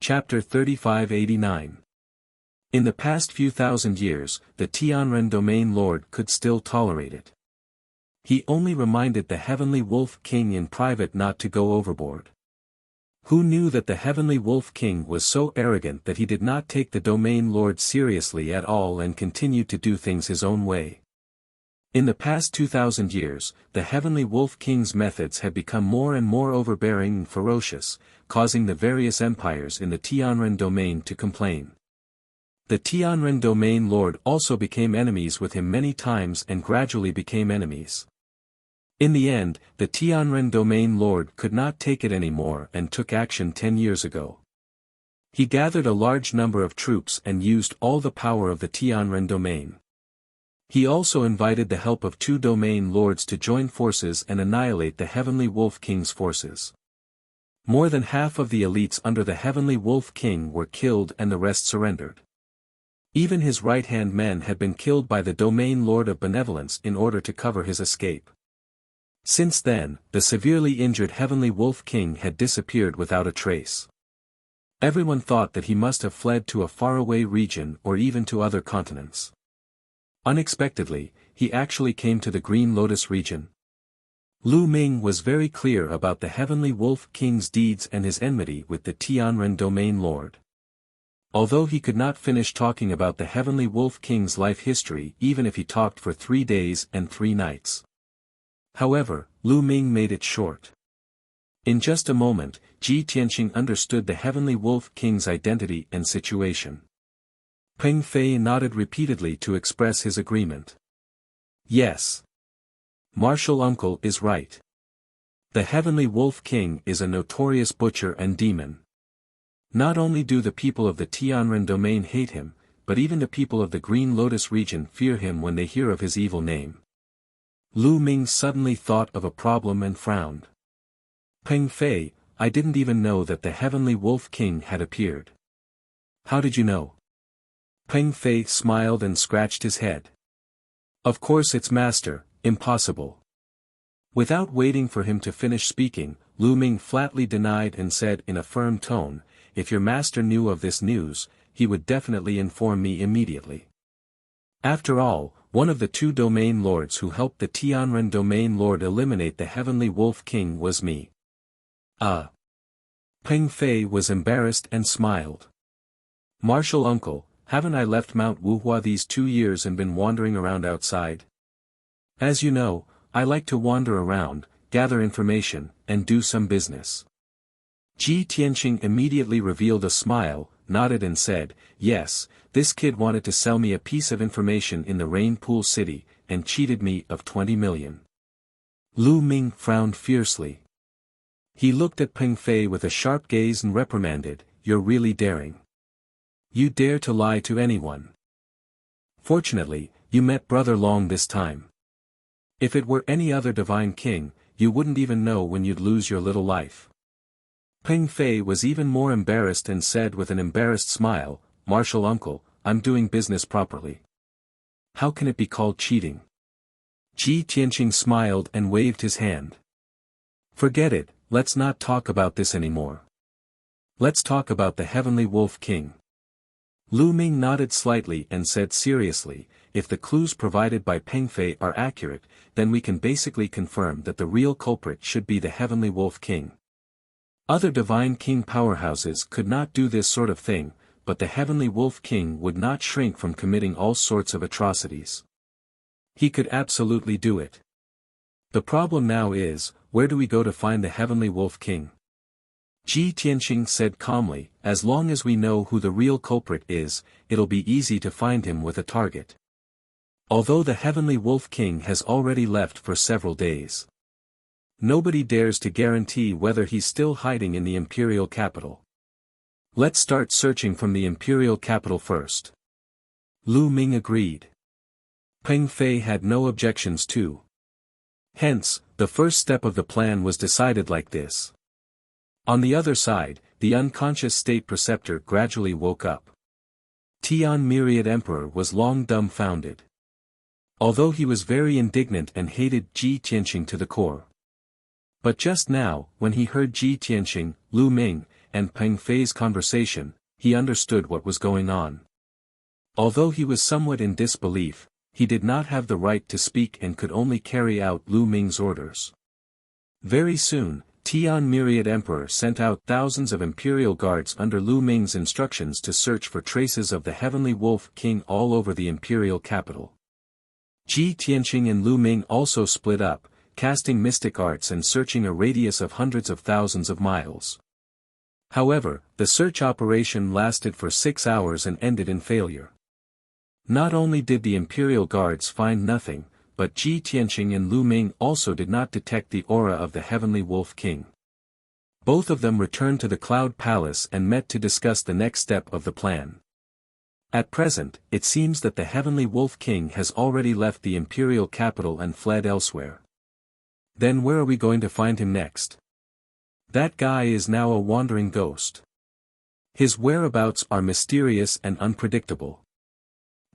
Chapter 3589. In the past few thousand years, the Tianren domain lord could still tolerate it. He only reminded the Heavenly Wolf King in private not to go overboard. Who knew that the Heavenly Wolf King was so arrogant that he did not take the domain lord seriously at all and continued to do things his own way? In the past 2,000 years, the Heavenly Wolf King's methods had become more and more overbearing and ferocious, causing the various empires in the Tianren domain to complain. The Tianren domain lord also became enemies with him many times and gradually became enemies. In the end, the Tianren domain lord could not take it anymore and took action 10 years ago. He gathered a large number of troops and used all the power of the Tianren domain. He also invited the help of 2 domain lords to join forces and annihilate the Heavenly Wolf King's forces. More than half of the elites under the Heavenly Wolf King were killed and the rest surrendered. Even his right-hand men had been killed by the domain lord of benevolence in order to cover his escape. Since then, the severely injured Heavenly Wolf King had disappeared without a trace. Everyone thought that he must have fled to a faraway region or even to other continents. Unexpectedly, he actually came to the Green Lotus region. Lu Ming was very clear about the Heavenly Wolf King's deeds and his enmity with the Tianren domain lord. Although he could not finish talking about the Heavenly Wolf King's life history even if he talked for 3 days and 3 nights. However, Lu Ming made it short. In just a moment, Ji Tianqing understood the Heavenly Wolf King's identity and situation. Peng Fei nodded repeatedly to express his agreement. Yes. Martial Uncle is right. The Heavenly Wolf King is a notorious butcher and demon. Not only do the people of the Tianren domain hate him, but even the people of the Green Lotus region fear him when they hear of his evil name. Lu Ming suddenly thought of a problem and frowned. Peng Fei, I didn't even know that the Heavenly Wolf King had appeared. How did you know? Peng Fei smiled and scratched his head. Of course it's master, impossible. Without waiting for him to finish speaking, Lu Ming flatly denied and said in a firm tone, if your master knew of this news, he would definitely inform me immediately. After all, one of the 2 domain lords who helped the Tianren domain lord eliminate the Heavenly Wolf King was me. Peng Fei was embarrassed and smiled. Martial Uncle, haven't I left Mount Wuhua these 2 years and been wandering around outside? As you know, I like to wander around, gather information, and do some business. Ji Tianqing immediately revealed a smile, nodded and said, yes, this kid wanted to sell me a piece of information in the Rain Pool City, and cheated me of 20 million. Lu Ming frowned fiercely. He looked at Peng Fei with a sharp gaze and reprimanded, you're really daring. You dare to lie to anyone. Fortunately, you met Brother Long this time. If it were any other divine king, you wouldn't even know when you'd lose your little life. Peng Fei was even more embarrassed and said with an embarrassed smile, Martial Uncle, I'm doing business properly. How can it be called cheating? Ji Tianqing smiled and waved his hand. Forget it, let's not talk about this anymore. Let's talk about the Heavenly Wolf King. Lu Ming nodded slightly and said seriously, if the clues provided by Peng Fei are accurate, then we can basically confirm that the real culprit should be the Heavenly Wolf King. Other divine king powerhouses could not do this sort of thing, but the Heavenly Wolf King would not shrink from committing all sorts of atrocities. He could absolutely do it. The problem now is, where do we go to find the Heavenly Wolf King? Ji Tianqing said calmly, as long as we know who the real culprit is, it'll be easy to find him with a target. Although the Heavenly Wolf King has already left for several days. Nobody dares to guarantee whether he's still hiding in the imperial capital. Let's start searching from the imperial capital first. Lu Ming agreed. Peng Fei had no objections too. Hence, the first step of the plan was decided like this. On the other side, the unconscious state preceptor gradually woke up. Tian Myriad Emperor was long dumbfounded. Although he was very indignant and hated Ji Tianqing to the core. But just now, when he heard Ji Tianqing, Lu Ming, and Peng Fei's conversation, he understood what was going on. Although he was somewhat in disbelief, he did not have the right to speak and could only carry out Lu Ming's orders. Very soon, Tian Myriad Emperor sent out thousands of imperial guards under Lu Ming's instructions to search for traces of the Heavenly Wolf King all over the imperial capital. Ji Tianqing and Lu Ming also split up, casting mystic arts and searching a radius of hundreds of thousands of miles. However, the search operation lasted for 6 hours and ended in failure. Not only did the imperial guards find nothing, but Ji Tianqing and Lu Ming also did not detect the aura of the Heavenly Wolf King. Both of them returned to the Cloud Palace and met to discuss the next step of the plan. At present, it seems that the Heavenly Wolf King has already left the imperial capital and fled elsewhere. Then where are we going to find him next? That guy is now a wandering ghost. His whereabouts are mysterious and unpredictable.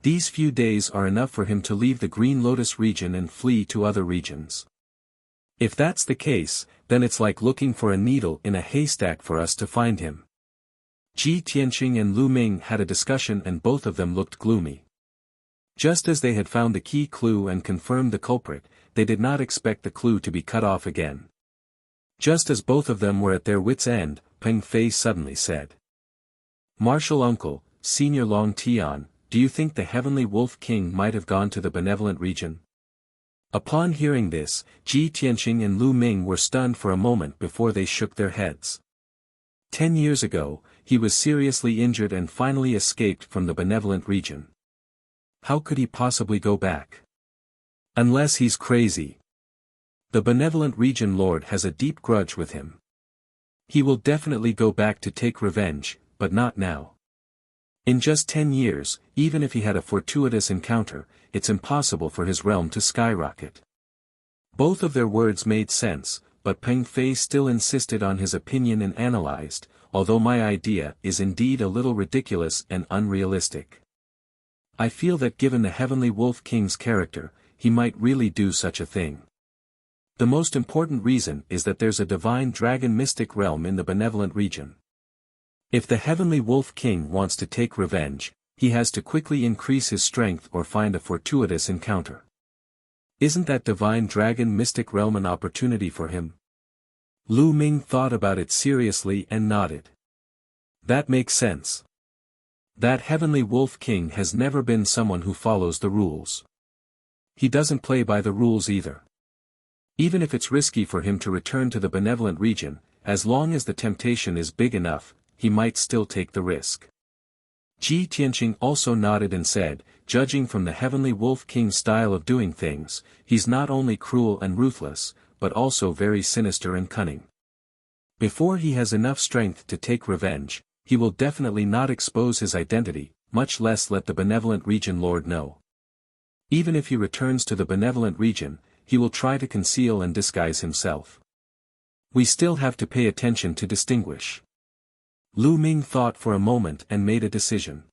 These few days are enough for him to leave the Green Lotus region and flee to other regions. If that's the case, then it's like looking for a needle in a haystack for us to find him. Ji Tianqing and Lu Ming had a discussion and both of them looked gloomy. Just as they had found the key clue and confirmed the culprit, they did not expect the clue to be cut off again. Just as both of them were at their wits' end, Peng Fei suddenly said, "Martial Uncle, Senior Long Tian, do you think the Heavenly Wolf King might have gone to the benevolent region?" Upon hearing this, Ji Tianqing and Lu Ming were stunned for a moment before they shook their heads. 10 years ago, he was seriously injured and finally escaped from the benevolent region. How could he possibly go back? Unless he's crazy. The benevolent region lord has a deep grudge with him. He will definitely go back to take revenge, but not now. In just 10 years, even if he had a fortuitous encounter, it's impossible for his realm to skyrocket. Both of their words made sense, but Peng Fei still insisted on his opinion and analyzed, although my idea is indeed a little ridiculous and unrealistic. I feel that given the Heavenly Wolf King's character, he might really do such a thing. The most important reason is that there's a divine dragon mystic realm in the benevolent region. If the Heavenly Wolf King wants to take revenge, he has to quickly increase his strength or find a fortuitous encounter. Isn't that divine dragon mystic realm an opportunity for him? Lu Ming thought about it seriously and nodded. That makes sense. That Heavenly Wolf King has never been someone who follows the rules. He doesn't play by the rules either. Even if it's risky for him to return to the benevolent region, as long as the temptation is big enough, he might still take the risk. Ji Tianqing also nodded and said, judging from the Heavenly Wolf King's style of doing things, he's not only cruel and ruthless, but also very sinister and cunning. Before he has enough strength to take revenge, he will definitely not expose his identity, much less let the benevolent region lord know. Even if he returns to the benevolent region, he will try to conceal and disguise himself. We still have to pay attention to distinguish. Lu Ming thought for a moment and made a decision.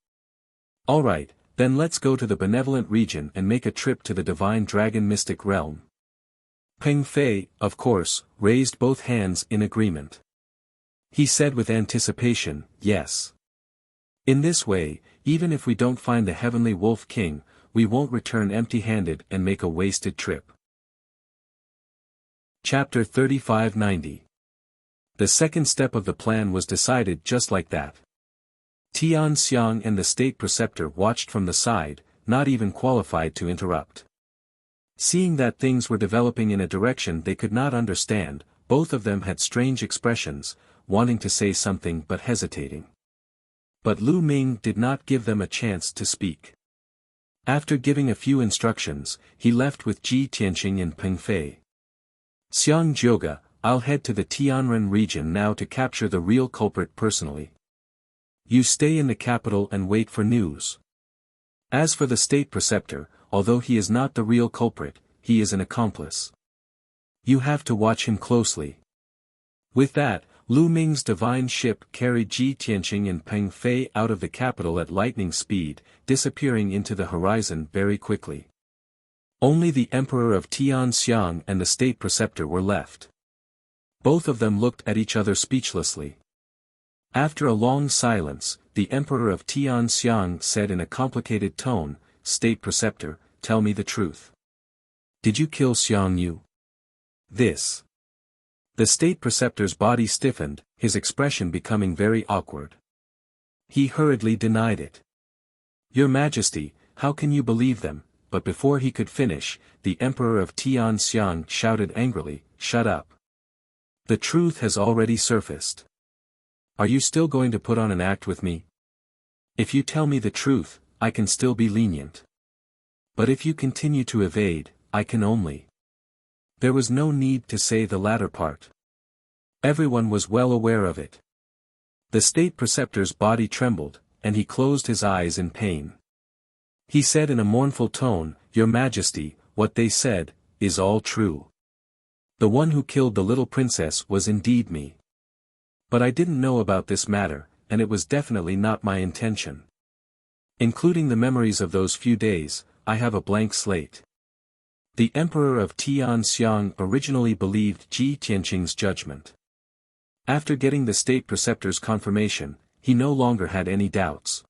Alright, then let's go to the benevolent region and make a trip to the divine dragon mystic realm. Peng Fei, of course, raised both hands in agreement. He said with anticipation, yes. In this way, even if we don't find the Heavenly Wolf King, we won't return empty-handed and make a wasted trip. Chapter 3590. The second step of the plan was decided just like that. Tian Xiang and the state preceptor watched from the side, not even qualified to interrupt. Seeing that things were developing in a direction they could not understand, both of them had strange expressions, wanting to say something but hesitating. But Lu Ming did not give them a chance to speak. After giving a few instructions, he left with Ji Tianqing and Peng Fei. Xiang Jioga, I'll head to the Tianren region now to capture the real culprit personally. You stay in the capital and wait for news. As for the state preceptor, although he is not the real culprit, he is an accomplice. You have to watch him closely. With that, Lu Ming's divine ship carried Ji Tianqing and Peng Fei out of the capital at lightning speed, disappearing into the horizon very quickly. Only the Emperor of Tian Xiang and the state preceptor were left. Both of them looked at each other speechlessly. After a long silence, the Emperor of Tianxiang said in a complicated tone, "State Preceptor, tell me the truth. Did you kill Xiang Yu?" This. The State Preceptor's body stiffened, his expression becoming very awkward. He hurriedly denied it. "Your Majesty, how can you believe them?" But before he could finish, the Emperor of Tianxiang shouted angrily, "Shut up. The truth has already surfaced. Are you still going to put on an act with me? If you tell me the truth, I can still be lenient. But if you continue to evade, I can only." There was no need to say the latter part. Everyone was well aware of it. The State Preceptor's body trembled, and he closed his eyes in pain. He said in a mournful tone, "Your Majesty, what they said, is all true. The one who killed the little princess was indeed me. But I didn't know about this matter, and it was definitely not my intention. Including the memories of those few days, I have a blank slate." The Emperor of Tianxiang originally believed Ji Tianqing's judgment. After getting the State Preceptor's confirmation, he no longer had any doubts.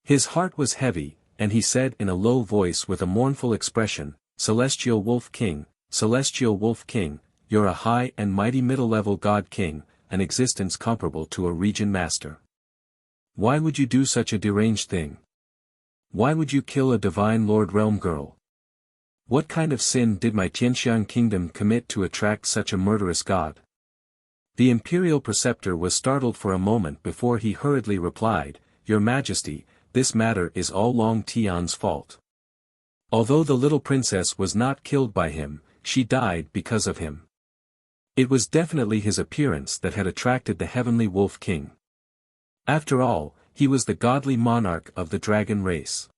His heart was heavy, and he said in a low voice with a mournful expression, "Celestial Wolf King, Celestial Wolf King, you're a high and mighty middle-level God King, an existence comparable to a region master. Why would you do such a deranged thing? Why would you kill a divine Lord Realm Girl? What kind of sin did my Tianxiang kingdom commit to attract such a murderous god?" The Imperial Preceptor was startled for a moment before he hurriedly replied, "Your Majesty, this matter is all Long Tian's fault. Although the little princess was not killed by him, she died because of him. It was definitely his appearance that had attracted the Heavenly Wolf King. After all, he was the godly monarch of the dragon race.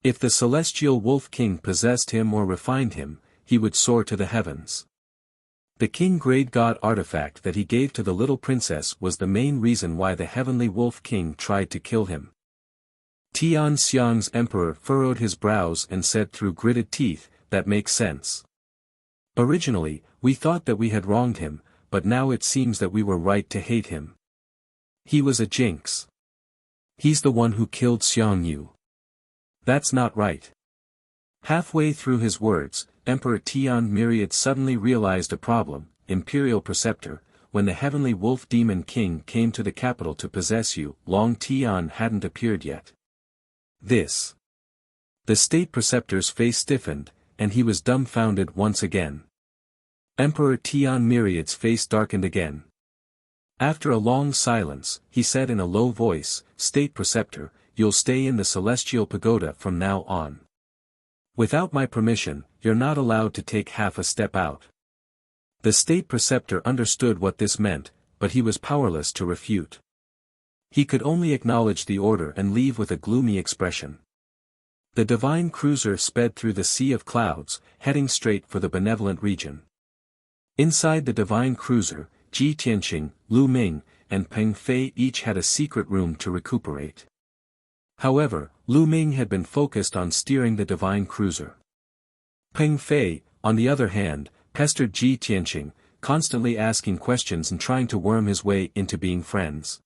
If the Celestial Wolf King possessed him or refined him, he would soar to the heavens. The King-grade god artifact that he gave to the little princess was the main reason why the Heavenly Wolf King tried to kill him." Tianxiang's emperor furrowed his brows and said through gritted teeth, "That makes sense. Originally, we thought that we had wronged him, but now it seems that we were right to hate him. He was a jinx. He's the one who killed Xiang Yu. That's not right." Halfway through his words, Emperor Tian Myriad suddenly realized a problem. "Imperial Preceptor, when the Heavenly Wolf Demon King came to the capital to possess you, Long Tian hadn't appeared yet." This. The State Preceptor's face stiffened, and he was dumbfounded once again. Emperor Tian Myriad's face darkened again. After a long silence, he said in a low voice, "State Preceptor, you'll stay in the Celestial Pagoda from now on. Without my permission, you're not allowed to take half a step out." The State Preceptor understood what this meant, but he was powerless to refute. He could only acknowledge the order and leave with a gloomy expression. The divine cruiser sped through the sea of clouds, heading straight for the benevolent region. Inside the divine cruiser, Ji Tianqing, Lu Ming, and Peng Fei each had a secret room to recuperate. However, Lu Ming had been focused on steering the divine cruiser. Peng Fei, on the other hand, pestered Ji Tianqing, constantly asking questions and trying to worm his way into being friends.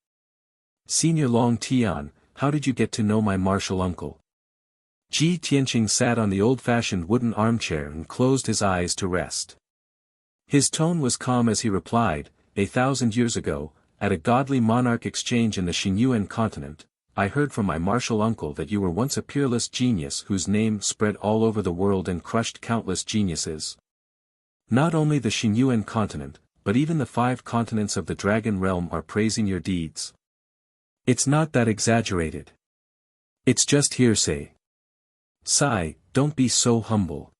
"Senior Long Tian, how did you get to know my martial uncle?" Ji Tianqing sat on the old-fashioned wooden armchair and closed his eyes to rest. His tone was calm as he replied, 1,000 years ago, at a godly monarch exchange in the Xinyuan continent, I heard from my martial uncle that you were once a peerless genius whose name spread all over the world and crushed countless geniuses. Not only the Xinyuan continent, but even the 5 continents of the dragon realm are praising your deeds. It's not that exaggerated. It's just hearsay. Sigh, don't be so humble.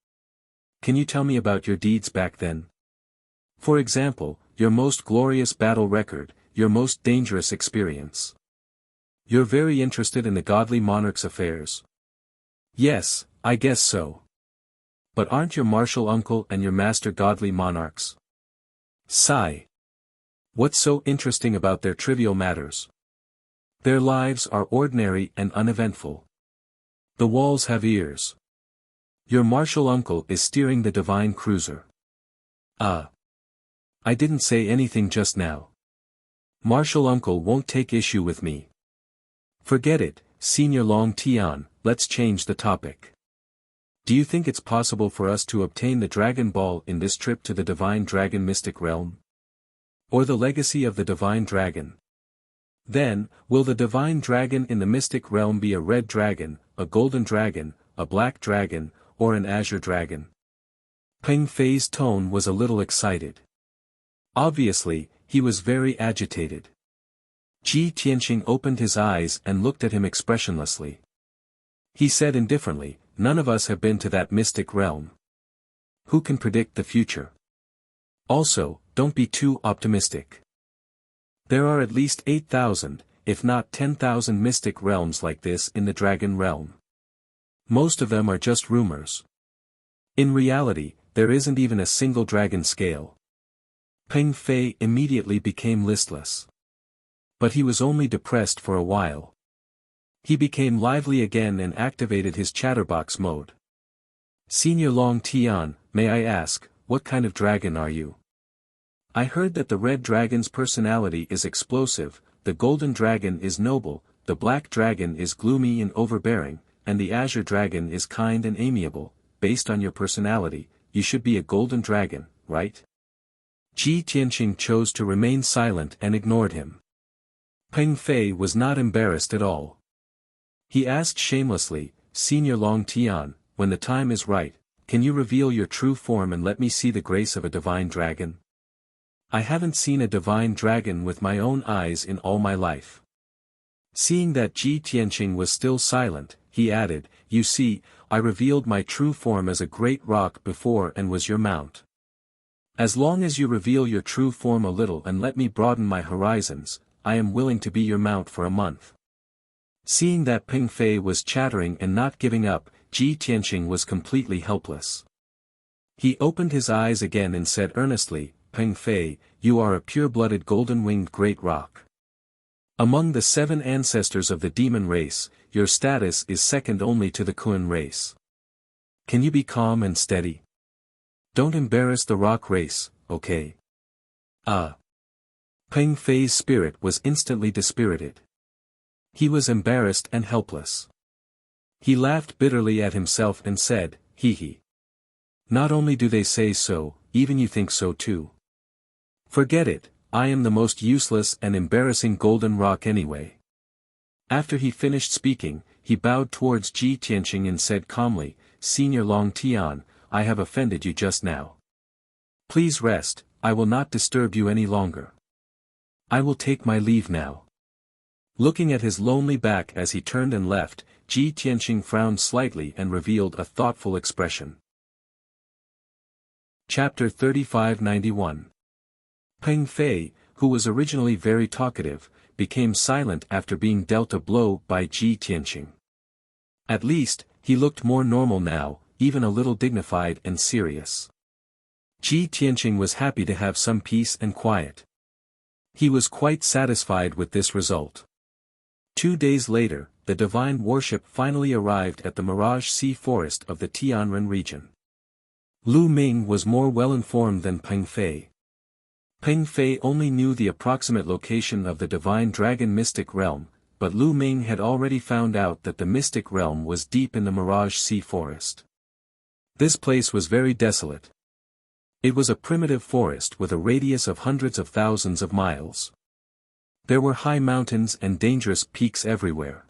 Can you tell me about your deeds back then? For example, your most glorious battle record, your most dangerous experience. You're very interested in the godly monarch's affairs. Yes, I guess so. But aren't your martial uncle and your master godly monarchs? Sigh. What's so interesting about their trivial matters? Their lives are ordinary and uneventful. The walls have ears. Your martial uncle is steering the divine cruiser. I didn't say anything just now. Martial uncle won't take issue with me. Forget it, Senior Long Tian, let's change the topic. Do you think it's possible for us to obtain the Dragon Ball in this trip to the Divine Dragon Mystic Realm? Or the legacy of the Divine Dragon? Then, will the Divine Dragon in the Mystic Realm be a red dragon, a golden dragon, a black dragon, or an azure dragon? Peng Fei's tone was a little excited. Obviously, he was very agitated. Ji Tianqing opened his eyes and looked at him expressionlessly. He said indifferently, none of us have been to that mystic realm. Who can predict the future? Also, don't be too optimistic. There are at least 8,000, if not 10,000 mystic realms like this in the Dragon Realm. Most of them are just rumors. In reality, there isn't even a single dragon scale. Peng Fei immediately became listless. But he was only depressed for a while. He became lively again and activated his chatterbox mode. Senior Long Tian, may I ask, what kind of dragon are you? I heard that the red dragon's personality is explosive, the golden dragon is noble, the black dragon is gloomy and overbearing, and the azure dragon is kind and amiable. Based on your personality, you should be a golden dragon, right? Ji Tianqing chose to remain silent and ignored him. Peng Fei was not embarrassed at all. He asked shamelessly, Senior Long Tian, when the time is right, can you reveal your true form and let me see the grace of a divine dragon? I haven't seen a divine dragon with my own eyes in all my life. Seeing that Ji Tianqing was still silent, he added, you see, I revealed my true form as a great rock before and was your mount. As long as you reveal your true form a little and let me broaden my horizons, I am willing to be your mount for a month. Seeing that Peng Fei was chattering and not giving up, Ji Tianqing was completely helpless. He opened his eyes again and said earnestly, Peng Fei, you are a pure-blooded golden-winged great rock. Among the 7 ancestors of the demon race, your status is second only to the Kun race. Can you be calm and steady? Don't embarrass the rock race, okay? Peng Fei's spirit was instantly dispirited. He was embarrassed and helpless. He laughed bitterly at himself and said, hee hee. Not only do they say so, even you think so too. Forget it, I am the most useless and embarrassing golden rock anyway. After he finished speaking, he bowed towards Ji Tianqing and said calmly, Senior Long Tian, I have offended you just now. Please rest, I will not disturb you any longer. I will take my leave now. Looking at his lonely back as he turned and left, Ji Tianqing frowned slightly and revealed a thoughtful expression. Chapter 3591. Peng Fei, who was originally very talkative, became silent after being dealt a blow by Ji Tianqing. At least, he looked more normal now, even a little dignified and serious. Ji Tianqing was happy to have some peace and quiet. He was quite satisfied with this result. 2 days later, the divine warship finally arrived at the Mirage Sea Forest of the Tianren region. Lu Ming was more well-informed than Peng Fei. Peng Fei only knew the approximate location of the Divine Dragon Mystic Realm, but Lu Ming had already found out that the Mystic Realm was deep in the Mirage Sea Forest. This place was very desolate. It was a primitive forest with a radius of hundreds of thousands of miles. There were high mountains and dangerous peaks everywhere.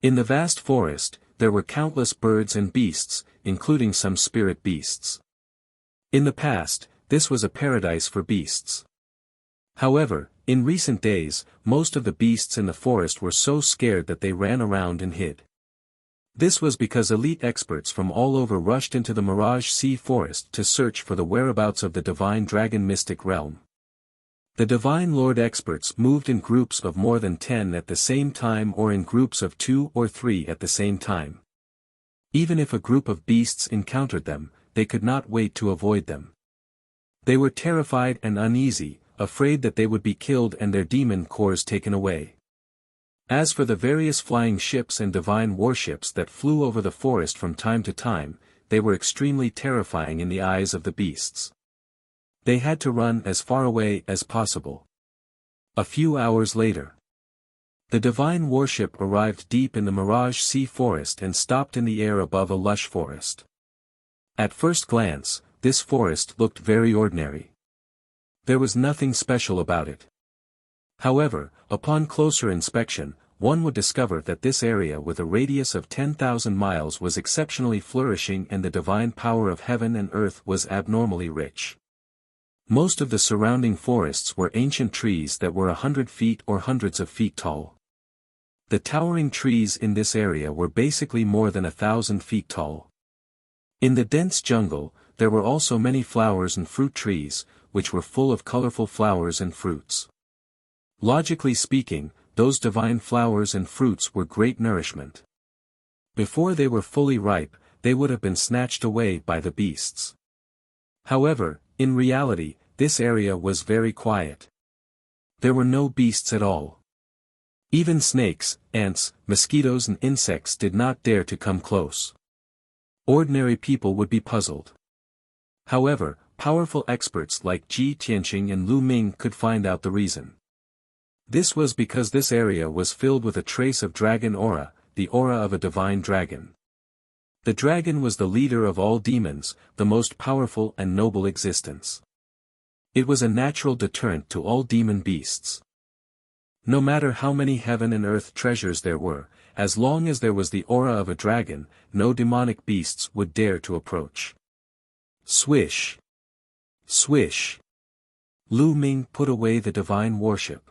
In the vast forest, there were countless birds and beasts, including some spirit beasts. In the past, this was a paradise for beasts. However, in recent days, most of the beasts in the forest were so scared that they ran around and hid. This was because elite experts from all over rushed into the Mirage Sea Forest to search for the whereabouts of the Divine Dragon Mystic Realm. The Divine Lord experts moved in groups of more than 10 at the same time or in groups of 2 or 3 at the same time. Even if a group of beasts encountered them, they could not wait to avoid them. They were terrified and uneasy, afraid that they would be killed and their demon cores taken away. As for the various flying ships and divine warships that flew over the forest from time to time, they were extremely terrifying in the eyes of the beasts. They had to run as far away as possible. A few hours later, the divine warship arrived deep in the Mirage Sea forest and stopped in the air above a lush forest. At first glance, this forest looked very ordinary. There was nothing special about it. However, upon closer inspection, one would discover that this area with a radius of 10,000 miles was exceptionally flourishing and the divine power of heaven and earth was abnormally rich. Most of the surrounding forests were ancient trees that were 100 feet or hundreds of feet tall. The towering trees in this area were basically more than 1,000 feet tall. In the dense jungle, there were also many flowers and fruit trees, which were full of colorful flowers and fruits. Logically speaking, those divine flowers and fruits were great nourishment. Before they were fully ripe, they would have been snatched away by the beasts. However, in reality, this area was very quiet. There were no beasts at all. Even snakes, ants, mosquitoes and insects did not dare to come close. Ordinary people would be puzzled. However, powerful experts like Ji Tianqing and Lu Ming could find out the reason. This was because this area was filled with a trace of dragon aura, the aura of a divine dragon. The dragon was the leader of all demons, the most powerful and noble existence. It was a natural deterrent to all demon beasts. No matter how many heaven and earth treasures there were, as long as there was the aura of a dragon, no demonic beasts would dare to approach. Swish! Swish! Lu Ming put away the divine warship.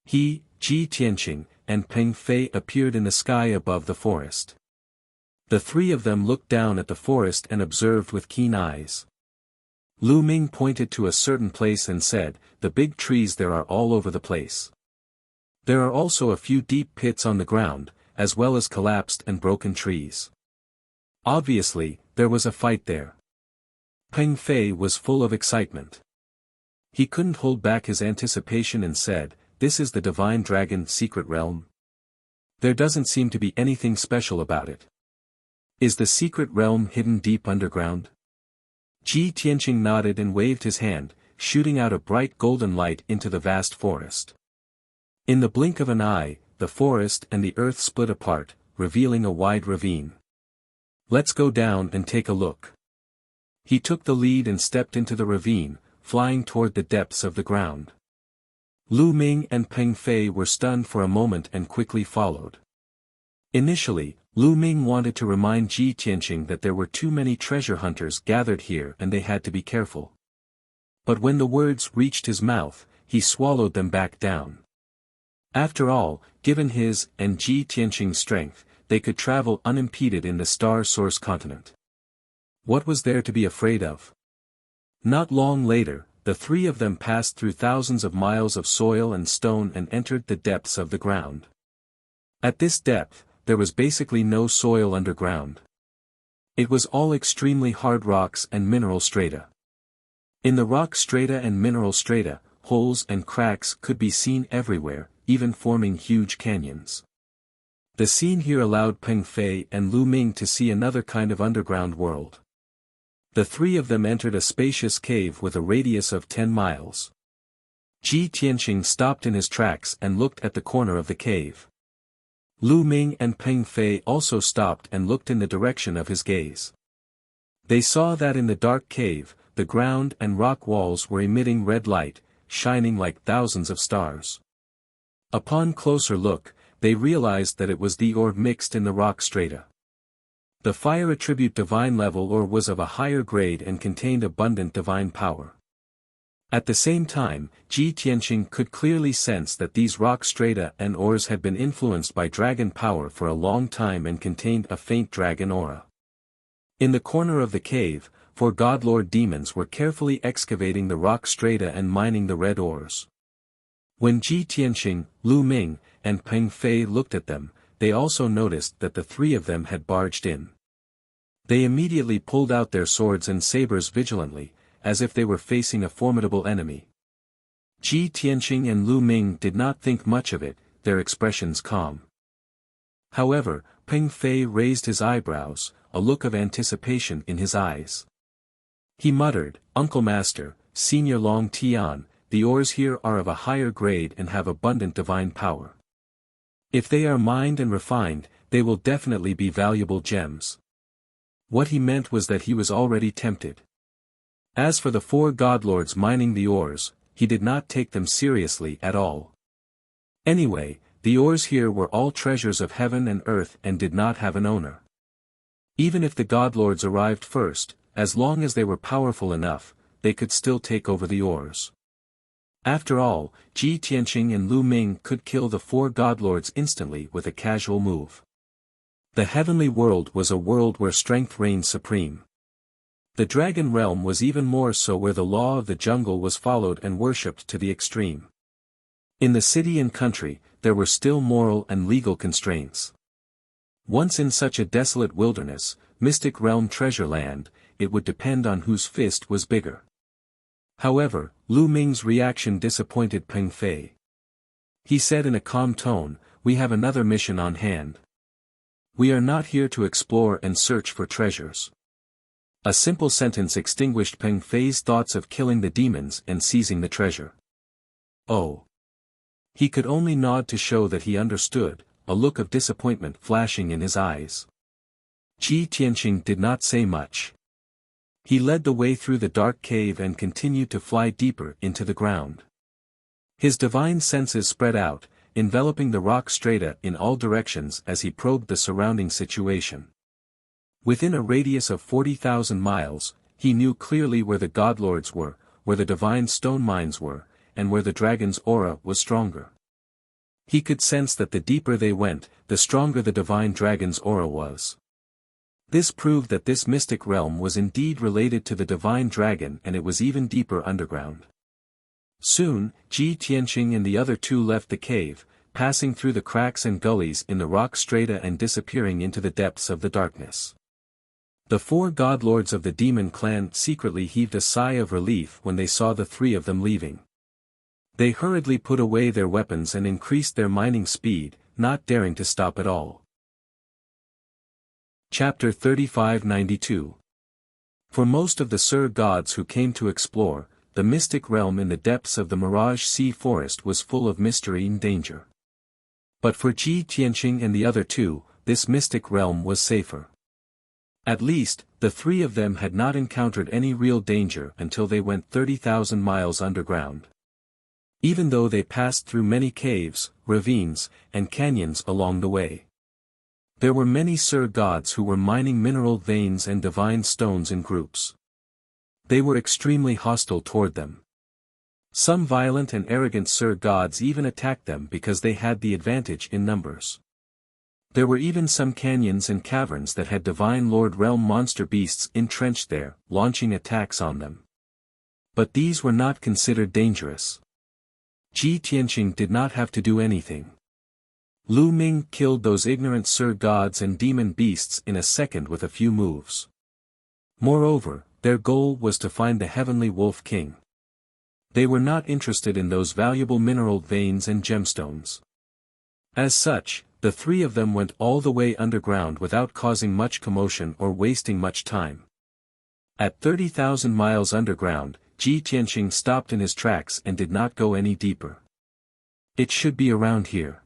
He, Ji Tianqing, and Peng Fei appeared in the sky above the forest. The three of them looked down at the forest and observed with keen eyes. Lu Ming pointed to a certain place and said, "The big trees there are all over the place. There are also a few deep pits on the ground, as well as collapsed and broken trees." Obviously, there was a fight there. Peng Fei was full of excitement. He couldn't hold back his anticipation and said, "This is the divine dragon secret realm? There doesn't seem to be anything special about it. Is the secret realm hidden deep underground?" Ji Tianqing nodded and waved his hand, shooting out a bright golden light into the vast forest. In the blink of an eye, the forest and the earth split apart, revealing a wide ravine. "Let's go down and take a look." He took the lead and stepped into the ravine, flying toward the depths of the ground. Lu Ming and Peng Fei were stunned for a moment and quickly followed. Initially, Lu Ming wanted to remind Ji Tianqing that there were too many treasure hunters gathered here and they had to be careful. But when the words reached his mouth, he swallowed them back down. After all, given his and Ji Tianqing's strength, they could travel unimpeded in the Star Source continent. What was there to be afraid of? Not long later, the three of them passed through thousands of miles of soil and stone and entered the depths of the ground. At this depth, there was basically no soil underground. It was all extremely hard rocks and mineral strata. In the rock strata and mineral strata, holes and cracks could be seen everywhere, even forming huge canyons. The scene here allowed Peng Fei and Lu Ming to see another kind of underground world. The three of them entered a spacious cave with a radius of 10 miles. Ji Tianqing stopped in his tracks and looked at the corner of the cave. Lu Ming and Peng Fei also stopped and looked in the direction of his gaze. They saw that in the dark cave, the ground and rock walls were emitting red light, shining like thousands of stars. Upon closer look, they realized that it was the ore mixed in the rock strata. The fire attribute divine level ore was of a higher grade and contained abundant divine power. At the same time, Ji Tianqing could clearly sense that these rock strata and ores had been influenced by dragon power for a long time and contained a faint dragon aura. In the corner of the cave, 4 godlord demons were carefully excavating the rock strata and mining the red ores. When Ji Tianqing, Lu Ming, and Peng Fei looked at them, they also noticed that the three of them had barged in. They immediately pulled out their swords and sabers vigilantly, as if they were facing a formidable enemy. Ji Tianqing and Lu Ming did not think much of it, their expressions calm. However, Peng Fei raised his eyebrows, a look of anticipation in his eyes. He muttered, "Uncle Master, Senior Long Tian, the ores here are of a higher grade and have abundant divine power. If they are mined and refined, they will definitely be valuable gems. What he meant was that he was already tempted. As for the 4 godlords mining the ores, he did not take them seriously at all. Anyway, the ores here were all treasures of heaven and earth and did not have an owner. Even if the godlords arrived first, as long as they were powerful enough, they could still take over the ores. After all, Ji Tianqing and Lu Ming could kill the 4 godlords instantly with a casual move. The heavenly world was a world where strength reigned supreme. The dragon realm was even more so, where the law of the jungle was followed and worshipped to the extreme. In the city and country, there were still moral and legal constraints. Once in such a desolate wilderness, mystic realm treasure land, it would depend on whose fist was bigger. However, Lu Ming's reaction disappointed Peng Fei. He said in a calm tone, "We have another mission on hand. We are not here to explore and search for treasures." A simple sentence extinguished Peng Fei's thoughts of killing the demons and seizing the treasure. Oh. He could only nod to show that he understood, a look of disappointment flashing in his eyes. Ji Tianqing did not say much. He led the way through the dark cave and continued to fly deeper into the ground. His divine senses spread out, enveloping the rock strata in all directions as he probed the surrounding situation. Within a radius of 40,000 miles, he knew clearly where the godlords were, where the divine stone mines were, and where the dragon's aura was stronger. He could sense that the deeper they went, the stronger the divine dragon's aura was. This proved that this mystic realm was indeed related to the divine dragon, and it was even deeper underground. Soon, Ji Tianqing and the other 2 left the cave, passing through the cracks and gullies in the rock strata and disappearing into the depths of the darkness. The 4 godlords of the demon clan secretly heaved a sigh of relief when they saw the 3 of them leaving. They hurriedly put away their weapons and increased their mining speed, not daring to stop at all. Chapter 3592. For most of the Sur gods who came to explore, the mystic realm in the depths of the Mirage Sea forest was full of mystery and danger. But for Ji Tianqing and the other 2, this mystic realm was safer. At least, the 3 of them had not encountered any real danger until they went 30,000 miles underground. Even though they passed through many caves, ravines, and canyons along the way. There were many Sur gods who were mining mineral veins and divine stones in groups. They were extremely hostile toward them. Some violent and arrogant Sur gods even attacked them because they had the advantage in numbers. There were even some canyons and caverns that had divine Lord Realm monster beasts entrenched there, launching attacks on them. But these were not considered dangerous. Ji Tianqing did not have to do anything. Lu Ming killed those ignorant Sur gods and demon beasts in a second with a few moves. Moreover, their goal was to find the heavenly Wolf King. They were not interested in those valuable mineral veins and gemstones. As such, the 3 of them went all the way underground without causing much commotion or wasting much time. At 30,000 miles underground, Ji Tianqing stopped in his tracks and did not go any deeper. It should be around here.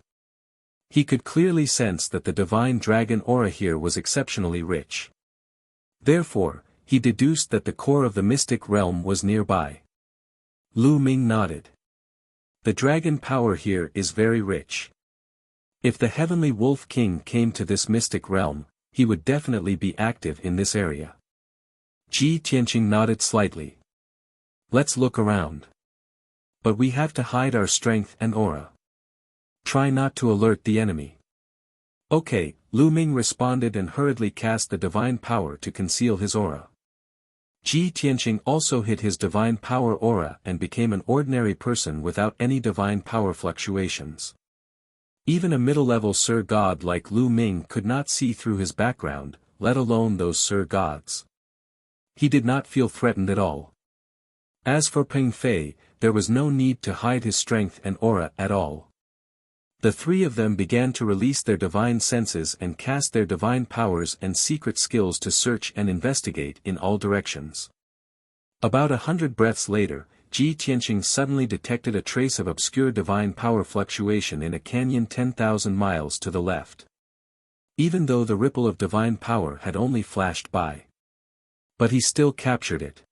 He could clearly sense that the divine dragon aura here was exceptionally rich. Therefore, he deduced that the core of the mystic realm was nearby. Lu Ming nodded. The dragon power here is very rich. If the heavenly Wolf King came to this mystic realm, he would definitely be active in this area. Ji Tianqing nodded slightly. Let's look around. But we have to hide our strength and aura. Try not to alert the enemy. Okay, Lu Ming responded and hurriedly cast the divine power to conceal his aura. Ji Tianqing also hid his divine power aura and became an ordinary person without any divine power fluctuations. Even a middle-level Sur god like Lu Ming could not see through his background, let alone those Sur gods. He did not feel threatened at all. As for Peng Fei, there was no need to hide his strength and aura at all. The 3 of them began to release their divine senses and cast their divine powers and secret skills to search and investigate in all directions. About 100 breaths later, Ji Tianqing suddenly detected a trace of obscure divine power fluctuation in a canyon 10,000 miles to the left. Even though the ripple of divine power had only flashed by. But he still captured it.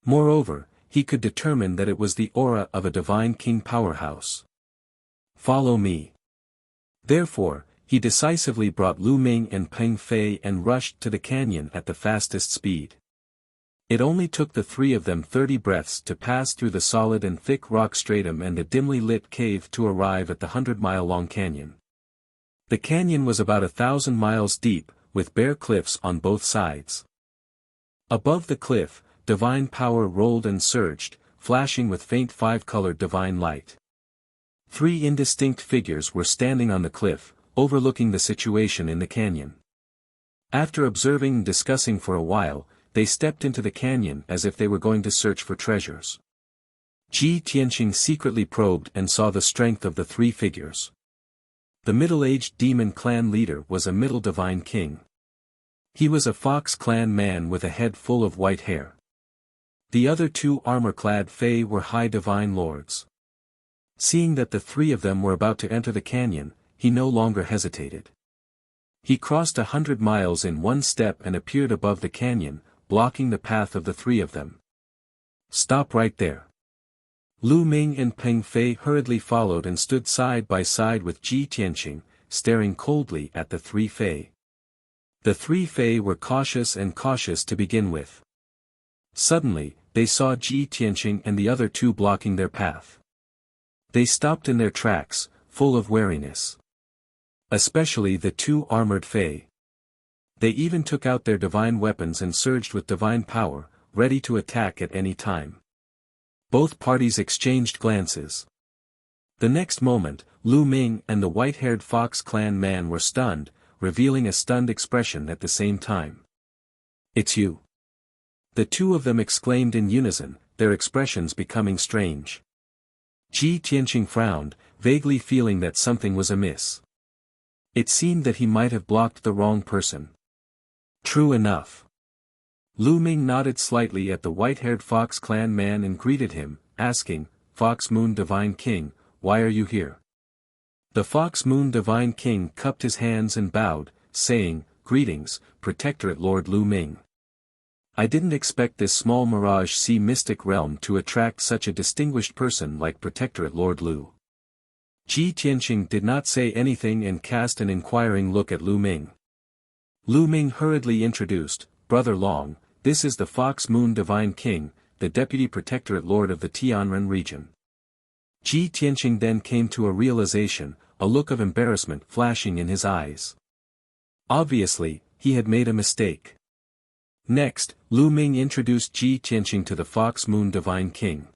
Moreover, he could determine that it was the aura of a divine king powerhouse. Follow me. Therefore, he decisively brought Lu Ming and Peng Fei and rushed to the canyon at the fastest speed. It only took the three of them 30 breaths to pass through the solid and thick rock stratum and the dimly lit cave to arrive at the 100-mile-long canyon. The canyon was about 1,000 miles deep, with bare cliffs on both sides. Above the cliff, divine power rolled and surged, flashing with faint five-colored divine light. 3 indistinct figures were standing on the cliff, overlooking the situation in the canyon. After observing and discussing for a while, they stepped into the canyon as if they were going to search for treasures. Ji Tianqing secretly probed and saw the strength of the 3 figures. The middle-aged demon clan leader was a middle divine king. He was a Fox clan man with a head full of white hair. The other 2 armor-clad Fey were high divine lords. Seeing that the 3 of them were about to enter the canyon, he no longer hesitated. He crossed 100 miles in one step and appeared above the canyon, blocking the path of the 3 of them. Stop right there. Lu Ming and Peng Fei hurriedly followed and stood side by side with Ji Tianqing, staring coldly at the 3 Fei. The 3 Fei were cautious to begin with. Suddenly, they saw Ji Tianqing and the other 2 blocking their path. They stopped in their tracks, full of wariness. Especially the 2 armored Fei. They even took out their divine weapons and surged with divine power, ready to attack at any time. Both parties exchanged glances. The next moment, Lu Ming and the white-haired Fox clan man were stunned, revealing a stunned expression at the same time. It's you. The 2 of them exclaimed in unison, their expressions becoming strange. Ji Tianqing frowned, vaguely feeling that something was amiss. It seemed that he might have blocked the wrong person. True enough. Lu Ming nodded slightly at the white-haired Fox clan man and greeted him, asking, Fox Moon Divine King, why are you here? The Fox Moon Divine King cupped his hands and bowed, saying, Greetings, Protectorate Lord Lu Ming. I didn't expect this small Mirage Sea mystic realm to attract such a distinguished person like Protectorate Lord Lu. Ji Tianqing did not say anything and cast an inquiring look at Lu Ming. Lu Ming hurriedly introduced, Brother Long, this is the Fox Moon Divine King, the Deputy Protectorate Lord of the Tianren region. Ji Tianqing then came to a realization, a look of embarrassment flashing in his eyes. Obviously, he had made a mistake. Next, Lu Ming introduced Ji Tianqing to the Fox Moon Divine King.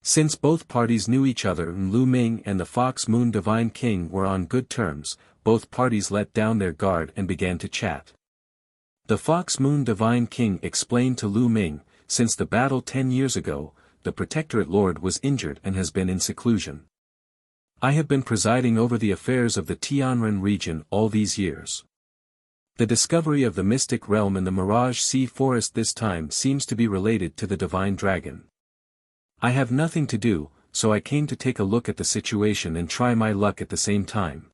Since both parties knew each other and Lu Ming and the Fox Moon Divine King were on good terms, both parties let down their guard and began to chat. The Fox Moon Divine King explained to Lu Ming, since the battle 10 years ago, the Protectorate Lord was injured and has been in seclusion. I have been presiding over the affairs of the Tianren region all these years. The discovery of the mystic realm in the Mirage Sea forest this time seems to be related to the Divine Dragon. I have nothing to do, so I came to take a look at the situation and try my luck at the same time.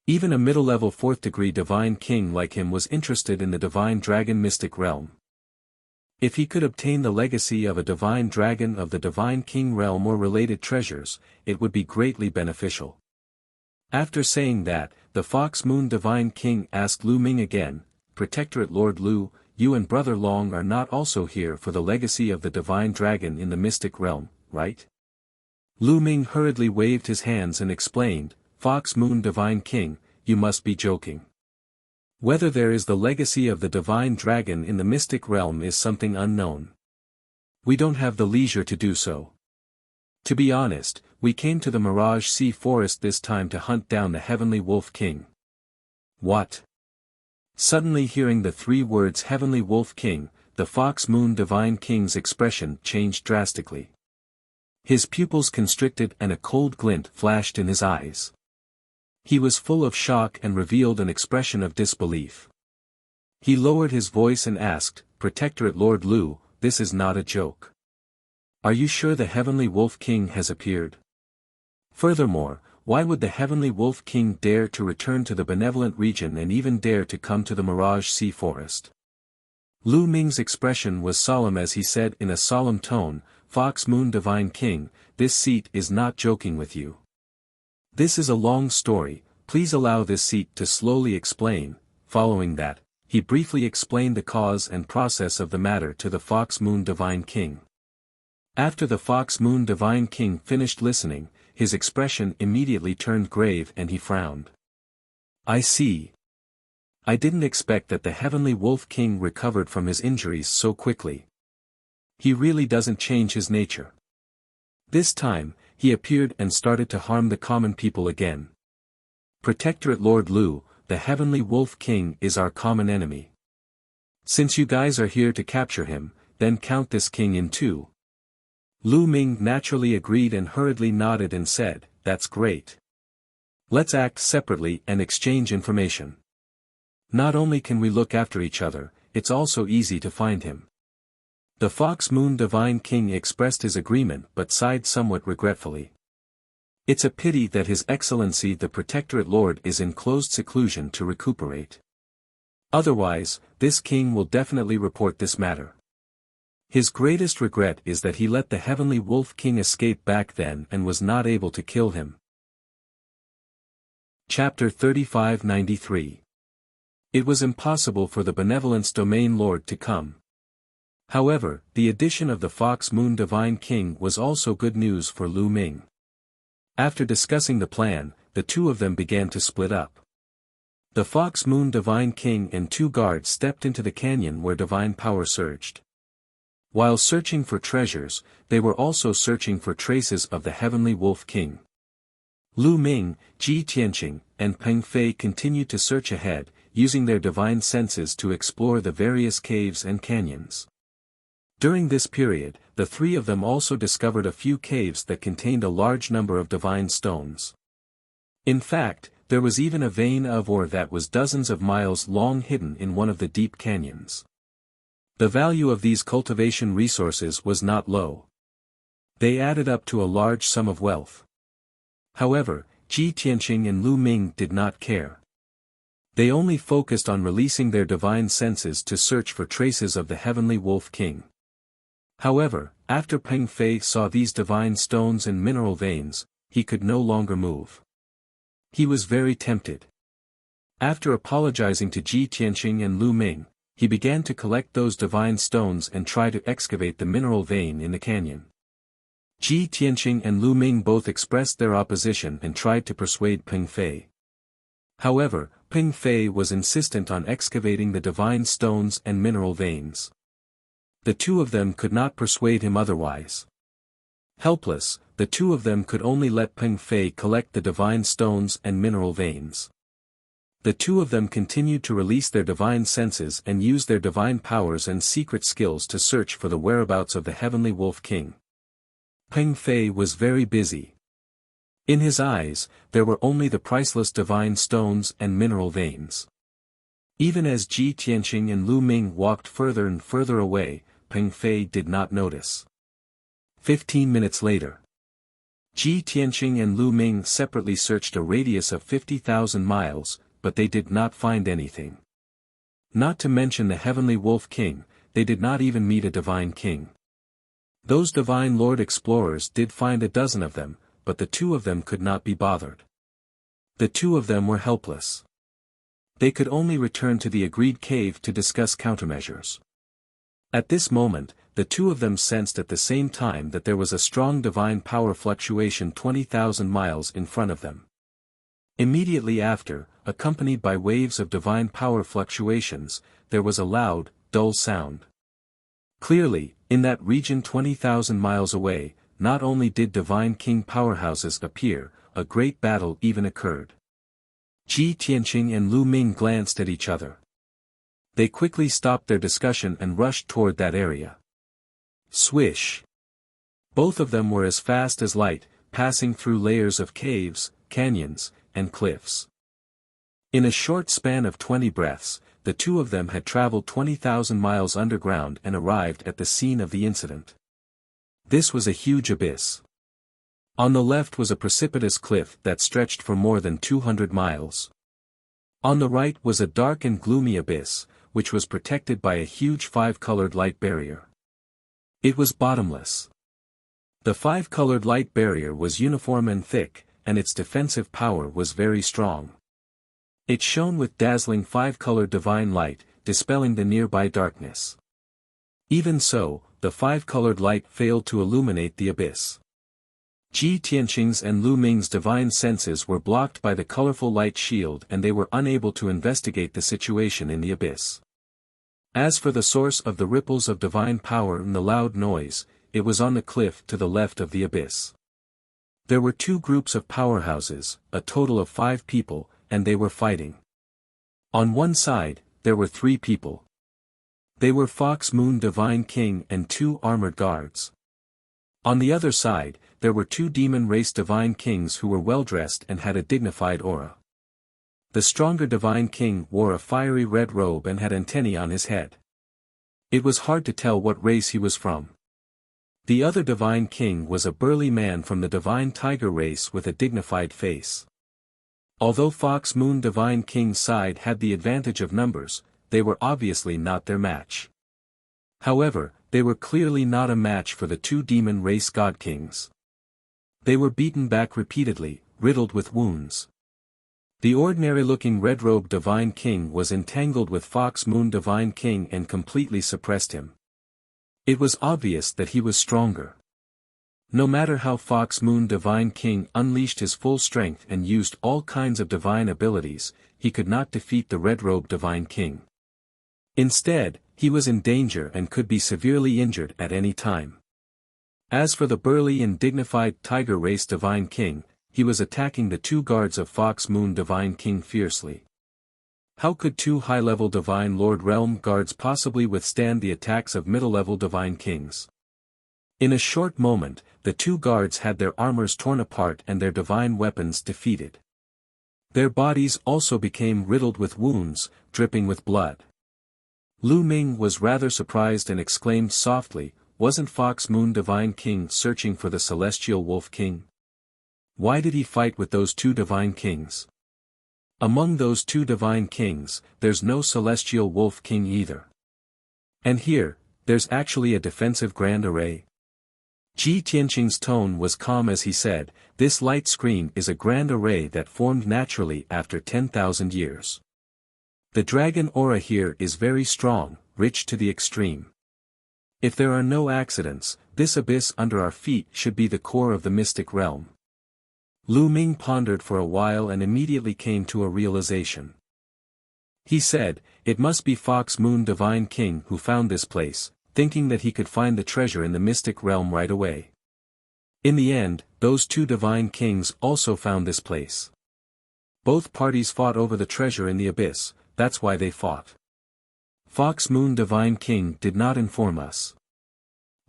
Even a middle-level 4th-degree Divine King like him was interested in the Divine Dragon mystic realm. If he could obtain the legacy of a Divine Dragon of the Divine King realm or related treasures, it would be greatly beneficial. After saying that, the Fox Moon Divine King asked Lu Ming again, Protectorate Lord Lu, you and Brother Long are not also here for the legacy of the Divine Dragon in the mystic realm, right? Lu Ming hurriedly waved his hands and explained, Fox Moon Divine King, you must be joking. Whether there is the legacy of the Divine Dragon in the mystic realm is something unknown. We don't have the leisure to do so. To be honest, we came to the Mirage Sea forest this time to hunt down the Heavenly Wolf King. What? Suddenly hearing the 3 words Heavenly Wolf King, the Fox Moon Divine King's expression changed drastically. His pupils constricted and a cold glint flashed in his eyes. He was full of shock and revealed an expression of disbelief. He lowered his voice and asked, Protectorate Lord Lu, this is not a joke. Are you sure the Heavenly Wolf King has appeared? Furthermore, why would the Heavenly Wolf King dare to return to the benevolent region and even dare to come to the Mirage Sea Forest? Lu Ming's expression was solemn as he said in a solemn tone, Fox Moon Divine King, this seat is not joking with you. This is a long story, please allow this seat to slowly explain. Following that, he briefly explained the cause and process of the matter to the Fox Moon Divine King. After the Fox Moon Divine King finished listening, his expression immediately turned grave and he frowned. I see. I didn't expect that the Heavenly Wolf King recovered from his injuries so quickly. He really doesn't change his nature. This time, he appeared and started to harm the common people again. Protectorate Lord Lu, the Heavenly Wolf King is our common enemy. Since you guys are here to capture him, then count this king in too. Lu Ming naturally agreed and hurriedly nodded and said, that's great. Let's act separately and exchange information. Not only can we look after each other, it's also easy to find him. The Fox Moon Divine King expressed his agreement but sighed somewhat regretfully. It's a pity that His Excellency the Protectorate Lord is in closed seclusion to recuperate. Otherwise, this king will definitely report this matter. His greatest regret is that he let the Heavenly Wolf King escape back then and was not able to kill him. Chapter 3593. It was impossible for the Benevolence Domain Lord to come. However, the addition of the Fox Moon Divine King was also good news for Lu Ming. After discussing the plan, the two of them began to split up. The Fox Moon Divine King and two guards stepped into the canyon where divine power surged. While searching for treasures, they were also searching for traces of the Heavenly Wolf King. Lu Ming, Ji Tianqing, and Peng Fei continued to search ahead, using their divine senses to explore the various caves and canyons. During this period, the three of them also discovered a few caves that contained a large number of divine stones. In fact, there was even a vein of ore that was dozens of miles long hidden in one of the deep canyons. The value of these cultivation resources was not low. They added up to a large sum of wealth. However, Ji Tianqing and Lu Ming did not care. They only focused on releasing their divine senses to search for traces of the Heavenly Wolf King. However, after Peng Fei saw these divine stones and mineral veins, he could no longer move. He was very tempted. After apologizing to Ji Tianqing and Lu Ming, he began to collect those divine stones and try to excavate the mineral vein in the canyon. Ji Tianqing and Lu Ming both expressed their opposition and tried to persuade Peng Fei. However, Peng Fei was insistent on excavating the divine stones and mineral veins. The two of them could not persuade him otherwise. Helpless, the two of them could only let Peng Fei collect the divine stones and mineral veins. The two of them continued to release their divine senses and use their divine powers and secret skills to search for the whereabouts of the Heavenly Wolf King. Peng Fei was very busy. In his eyes, there were only the priceless divine stones and mineral veins. Even as Ji Tianqing and Lu Ming walked further and further away, Peng Fei did not notice. 15 minutes later. Ji Tianqing and Lu Ming separately searched a radius of 50,000 miles, but they did not find anything. Not to mention the Heavenly Wolf King, they did not even meet a divine king. Those divine lord explorers did find a dozen of them, but the two of them could not be bothered. The two of them were helpless. They could only return to the agreed cave to discuss countermeasures. At this moment, the two of them sensed at the same time that there was a strong divine power fluctuation 20,000 miles in front of them. Immediately after, accompanied by waves of divine power fluctuations, there was a loud, dull sound. Clearly, in that region 20,000 miles away, not only did divine king powerhouses appear, a great battle even occurred. Ji Tianqing and Lu Ming glanced at each other. They quickly stopped their discussion and rushed toward that area. Swish! Both of them were as fast as light, passing through layers of caves, canyons, and cliffs. In a short span of 20 breaths, the two of them had traveled 20,000 miles underground and arrived at the scene of the incident. This was a huge abyss. On the left was a precipitous cliff that stretched for more than 200 miles. On the right was a dark and gloomy abyss, which was protected by a huge five-colored light barrier. It was bottomless. The five-colored light barrier was uniform and thick, and its defensive power was very strong. It shone with dazzling five-colored divine light, dispelling the nearby darkness. Even so, the five-colored light failed to illuminate the abyss. Ji Tianqing's and Lu Ming's divine senses were blocked by the colorful light shield and they were unable to investigate the situation in the abyss. As for the source of the ripples of divine power and the loud noise, it was on the cliff to the left of the abyss. There were two groups of powerhouses, a total of 5 people, and they were fighting. On one side, there were 3 people. They were Fox Moon Divine King and 2 armored guards. On the other side, there were 2 demon race divine kings who were well-dressed and had a dignified aura. The stronger divine king wore a fiery red robe and had antennae on his head. It was hard to tell what race he was from. The other divine king was a burly man from the divine tiger race with a dignified face. Although Fox Moon Divine King's side had the advantage of numbers, they were obviously not their match. However, they were clearly not a match for the 2 demon race god kings. They were beaten back repeatedly, riddled with wounds. The ordinary-looking red-robed divine king was entangled with Fox Moon Divine King and completely suppressed him. It was obvious that he was stronger. No matter how Fox Moon Divine King unleashed his full strength and used all kinds of divine abilities, he could not defeat the red-robed divine king. Instead, he was in danger and could be severely injured at any time. As for the burly and dignified tiger race divine king, he was attacking the 2 guards of Fox Moon Divine King fiercely. How could 2 high-level divine lord realm guards possibly withstand the attacks of middle-level divine kings? In a short moment, the 2 guards had their armors torn apart and their divine weapons defeated. Their bodies also became riddled with wounds, dripping with blood. Lu Ming was rather surprised and exclaimed softly, "Wasn't Fox Moon Divine King searching for the Celestial Wolf King? Why did he fight with those 2 divine kings? Among those 2 divine kings, there's no Celestial Wolf King either. And here, there's actually a defensive grand array." Ji Tianqing's tone was calm as he said, "This light screen is a grand array that formed naturally after 10,000 years. The dragon aura here is very strong, rich to the extreme. If there are no accidents, this abyss under our feet should be the core of the mystic realm." Lu Ming pondered for a while and immediately came to a realization. He said, "It must be Fox Moon Divine King who found this place, thinking that he could find the treasure in the mystic realm right away. In the end, those 2 divine kings also found this place. Both parties fought over the treasure in the abyss, that's why they fought. Fox Moon Divine King did not inform us.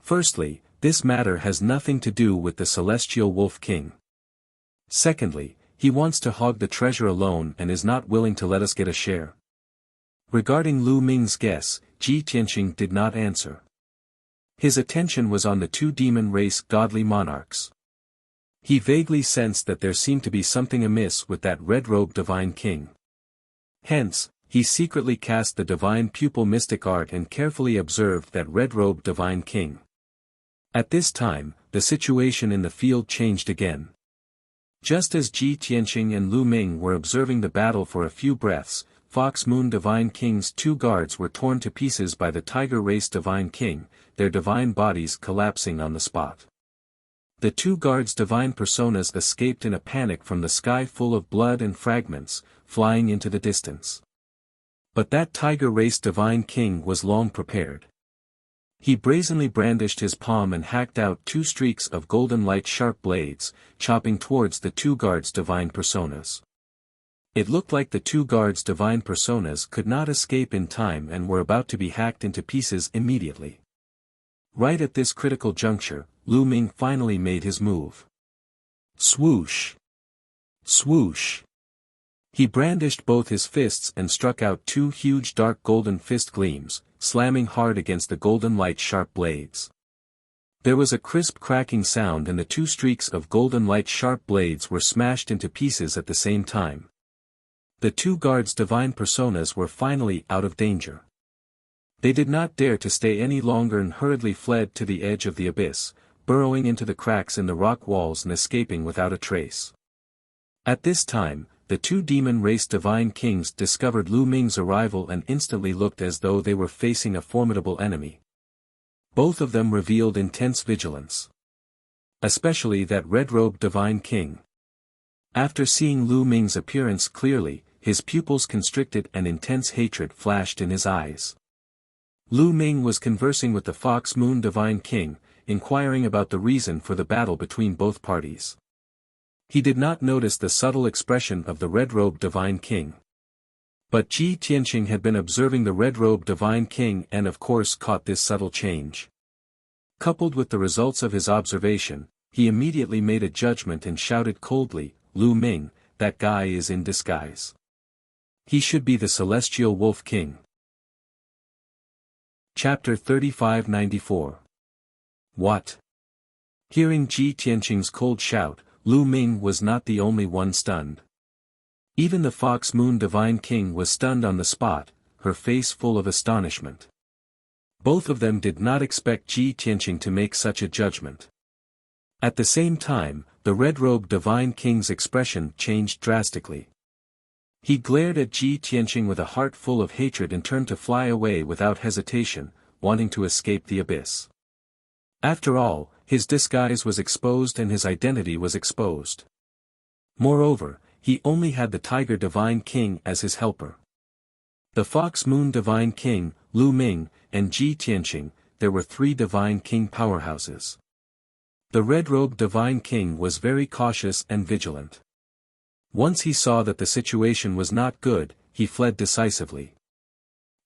Firstly, this matter has nothing to do with the Celestial Wolf King. Secondly, he wants to hog the treasure alone and is not willing to let us get a share." Regarding Lu Ming's guess, Ji Tianqing did not answer. His attention was on the 2 demon race godly monarchs. He vaguely sensed that there seemed to be something amiss with that red-robed divine king. Hence, he secretly cast the divine pupil mystic art and carefully observed that red-robed divine king. At this time, the situation in the field changed again. Just as Ji Tianqing and Lu Ming were observing the battle for a few breaths, Fox Moon Divine King's 2 guards were torn to pieces by the Tiger Race Divine King, their divine bodies collapsing on the spot. The 2 guards' divine personas escaped in a panic from the sky full of blood and fragments, flying into the distance. But that Tiger Race Divine King was long prepared. He brazenly brandished his palm and hacked out 2 streaks of golden light sharp blades, chopping towards the 2 guards' divine personas. It looked like the 2 guards' divine personas could not escape in time and were about to be hacked into pieces immediately. Right at this critical juncture, Lu Ming finally made his move. Swoosh! Swoosh! He brandished both his fists and struck out 2 huge dark golden fist gleams, slamming hard against the golden light sharp blades. There was a crisp cracking sound and the two streaks of golden light sharp blades were smashed into pieces at the same time. The two guards' divine personas were finally out of danger. They did not dare to stay any longer and hurriedly fled to the edge of the abyss, burrowing into the cracks in the rock walls and escaping without a trace. At this time, the two demon-race divine kings discovered Lu Ming's arrival and instantly looked as though they were facing a formidable enemy. Both of them revealed intense vigilance. Especially that red-robed divine king. After seeing Lu Ming's appearance clearly, his pupils constricted and intense hatred flashed in his eyes. Lu Ming was conversing with the Fox Moon Divine King, inquiring about the reason for the battle between both parties. He did not notice the subtle expression of the red-robed Divine King. But Ji Tianqing had been observing the red-robed Divine King and of course caught this subtle change. Coupled with the results of his observation, he immediately made a judgment and shouted coldly, "Lu Ming, that guy is in disguise. He should be the Celestial Wolf King." Chapter 3594. What? Hearing Ji Tianqing's cold shout, Lu Ming was not the only one stunned. Even the Fox Moon Divine King was stunned on the spot, her face full of astonishment. Both of them did not expect Ji Tianqing to make such a judgment. At the same time, the red-robed Divine King's expression changed drastically. He glared at Ji Tianqing with a heart full of hatred and turned to fly away without hesitation, wanting to escape the abyss. After all, his disguise was exposed and his identity was exposed. Moreover, he only had the Tiger Divine King as his helper. The Fox Moon Divine King, Lu Ming, and Ji Tianqing, there were three Divine King powerhouses. The red-robed Divine King was very cautious and vigilant. Once he saw that the situation was not good, he fled decisively.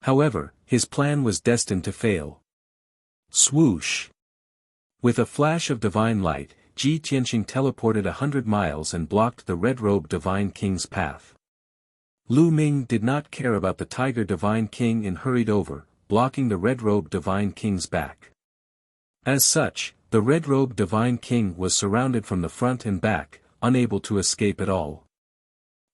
However, his plan was destined to fail. Swoosh! With a flash of divine light, Ji Tianqing teleported 100 miles and blocked the red-robed Divine King's path. Lu Ming did not care about the Tiger Divine King and hurried over, blocking the red-robed Divine King's back. As such, the red-robed Divine King was surrounded from the front and back, unable to escape at all.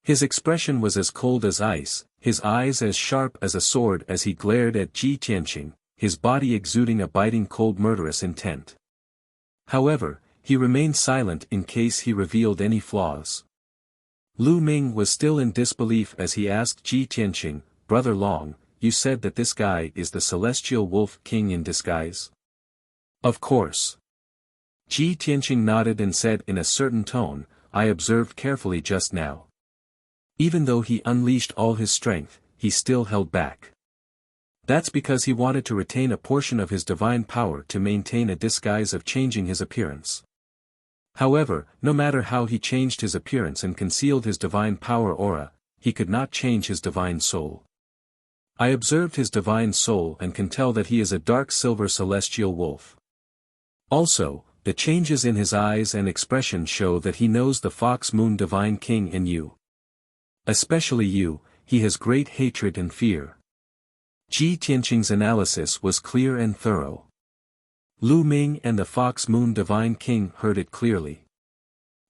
His expression was as cold as ice, his eyes as sharp as a sword as he glared at Ji Tianqing, his body exuding a biting cold murderous intent. However, he remained silent in case he revealed any flaws. Lu Ming was still in disbelief as he asked Ji Tianqing, "Brother Long, you said that this guy is the Celestial Wolf King in disguise?" "Of course." Ji Tianqing nodded and said in a certain tone, "I observed carefully just now." Even though he unleashed all his strength, he still held back. That's because he wanted to retain a portion of his divine power to maintain a disguise of changing his appearance. However, no matter how he changed his appearance and concealed his divine power aura, he could not change his divine soul. I observed his divine soul and can tell that he is a dark silver celestial wolf. Also, the changes in his eyes and expression show that he knows the Fox Moon Divine King in you. Especially you, he has great hatred and fear. Ji Tianqing's analysis was clear and thorough. Lu Ming and the Fox Moon Divine King heard it clearly.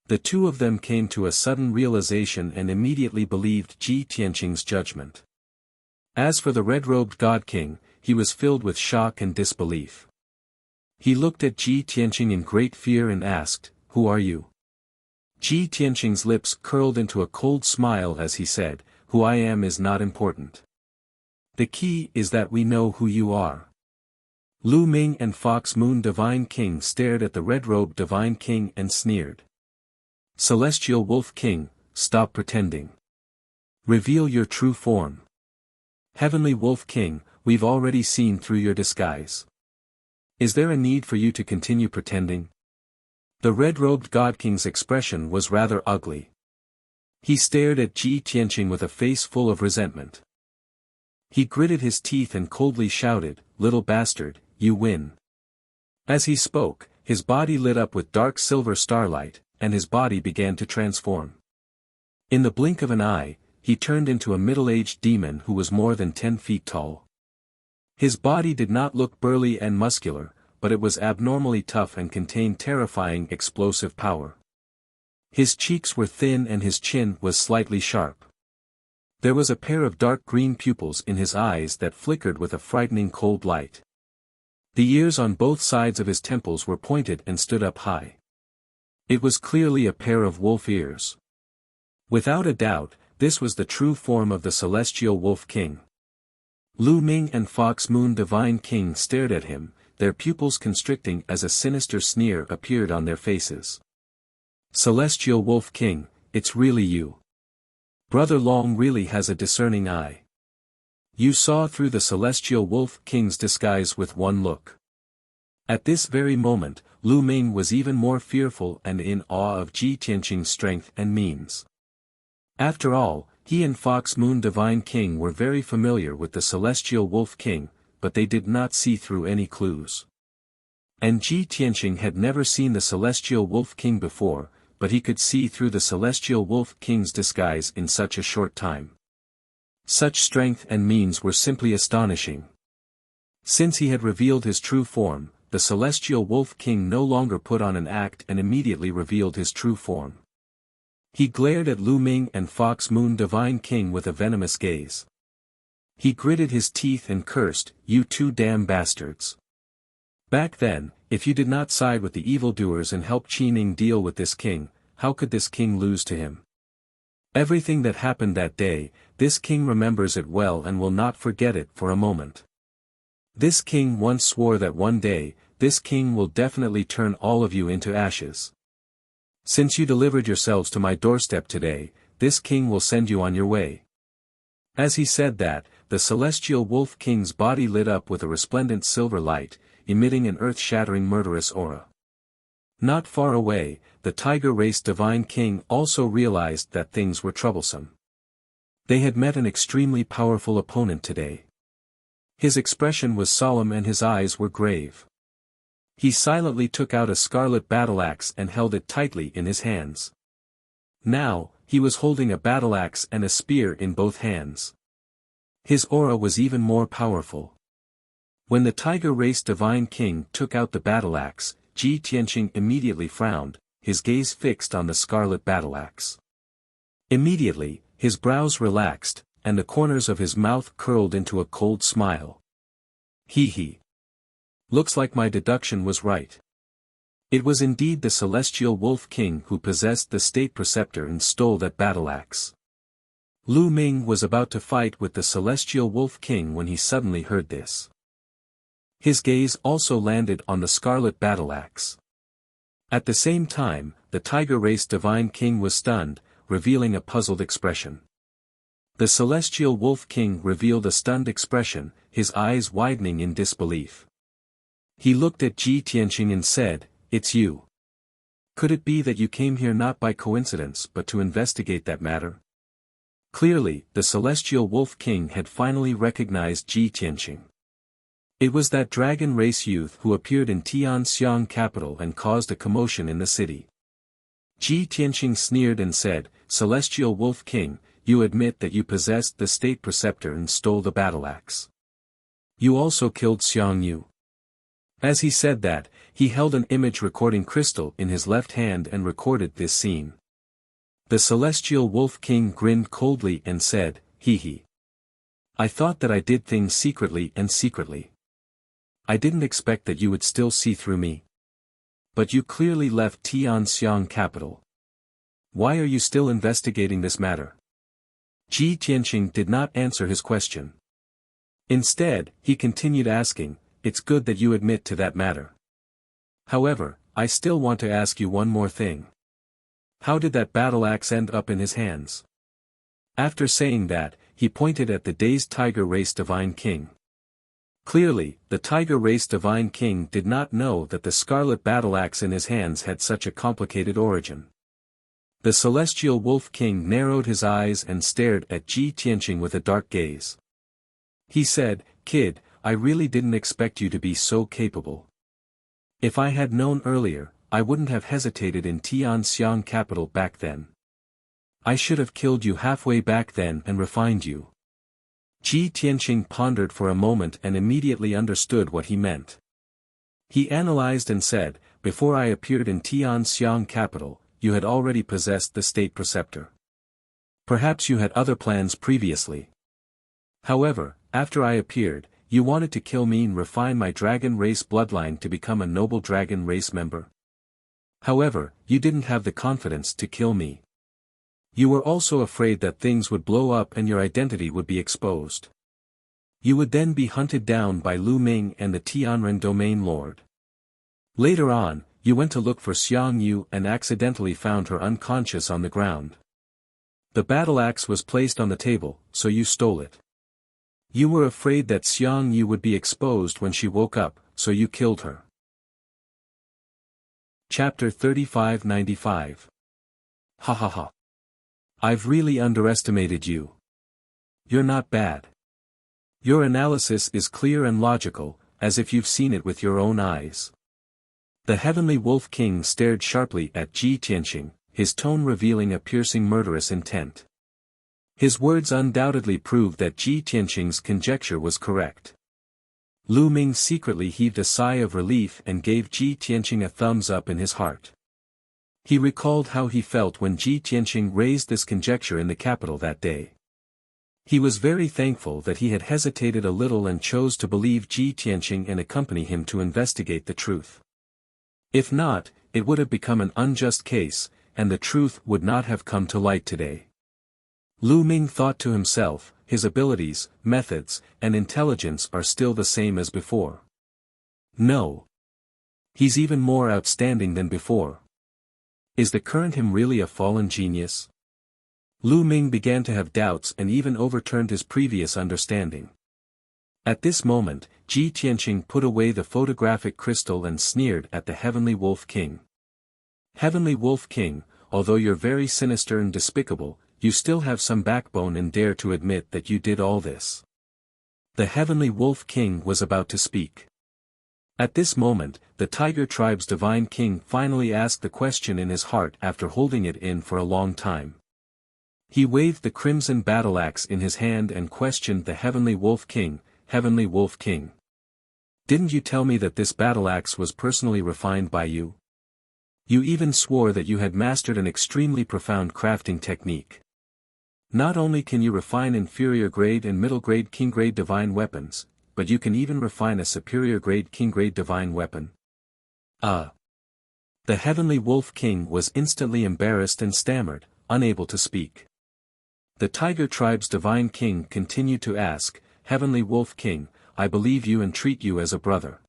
The two of them came to a sudden realization and immediately believed Ji Tianqing's judgment. As for the red-robed God King, he was filled with shock and disbelief. He looked at Ji Tianqing in great fear and asked, "Who are you?" Ji Tianqing's lips curled into a cold smile as he said, "Who I am is not important. The key is that we know who you are." Lu Ming and Fox Moon Divine King stared at the red-robed Divine King and sneered. "Celestial Wolf King, stop pretending. Reveal your true form. Heavenly Wolf King, we've already seen through your disguise. Is there a need for you to continue pretending?" The red-robed God King's expression was rather ugly. He stared at Ji Tianqing with a face full of resentment. He gritted his teeth and coldly shouted, "Little bastard, you win." As he spoke, his body lit up with dark silver starlight, and his body began to transform. In the blink of an eye, he turned into a middle-aged demon who was more than 10 feet tall. His body did not look burly and muscular, but it was abnormally tough and contained terrifying explosive power. His cheeks were thin and his chin was slightly sharp. There was a pair of dark green pupils in his eyes that flickered with a frightening cold light. The ears on both sides of his temples were pointed and stood up high. It was clearly a pair of wolf ears. Without a doubt, this was the true form of the celestial Wolf King. Lu Ming and Fox Moon Divine King stared at him, their pupils constricting as a sinister sneer appeared on their faces. Celestial Wolf King, it's really you. Brother Long really has a discerning eye. You saw through the celestial Wolf King's disguise with one look. At this very moment, Lu Ming was even more fearful and in awe of Ji Tianqing's strength and means. After all, he and Fox Moon Divine King were very familiar with the celestial Wolf King, but they did not see through any clues. And Ji Tianqing had never seen the celestial Wolf King before, but he could see through the celestial Wolf King's disguise in such a short time. Such strength and means were simply astonishing. Since he had revealed his true form, the celestial Wolf King no longer put on an act and immediately revealed his true form. He glared at Lu Ming and Fox Moon Divine King with a venomous gaze. He gritted his teeth and cursed, "You two damn bastards. Back then, if you did not side with the evildoers and help Qi Ning deal with this king, how could this king lose to him? Everything that happened that day, this king remembers it well and will not forget it for a moment. This king once swore that one day, this king will definitely turn all of you into ashes. Since you delivered yourselves to my doorstep today, this king will send you on your way." As he said that, the celestial Wolf King's body lit up with a resplendent silver light, emitting an earth-shattering murderous aura. Not far away, the Tiger Race Divine King also realized that things were troublesome. They had met an extremely powerful opponent today. His expression was solemn and his eyes were grave. He silently took out a scarlet battle-axe and held it tightly in his hands. Now, he was holding a battle-axe and a spear in both hands. His aura was even more powerful. When the Tiger Race Divine King took out the battle-axe, Ji Tianqing immediately frowned, his gaze fixed on the scarlet battle-axe. Immediately, his brows relaxed, and the corners of his mouth curled into a cold smile. He. Looks like my deduction was right. It was indeed the celestial Wolf King who possessed the state preceptor and stole that battle-axe. Lu Ming was about to fight with the celestial Wolf King when he suddenly heard this. His gaze also landed on the scarlet battle-axe. At the same time, the Tiger Race Divine King was stunned, revealing a puzzled expression. The celestial Wolf King revealed a stunned expression, his eyes widening in disbelief. He looked at Ji Tianqing and said, "It's you. Could it be that you came here not by coincidence but to investigate that matter?" Clearly, the celestial Wolf King had finally recognized Ji Tianqing. It was that dragon race youth who appeared in Tianxiang capital and caused a commotion in the city. Ji Tianqing sneered and said, "Celestial Wolf King, you admit that you possessed the state preceptor and stole the battle-axe. You also killed Xiang Yu." As he said that, he held an image recording crystal in his left hand and recorded this scene. The celestial Wolf King grinned coldly and said, "He. I thought that I did things secretly and secretly. I didn't expect that you would still see through me. But you clearly left Tianxiang capital. Why are you still investigating this matter?" Ji Tianqing did not answer his question. Instead, he continued asking, "It's good that you admit to that matter. However, I still want to ask you one more thing. How did that battle-axe end up in his hands?" After saying that, he pointed at the dazed Tiger Race Divine King. Clearly, the Tiger Race Divine King did not know that the scarlet battle-axe in his hands had such a complicated origin. The celestial Wolf King narrowed his eyes and stared at Ji Tianqing with a dark gaze. He said, "Kid, I really didn't expect you to be so capable. If I had known earlier, I wouldn't have hesitated in Tianxiang capital back then. I should have killed you halfway back then and refined you." Ji Tianqing pondered for a moment and immediately understood what he meant. He analyzed and said, "Before I appeared in Tianxiang capital, you had already possessed the state preceptor. Perhaps you had other plans previously. However, after I appeared, you wanted to kill me and refine my dragon race bloodline to become a noble dragon race member. However, you didn't have the confidence to kill me. You were also afraid that things would blow up and your identity would be exposed. You would then be hunted down by Lu Ming and the Tianren domain lord. Later on, you went to look for Xiang Yu and accidentally found her unconscious on the ground. The battle axe was placed on the table, so you stole it. You were afraid that Xiang Yu would be exposed when she woke up, so you killed her." Chapter 3595. Ha ha ha. I've really underestimated you. You're not bad. Your analysis is clear and logical, as if you've seen it with your own eyes. The Heavenly Wolf King stared sharply at Ji Tianqing, his tone revealing a piercing murderous intent. His words undoubtedly proved that Ji Tianqing's conjecture was correct. Lu Ming secretly heaved a sigh of relief and gave Ji Tianqing a thumbs up in his heart. He recalled how he felt when Ji Tianqing raised this conjecture in the capital that day. He was very thankful that he had hesitated a little and chose to believe Ji Tianqing and accompany him to investigate the truth. If not, it would have become an unjust case, and the truth would not have come to light today. Lu Ming thought to himself, his abilities, methods, and intelligence are still the same as before. No. He's even more outstanding than before. Is the current him really a fallen genius? Lu Ming began to have doubts and even overturned his previous understanding. At this moment, Ji Tianqing put away the photographic crystal and sneered at the Heavenly Wolf King. "Heavenly Wolf King, although you're very sinister and despicable, you still have some backbone and dare to admit that you did all this." The Heavenly Wolf King was about to speak. At this moment, the Tiger Tribe's Divine King finally asked the question in his heart after holding it in for a long time. He waved the crimson battle axe in his hand and questioned the Heavenly Wolf King, "Heavenly Wolf King. Didn't you tell me that this battle axe was personally refined by you? You even swore that you had mastered an extremely profound crafting technique. Not only can you refine inferior grade and middle grade king grade divine weapons, but you can even refine a superior grade king grade divine weapon." The Heavenly Wolf King was instantly embarrassed and stammered, unable to speak. The Tiger Tribe's Divine King continued to ask, "Heavenly Wolf King, I believe you and treat you as a brother.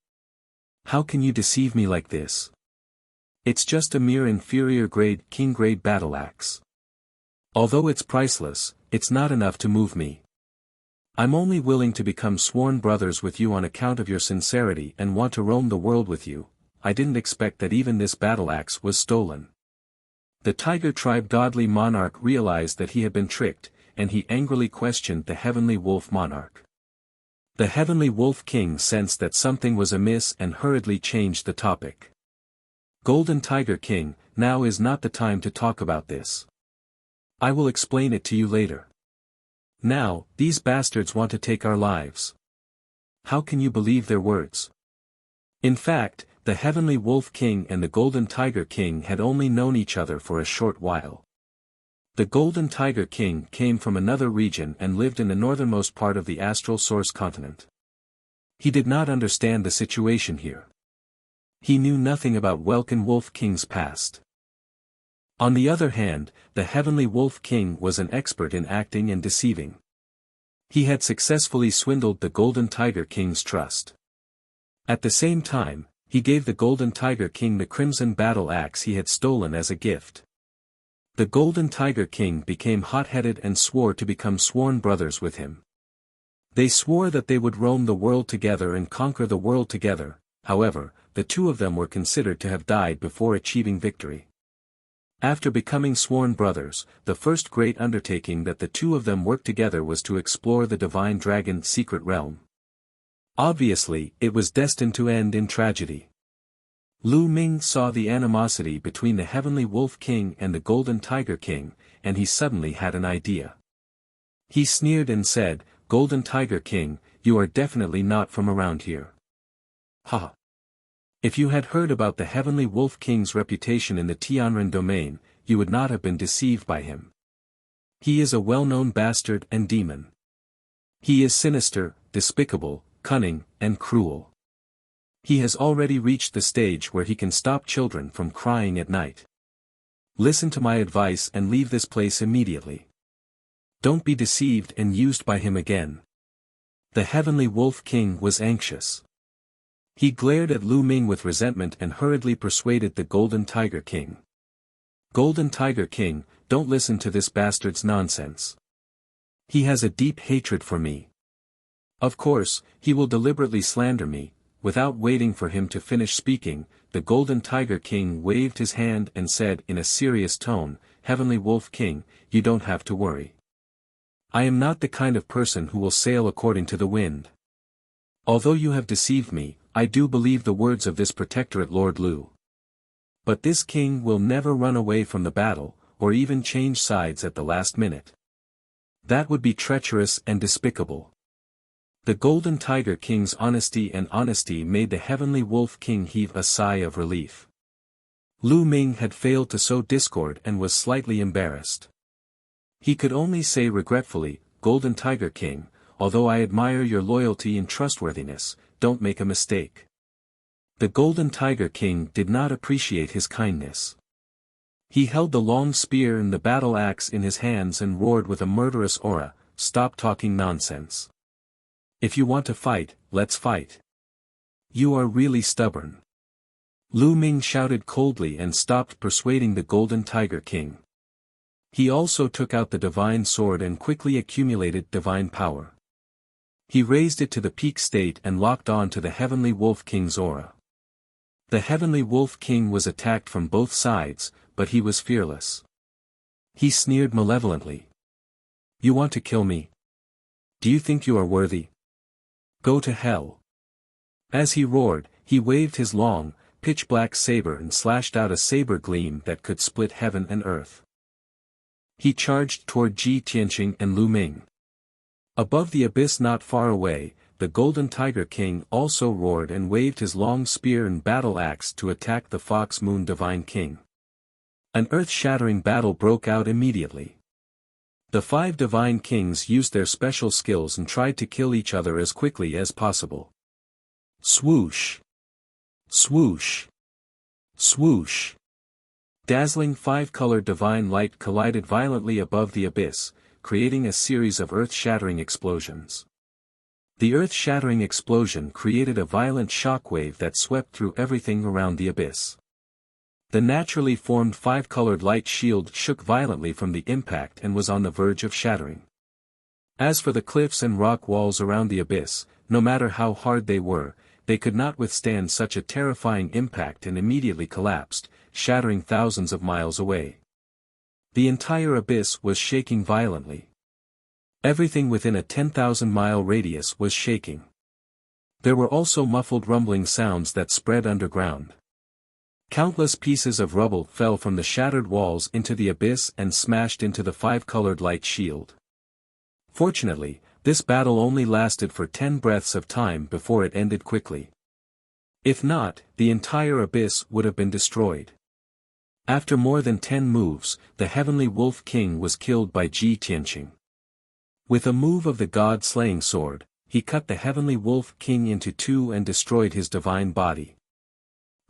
How can you deceive me like this? It's just a mere inferior grade king grade battle axe. Although it's priceless, it's not enough to move me. I'm only willing to become sworn brothers with you on account of your sincerity and want to roam the world with you. I didn't expect that even this battle axe was stolen." The Tiger Tribe godly monarch realized that he had been tricked, and he angrily questioned the Heavenly Wolf Monarch. The Heavenly Wolf King sensed that something was amiss and hurriedly changed the topic. "Golden Tiger King, now is not the time to talk about this. I will explain it to you later. Now, these bastards want to take our lives. How can you believe their words?" In fact, the Heavenly Wolf King and the Golden Tiger King had only known each other for a short while. The Golden Tiger King came from another region and lived in the northernmost part of the Astral Source continent. He did not understand the situation here. He knew nothing about Welkin Wolf King's past. On the other hand, the Heavenly Wolf King was an expert in acting and deceiving. He had successfully swindled the Golden Tiger King's trust. At the same time, he gave the Golden Tiger King the crimson battle axe he had stolen as a gift. The Golden Tiger King became hot-headed and swore to become sworn brothers with him. They swore that they would roam the world together and conquer the world together. However, the two of them were considered to have died before achieving victory. After becoming sworn brothers, the first great undertaking that the two of them worked together was to explore the Divine Dragon's secret realm. Obviously, it was destined to end in tragedy. Lu Ming saw the animosity between the Heavenly Wolf King and the Golden Tiger King, and he suddenly had an idea. He sneered and said, "Golden Tiger King, you are definitely not from around here." "Ha! If you had heard about the Heavenly Wolf King's reputation in the Tianren domain, you would not have been deceived by him. He is a well-known bastard and demon. He is sinister, despicable, cunning, and cruel. He has already reached the stage where he can stop children from crying at night. Listen to my advice and leave this place immediately. Don't be deceived and used by him again. The Heavenly Wolf King was anxious. He glared at Lu Ming with resentment and hurriedly persuaded the Golden Tiger King. Golden Tiger King, don't listen to this bastard's nonsense. He has a deep hatred for me. Of course, he will deliberately slander me. Without waiting for him to finish speaking, the Golden Tiger King waved his hand and said in a serious tone, Heavenly Wolf King, you don't have to worry. I am not the kind of person who will sail according to the wind. Although you have deceived me, I do believe the words of this protectorate Lord Lu. But this king will never run away from the battle, or even change sides at the last minute. That would be treacherous and despicable. The Golden Tiger King's honesty made the Heavenly Wolf King heave a sigh of relief. Lu Ming had failed to sow discord and was slightly embarrassed. He could only say regretfully, Golden Tiger King, although I admire your loyalty and trustworthiness, don't make a mistake. The Golden Tiger King did not appreciate his kindness. He held the long spear and the battle axe in his hands and roared with a murderous aura, stop talking nonsense. If you want to fight, let's fight. You are really stubborn. Lu Ming shouted coldly and stopped persuading the Golden Tiger King. He also took out the divine sword and quickly accumulated divine power. He raised it to the peak state and locked on to the Heavenly Wolf King's aura. The Heavenly Wolf King was attacked from both sides, but he was fearless. He sneered malevolently. You want to kill me? Do you think you are worthy? Go to hell. As he roared, he waved his long, pitch-black saber and slashed out a saber gleam that could split heaven and earth. He charged toward Ji Tianqing and Lu Ming. Above the abyss not far away, the Golden Tiger King also roared and waved his long spear and battle axe to attack the Fox Moon Divine King. An earth-shattering battle broke out immediately. The 5 Divine Kings used their special skills and tried to kill each other as quickly as possible. Swoosh! Swoosh! Swoosh! Dazzling 5-colored divine light collided violently above the abyss, creating a series of earth-shattering explosions. The earth-shattering explosion created a violent shockwave that swept through everything around the abyss. The naturally formed 5-colored light shield shook violently from the impact and was on the verge of shattering. As for the cliffs and rock walls around the abyss, no matter how hard they were, they could not withstand such a terrifying impact and immediately collapsed, shattering thousands of miles away. The entire abyss was shaking violently. Everything within a 10,000-mile radius was shaking. There were also muffled rumbling sounds that spread underground. Countless pieces of rubble fell from the shattered walls into the abyss and smashed into the 5-colored light shield. Fortunately, this battle only lasted for 10 breaths of time before it ended quickly. If not, the entire abyss would have been destroyed. After more than 10 moves, the Heavenly Wolf King was killed by Ji Tianqing. With a move of the God-slaying sword, he cut the Heavenly Wolf King into 2 and destroyed his divine body.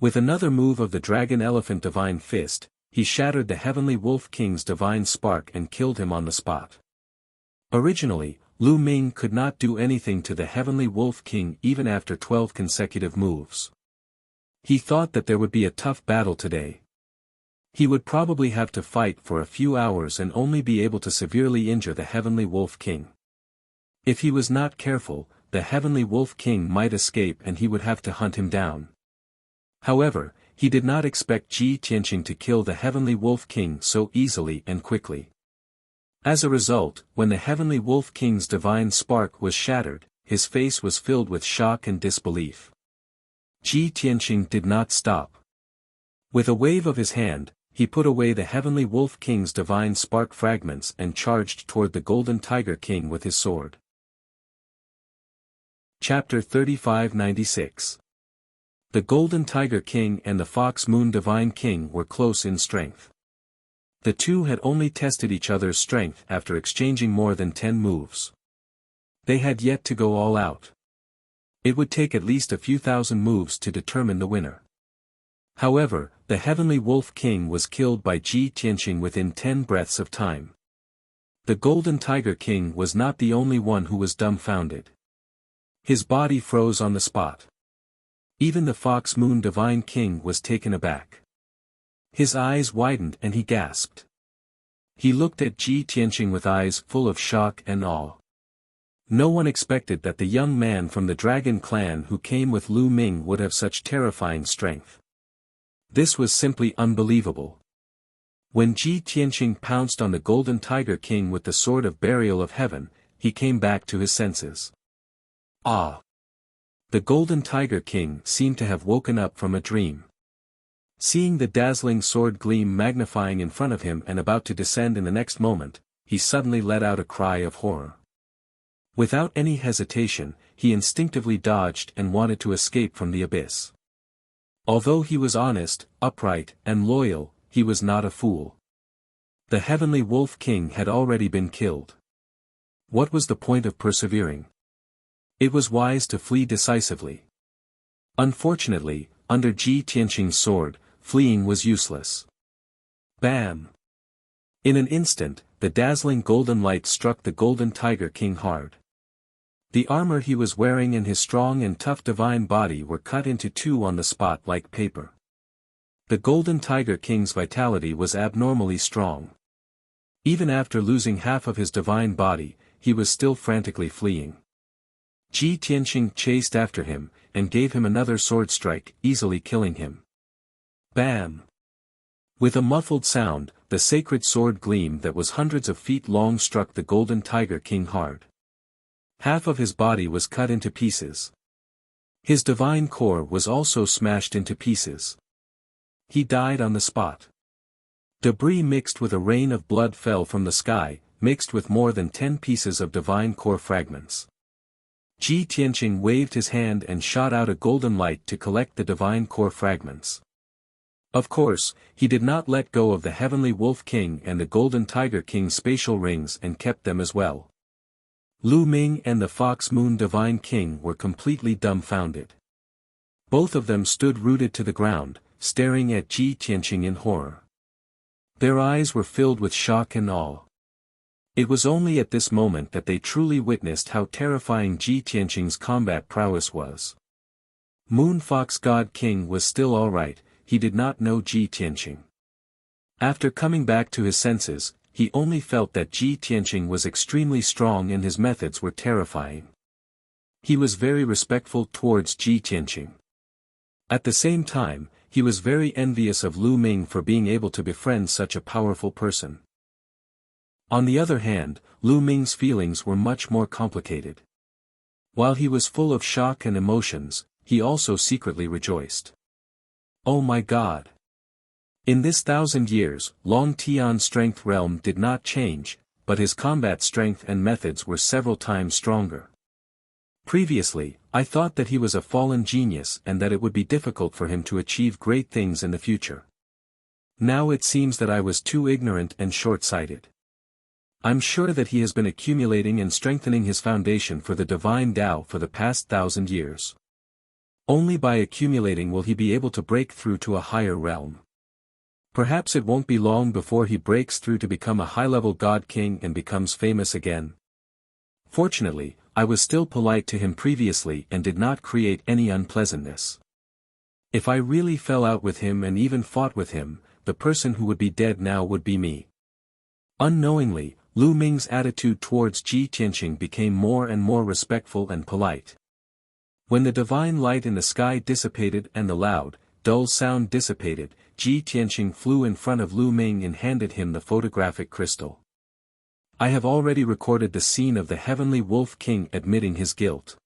With another move of the Dragon Elephant Divine Fist, he shattered the Heavenly Wolf King's divine spark and killed him on the spot. Originally, Lu Ming could not do anything to the Heavenly Wolf King even after 12 consecutive moves. He thought that there would be a tough battle today. He would probably have to fight for a few hours and only be able to severely injure the Heavenly Wolf King. If he was not careful, the Heavenly Wolf King might escape and he would have to hunt him down. However, he did not expect Ji Tianqing to kill the Heavenly Wolf King so easily and quickly. As a result, when the Heavenly Wolf King's divine spark was shattered, his face was filled with shock and disbelief. Ji Tianqing did not stop. With a wave of his hand, he put away the Heavenly Wolf King's divine spark fragments and charged toward the Golden Tiger King with his sword. Chapter 3596. The Golden Tiger King and the Fox Moon Divine King were close in strength. The two had only tested each other's strength after exchanging more than 10 moves. They had yet to go all out. It would take at least a few thousand moves to determine the winner. However, the Heavenly Wolf King was killed by Ji Tianqing within 10 breaths of time. The Golden Tiger King was not the only one who was dumbfounded. His body froze on the spot. Even the Fox Moon Divine King was taken aback. His eyes widened and he gasped. He looked at Ji Tianqing with eyes full of shock and awe. No one expected that the young man from the Dragon Clan who came with Lu Ming would have such terrifying strength. This was simply unbelievable. When Ji Tianqing pounced on the Golden Tiger King with the Sword of Burial of Heaven, he came back to his senses. Ah! The Golden Tiger King seemed to have woken up from a dream. Seeing the dazzling sword gleam magnifying in front of him and about to descend in the next moment, he suddenly let out a cry of horror. Without any hesitation, he instinctively dodged and wanted to escape from the abyss. Although he was honest, upright, and loyal, he was not a fool. The Heavenly Wolf King had already been killed. What was the point of persevering? It was wise to flee decisively. Unfortunately, under Ji Tianqing's sword, fleeing was useless. Bam! In an instant, the dazzling golden light struck the Golden Tiger King hard. The armor he was wearing and his strong and tough divine body were cut into two on the spot like paper. The Golden Tiger King's vitality was abnormally strong. Even after losing half of his divine body, he was still frantically fleeing. Ji Tianqing chased after him, and gave him another sword strike, easily killing him. Bam! With a muffled sound, the sacred sword gleam that was hundreds of feet long struck the Golden Tiger King hard. Half of his body was cut into pieces. His divine core was also smashed into pieces. He died on the spot. Debris mixed with a rain of blood fell from the sky, mixed with more than 10 pieces of divine core fragments. Ji Tianqing waved his hand and shot out a golden light to collect the divine core fragments. Of course, he did not let go of the Heavenly Wolf King and the Golden Tiger King's spatial rings and kept them as well. Lu Ming and the Fox Moon Divine King were completely dumbfounded. Both of them stood rooted to the ground, staring at Ji Tianqing in horror. Their eyes were filled with shock and awe. It was only at this moment that they truly witnessed how terrifying Ji Tianqing's combat prowess was. Moon Fox God King was still alright, he did not know Ji Tianqing. After coming back to his senses, he only felt that Ji Tianqing was extremely strong and his methods were terrifying. He was very respectful towards Ji Tianqing. At the same time, he was very envious of Lu Ming for being able to befriend such a powerful person. On the other hand, Lu Ming's feelings were much more complicated. While he was full of shock and emotions, he also secretly rejoiced. Oh my God! In this 1,000 years, Long Tian's strength realm did not change, but his combat strength and methods were several times stronger. Previously, I thought that he was a fallen genius and that it would be difficult for him to achieve great things in the future. Now it seems that I was too ignorant and short-sighted. I'm sure that he has been accumulating and strengthening his foundation for the divine Tao for the past 1,000 years. Only by accumulating will he be able to break through to a higher realm. Perhaps it won't be long before he breaks through to become a high-level God King and becomes famous again. Fortunately, I was still polite to him previously and did not create any unpleasantness. If I really fell out with him and even fought with him, the person who would be dead now would be me. Unknowingly, Lu Ming's attitude towards Ji Tianqing became more and more respectful and polite. When the divine light in the sky dissipated and the loud, dull sound dissipated, Ji Tianqing flew in front of Lu Ming and handed him the photographic crystal. I have already recorded the scene of the Heavenly Wolf King admitting his guilt.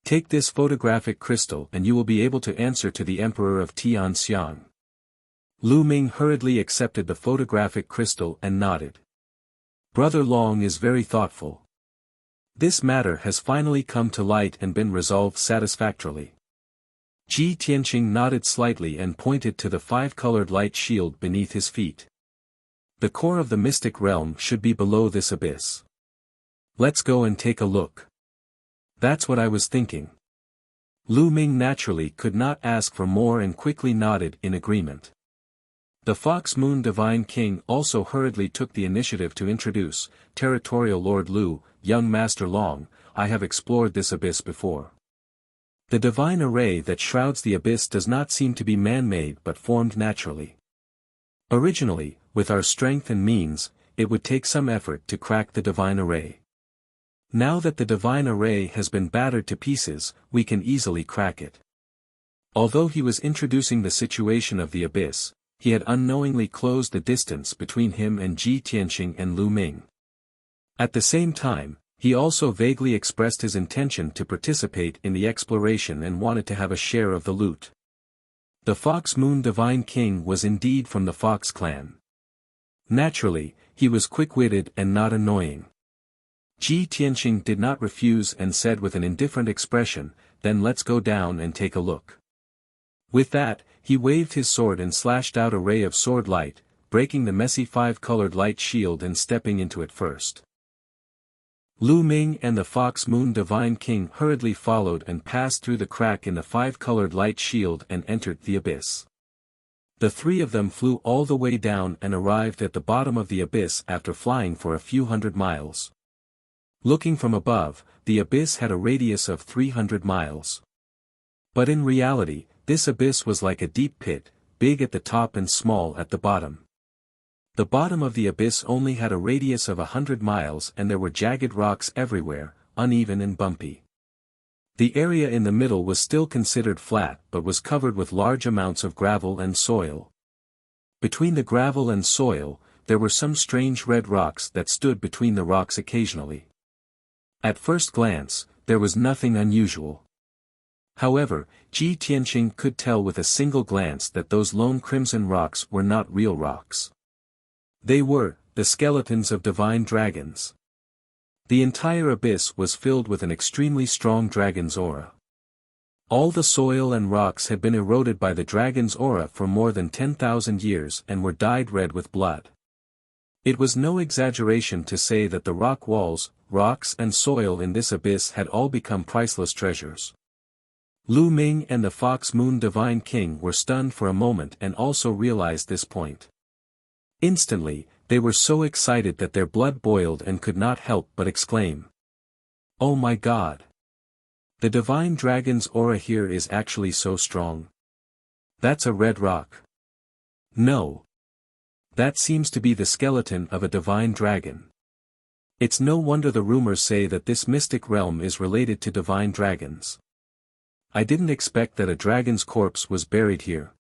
Take this photographic crystal and you will be able to answer to the Emperor of Tianxiang. Lu Ming hurriedly accepted the photographic crystal and nodded. Brother Long is very thoughtful. This matter has finally come to light and been resolved satisfactorily. Ji Tianqing nodded slightly and pointed to the five-colored light shield beneath his feet. The core of the mystic realm should be below this abyss. Let's go and take a look. That's what I was thinking. Lu Ming naturally could not ask for more and quickly nodded in agreement. The Fox Moon Divine King also hurriedly took the initiative to introduce, Territorial Lord Lu, young Master Long, I have explored this abyss before. The divine array that shrouds the abyss does not seem to be man-made but formed naturally. Originally, with our strength and means, it would take some effort to crack the divine array. Now that the divine array has been battered to pieces, we can easily crack it. Although he was introducing the situation of the abyss, he had unknowingly closed the distance between him and Ji Tianqing and Lu Ming. At the same time, he also vaguely expressed his intention to participate in the exploration and wanted to have a share of the loot. The Fox Moon Divine King was indeed from the Fox clan. Naturally, he was quick-witted and not annoying. Ji Tianqing did not refuse and said with an indifferent expression, then let's go down and take a look. With that, he waved his sword and slashed out a ray of sword light, breaking the messy five-colored light shield and stepping into it first. Lu Ming and the Fox Moon Divine King hurriedly followed and passed through the crack in the five-colored light shield and entered the abyss. The three of them flew all the way down and arrived at the bottom of the abyss after flying for a few hundred miles. Looking from above, the abyss had a radius of 300 miles. But in reality, this abyss was like a deep pit, big at the top and small at the bottom. The bottom of the abyss only had a radius of 100 miles and there were jagged rocks everywhere, uneven and bumpy. The area in the middle was still considered flat but was covered with large amounts of gravel and soil. Between the gravel and soil, there were some strange red rocks that stood between the rocks occasionally. At first glance, there was nothing unusual. However, Ji Tianqing could tell with a single glance that those lone crimson rocks were not real rocks. They were, the skeletons of divine dragons. The entire abyss was filled with an extremely strong dragon's aura. All the soil and rocks had been eroded by the dragon's aura for more than 10,000 years and were dyed red with blood. It was no exaggeration to say that the rock walls, rocks and soil in this abyss had all become priceless treasures. Lu Ming and the Fox Moon Divine King were stunned for a moment and also realized this point. Instantly, they were so excited that their blood boiled and could not help but exclaim. Oh my God! The divine dragon's aura here is actually so strong. That's a red rock. No. That seems to be the skeleton of a divine dragon. It's no wonder the rumors say that this mystic realm is related to divine dragons. I didn't expect that a dragon's corpse was buried here.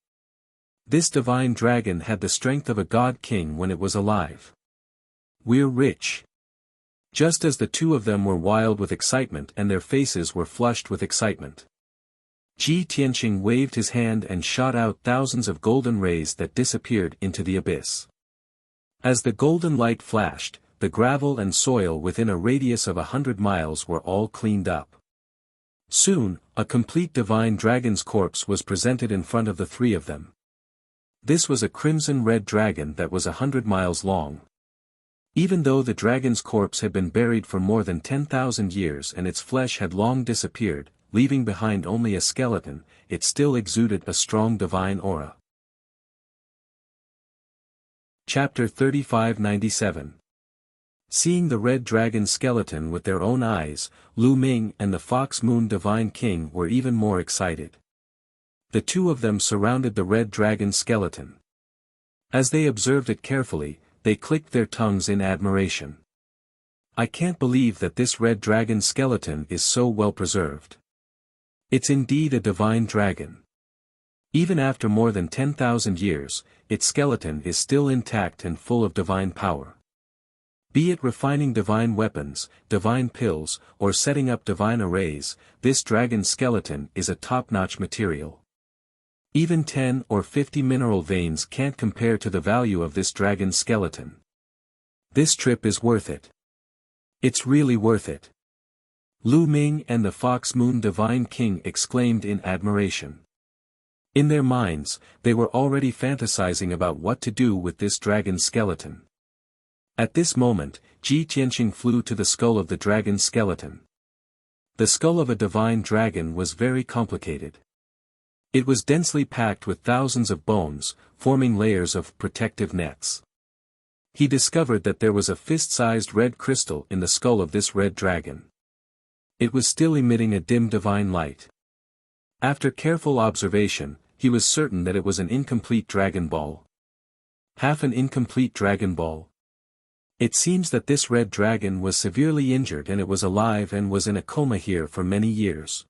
This divine dragon had the strength of a god king when it was alive. We're rich. Just as the two of them were wild with excitement and their faces were flushed with excitement. Ji Tianqing waved his hand and shot out thousands of golden rays that disappeared into the abyss. As the golden light flashed, the gravel and soil within a radius of 100 miles were all cleaned up. Soon, a complete divine dragon's corpse was presented in front of the three of them. This was a crimson-red dragon that was 100 miles long. Even though the dragon's corpse had been buried for more than 10,000 years and its flesh had long disappeared, leaving behind only a skeleton, it still exuded a strong divine aura. Chapter 3597. Seeing the red dragon skeleton with their own eyes, Lu Ming and the Fox Moon Divine King were even more excited. The two of them surrounded the red dragon skeleton. As they observed it carefully, they clicked their tongues in admiration. I can't believe that this red dragon skeleton is so well preserved. It's indeed a divine dragon. Even after more than 10,000 years, its skeleton is still intact and full of divine power. Be it refining divine weapons, divine pills, or setting up divine arrays, this dragon skeleton is a top-notch material. Even 10 or 50 mineral veins can't compare to the value of this dragon skeleton. This trip is worth it. It's really worth it. Lu Ming and the Fox Moon Divine King exclaimed in admiration. In their minds, they were already fantasizing about what to do with this dragon skeleton. At this moment, Ji Tianqing flew to the skull of the dragon skeleton. The skull of a divine dragon was very complicated. It was densely packed with thousands of bones, forming layers of protective nets. He discovered that there was a fist-sized red crystal in the skull of this red dragon. It was still emitting a dim divine light. After careful observation, he was certain that it was an incomplete Dragon Ball. Half an incomplete Dragon Ball. It seems that this red dragon was severely injured and it was alive and was in a coma here for many years.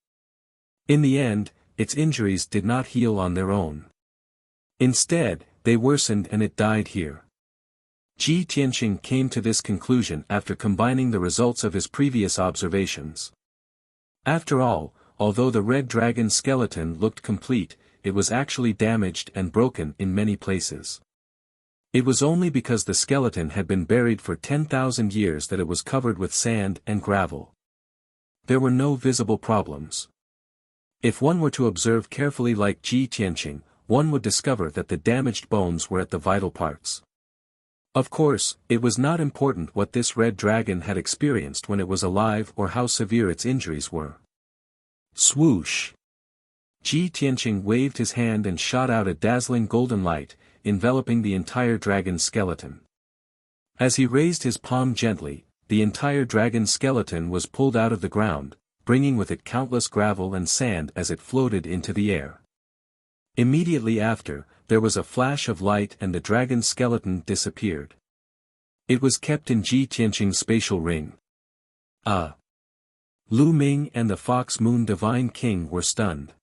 In the end, its injuries did not heal on their own. Instead, they worsened and it died here. Ji Tianqing came to this conclusion after combining the results of his previous observations. After all, although the red dragon skeleton looked complete, it was actually damaged and broken in many places. It was only because the skeleton had been buried for 10,000 years that it was covered with sand and gravel. There were no visible problems. If one were to observe carefully like Ji Tianqing, one would discover that the damaged bones were at the vital parts. Of course, it was not important what this red dragon had experienced when it was alive or how severe its injuries were. Swoosh! Ji Tianqing waved his hand and shot out a dazzling golden light, enveloping the entire dragon skeleton. As he raised his palm gently, the entire dragon skeleton was pulled out of the ground, bringing with it countless gravel and sand as it floated into the air. Immediately after, there was a flash of light and the dragon skeleton disappeared. It was kept in Ji Tianqing's spatial ring. Lu Ming and the Fox Moon Divine King were stunned.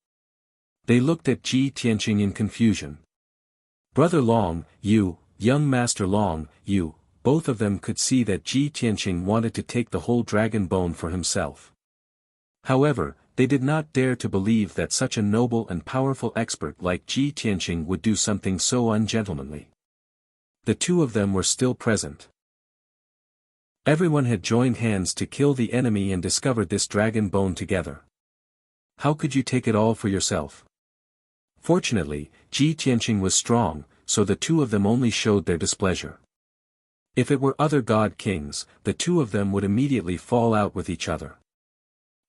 They looked at Ji Tianqing in confusion. Brother Long, you, young Master Long, you, both of them could see that Ji Tianqing wanted to take the whole dragon bone for himself. However, they did not dare to believe that such a noble and powerful expert like Ji Tianqing would do something so ungentlemanly. The two of them were still present. Everyone had joined hands to kill the enemy and discovered this dragon bone together. How could you take it all for yourself? Fortunately, Ji Tianqing was strong, so the two of them only showed their displeasure. If it were other god kings, the two of them would immediately fall out with each other.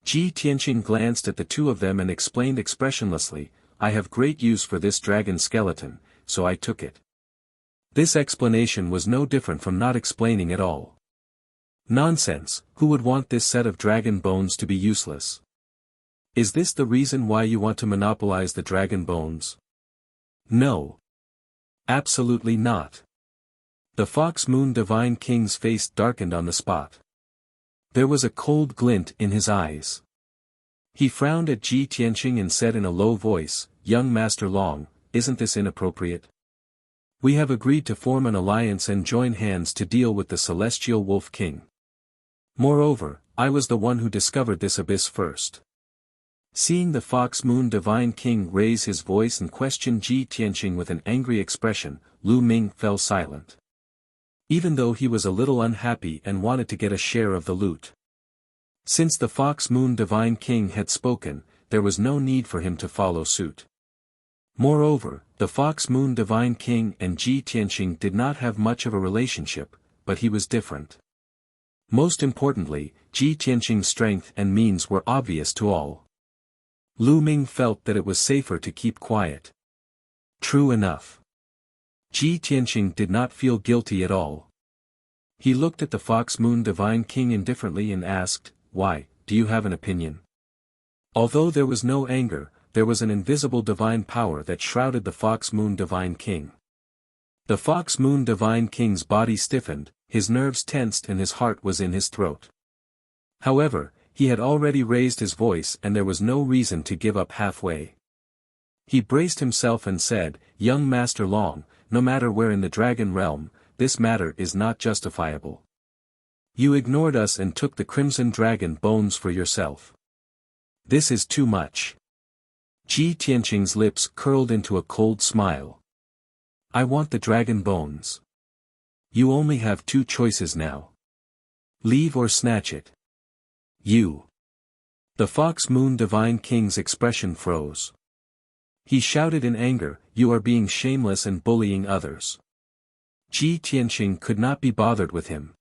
Ji Tianqing glanced at the two of them and explained expressionlessly, "I have great use for this dragon skeleton, so I took it." This explanation was no different from not explaining at all. Nonsense, who would want this set of dragon bones to be useless? Is this the reason why you want to monopolize the dragon bones? No. Absolutely not. The Fox Moon Divine King's face darkened on the spot. There was a cold glint in his eyes. He frowned at Ji Tianqing and said in a low voice, "Young Master Long, isn't this inappropriate? We have agreed to form an alliance and join hands to deal with the Celestial Wolf King. Moreover, I was the one who discovered this abyss first." Seeing the Fox Moon Divine King raise his voice and question Ji Tianqing with an angry expression, Lu Ming fell silent. Even though he was a little unhappy and wanted to get a share of the loot. Since the Fox Moon Divine King had spoken, there was no need for him to follow suit. Moreover, the Fox Moon Divine King and Ji Tianqing did not have much of a relationship, but he was different. Most importantly, Ji Tianqing's strength and means were obvious to all. Lu Ming felt that it was safer to keep quiet. True enough. Ji Tianqing did not feel guilty at all. He looked at the Fox Moon Divine King indifferently and asked, "Why, do you have an opinion?" Although there was no anger, there was an invisible divine power that shrouded the Fox Moon Divine King. The Fox Moon Divine King's body stiffened, his nerves tensed and his heart was in his throat. However, he had already raised his voice and there was no reason to give up halfway. He braced himself and said, "Young Master Long, no matter where in the dragon realm, this matter is not justifiable. You ignored us and took the crimson dragon bones for yourself. This is too much." Ji Tianqing's lips curled into a cold smile. "I want the dragon bones. You only have two choices now. Leave or snatch it. You." The Fox Moon Divine King's expression froze. He shouted in anger, "You are being shameless and bullying others." Ji Tianqing could not be bothered with him.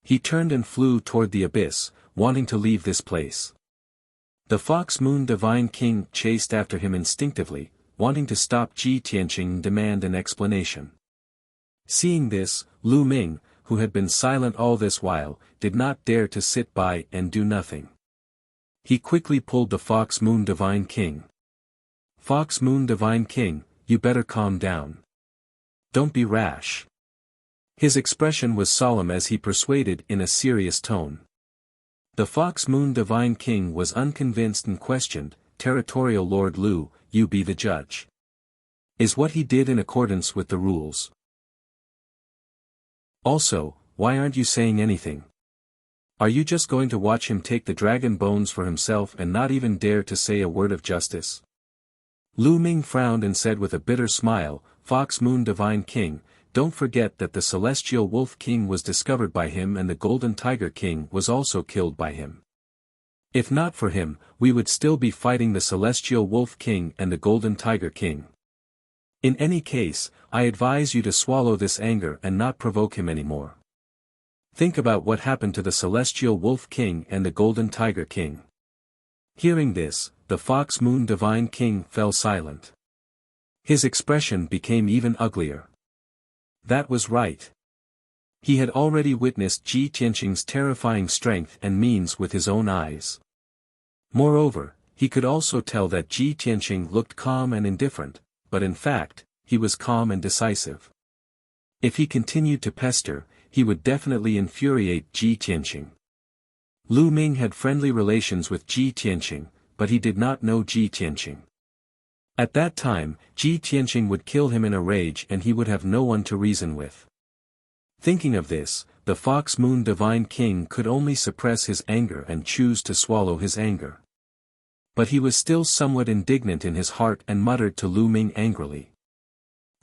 He turned and flew toward the abyss, wanting to leave this place. The Fox Moon Divine King chased after him instinctively, wanting to stop Ji Tianqing and demand an explanation. Seeing this, Lu Ming, who had been silent all this while, did not dare to sit by and do nothing. He quickly pulled the Fox Moon Divine King. "Fox Moon Divine King, you better calm down. Don't be rash." His expression was solemn as he persuaded in a serious tone. The Fox Moon Divine King was unconvinced and questioned, "Territorial Lord Lu, you be the judge. Is what he did in accordance with the rules? Also, why aren't you saying anything? Are you just going to watch him take the dragon bones for himself and not even dare to say a word of justice?" Lu Ming frowned and said with a bitter smile, "Fox Moon Divine King, don't forget that the Celestial Wolf King was discovered by him and the Golden Tiger King was also killed by him. If not for him, we would still be fighting the Celestial Wolf King and the Golden Tiger King. In any case, I advise you to swallow this anger and not provoke him anymore. Think about what happened to the Celestial Wolf King and the Golden Tiger King." Hearing this, the Fox Moon Divine King fell silent. His expression became even uglier. That was right. He had already witnessed Ji Tianqing's terrifying strength and means with his own eyes. Moreover, he could also tell that Ji Tianqing looked calm and indifferent, but in fact, he was calm and decisive. If he continued to pester, he would definitely infuriate Ji Tianqing. Lu Ming had friendly relations with Ji Tianqing, but he did not know Ji Tianqing. At that time, Ji Tianqing would kill him in a rage and he would have no one to reason with. Thinking of this, the Fox Moon Divine King could only suppress his anger and choose to swallow his anger. But he was still somewhat indignant in his heart and muttered to Lu Ming angrily,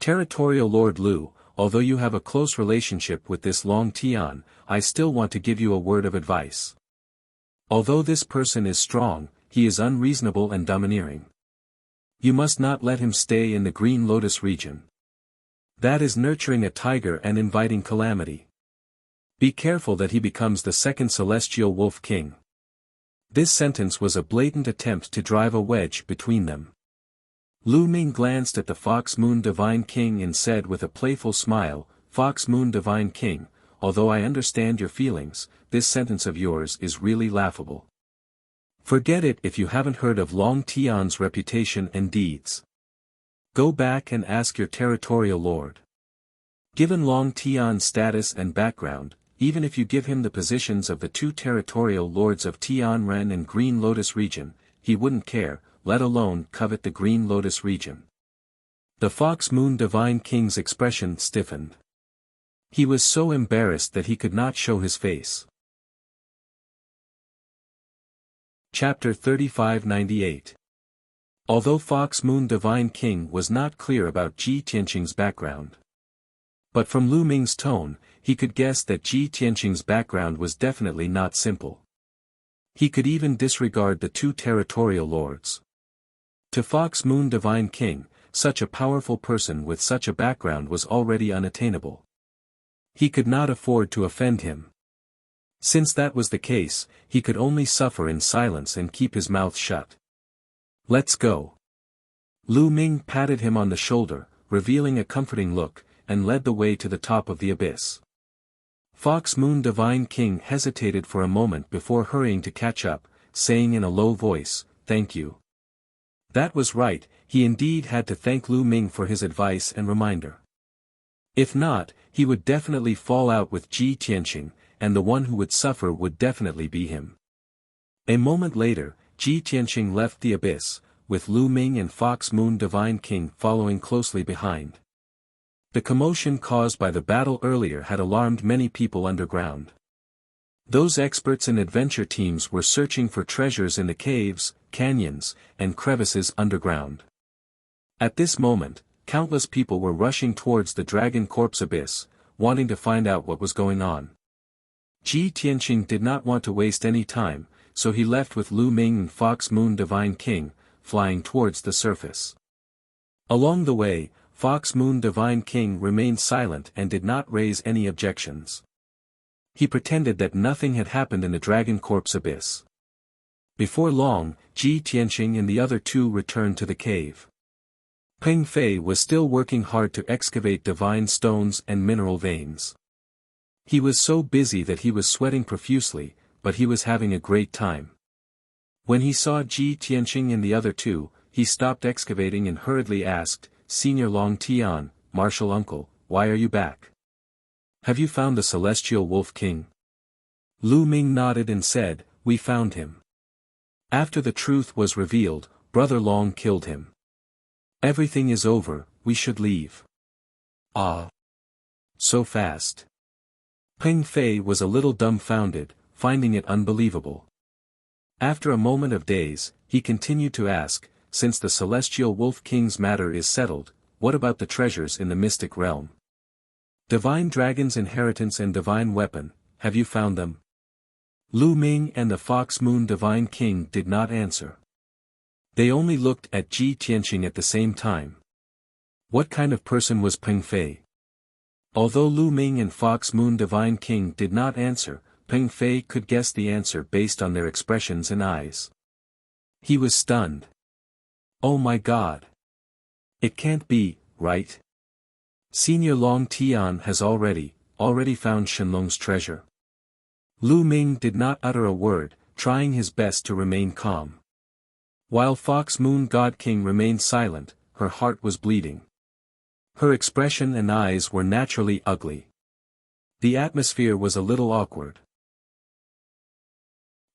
"Territorial Lord Lu, although you have a close relationship with this Long Tian, I still want to give you a word of advice. Although this person is strong, he is unreasonable and domineering. You must not let him stay in the Green Lotus region. That is nurturing a tiger and inviting calamity. Be careful that he becomes the second Celestial Wolf King." This sentence was a blatant attempt to drive a wedge between them. Lu Ming glanced at the Fox Moon Divine King and said with a playful smile, "Fox Moon Divine King, although I understand your feelings, this sentence of yours is really laughable. Forget it if you haven't heard of Long Tian's reputation and deeds. Go back and ask your territorial lord. Given Long Tian's status and background, even if you give him the positions of the two territorial lords of Tianren and Green Lotus region, he wouldn't care, let alone covet the Green Lotus region." The Fox Moon Divine King's expression stiffened. He was so embarrassed that he could not show his face. Chapter 3598. Although Fox Moon Divine King was not clear about Ji Tianqing's background. But from Lu Ming's tone, he could guess that Ji Tianqing's background was definitely not simple. He could even disregard the two territorial lords. To Fox Moon Divine King, such a powerful person with such a background was already unattainable. He could not afford to offend him. Since that was the case, he could only suffer in silence and keep his mouth shut. "Let's go." Lu Ming patted him on the shoulder, revealing a comforting look, and led the way to the top of the abyss. Fox Moon Divine King hesitated for a moment before hurrying to catch up, saying in a low voice, "Thank you." That was right, he indeed had to thank Lu Ming for his advice and reminder. If not, he would definitely fall out with Ji Tianqing, and the one who would suffer would definitely be him. A moment later, Ji Tianqing left the abyss, with Lu Ming and Fox Moon Divine King following closely behind. The commotion caused by the battle earlier had alarmed many people underground. Those experts and adventure teams were searching for treasures in the caves, canyons, and crevices underground. At this moment, countless people were rushing towards the Dragon Corpse abyss, wanting to find out what was going on. Ji Tianqing did not want to waste any time, so he left with Lu Ming and Fox Moon Divine King, flying towards the surface. Along the way, Fox Moon Divine King remained silent and did not raise any objections. He pretended that nothing had happened in the Dragon Corpse abyss. Before long, Ji Tianqing and the other two returned to the cave. Peng Fei was still working hard to excavate divine stones and mineral veins. He was so busy that he was sweating profusely, but he was having a great time. When he saw Ji Tianqing and the other two, he stopped excavating and hurriedly asked, "Senior Long Tian, Martial Uncle, why are you back? Have you found the Celestial Wolf King?" Lu Ming nodded and said, "We found him. After the truth was revealed, Brother Long killed him. Everything is over, we should leave." "Ah. So fast." Peng Fei was a little dumbfounded, finding it unbelievable. After a moment of daze, he continued to ask, "Since the Celestial Wolf King's matter is settled, what about the treasures in the mystic realm? Divine Dragon's inheritance and divine weapon, have you found them?" Lu Ming and the Fox Moon Divine King did not answer. They only looked at Ji Tianqing at the same time. What kind of person was Peng Fei? Although Lu Ming and Fox Moon Divine King did not answer, Peng Fei could guess the answer based on their expressions and eyes. He was stunned. "Oh my God! It can't be, right? Senior Long Tian has already found Shenlong's treasure." Lu Ming did not utter a word, trying his best to remain calm. While Fox Moon God King remained silent, her heart was bleeding. Her expression and eyes were naturally ugly. The atmosphere was a little awkward.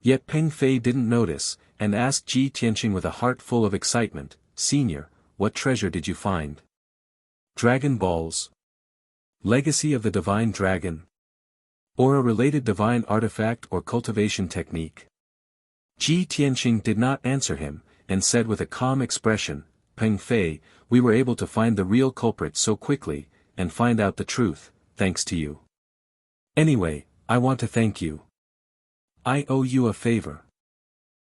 Yet Peng Fei didn't notice, and asked Ji Tianqing with a heart full of excitement, "Senior, what treasure did you find? Dragon Balls? Legacy of the Divine Dragon? Or a related divine artifact or cultivation technique?" Ji Tianqing did not answer him, and said with a calm expression, "Peng Fei, we were able to find the real culprit so quickly, and find out the truth, thanks to you. Anyway, I want to thank you. I owe you a favor.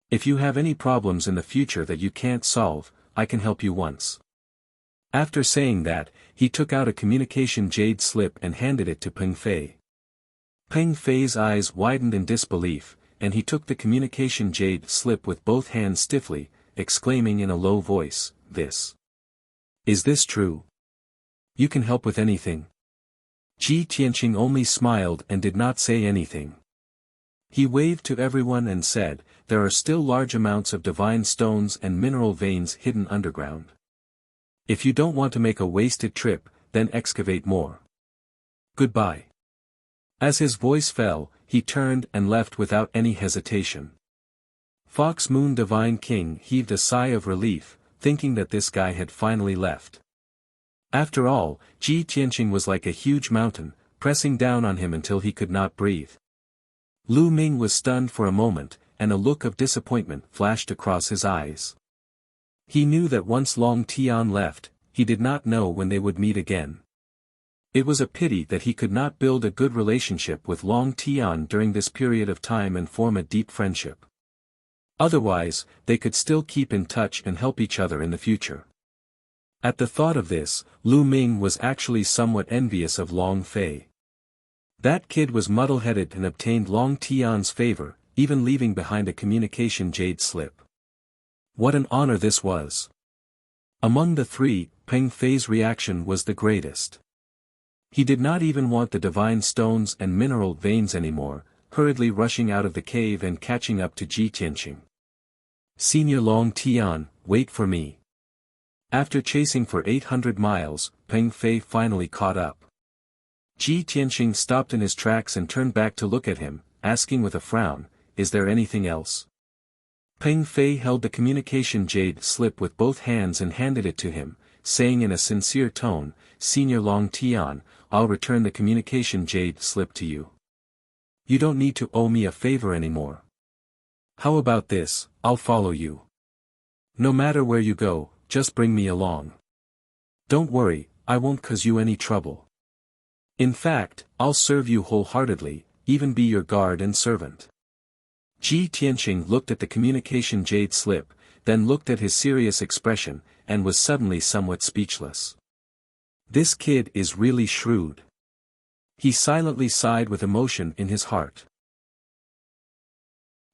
If you have any problems in the future that you can't solve, I can help you once." After saying that, he took out a communication jade slip and handed it to Peng Fei. Peng Fei's eyes widened in disbelief, and he took the communication jade slip with both hands stiffly, exclaiming in a low voice, Is this true? You can help with anything?" Ji Tianqing only smiled and did not say anything. He waved to everyone and said, "There are still large amounts of divine stones and mineral veins hidden underground. If you don't want to make a wasted trip, then excavate more. Goodbye." As his voice fell, he turned and left without any hesitation. Fox Moon Divine King heaved a sigh of relief, thinking that this guy had finally left. After all, Ji Tianqing was like a huge mountain, pressing down on him until he could not breathe. Lu Ming was stunned for a moment, and a look of disappointment flashed across his eyes. He knew that once Long Tian left, he did not know when they would meet again. It was a pity that he could not build a good relationship with Long Tian during this period of time and form a deep friendship. Otherwise, they could still keep in touch and help each other in the future. At the thought of this, Lu Ming was actually somewhat envious of Long Fei. That kid was muddle-headed and obtained Long Tian's favor, even leaving behind a communication jade slip. What an honor this was! Among the three, Peng Fei's reaction was the greatest. He did not even want the divine stones and mineral veins anymore, hurriedly rushing out of the cave and catching up to Ji Tianqing. "Senior Long Tian, wait for me." After chasing for 800 miles, Peng Fei finally caught up. Ji Tianqing stopped in his tracks and turned back to look at him, asking with a frown, "Is there anything else?" Peng Fei held the communication jade slip with both hands and handed it to him, saying in a sincere tone, "Senior Long Tian, I'll return the communication jade slip to you. You don't need to owe me a favor anymore. How about this, I'll follow you. No matter where you go, just bring me along. Don't worry, I won't cause you any trouble. In fact, I'll serve you wholeheartedly, even be your guard and servant." Ji Tianqing looked at the communication jade slip, then looked at his serious expression, and was suddenly somewhat speechless. This kid is really shrewd. He silently sighed with emotion in his heart.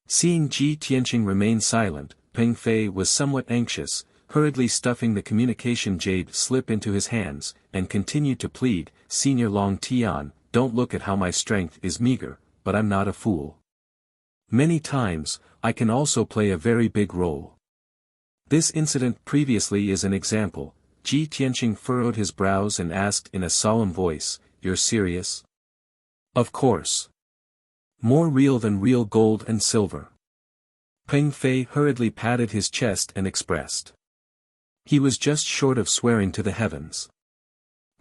Seeing Ji Tianqing remain silent, Peng Fei was somewhat anxious, hurriedly stuffing the communication jade slip into his hands, and continued to plead, "Senior Long Tian, don't look at how my strength is meager, but I'm not a fool. Many times, I can also play a very big role." This incident previously is an example. Ji Tianqing furrowed his brows and asked in a solemn voice, "You're serious?" "Of course. More real than real gold and silver." Peng Fei hurriedly patted his chest and expressed. He was just short of swearing to the heavens.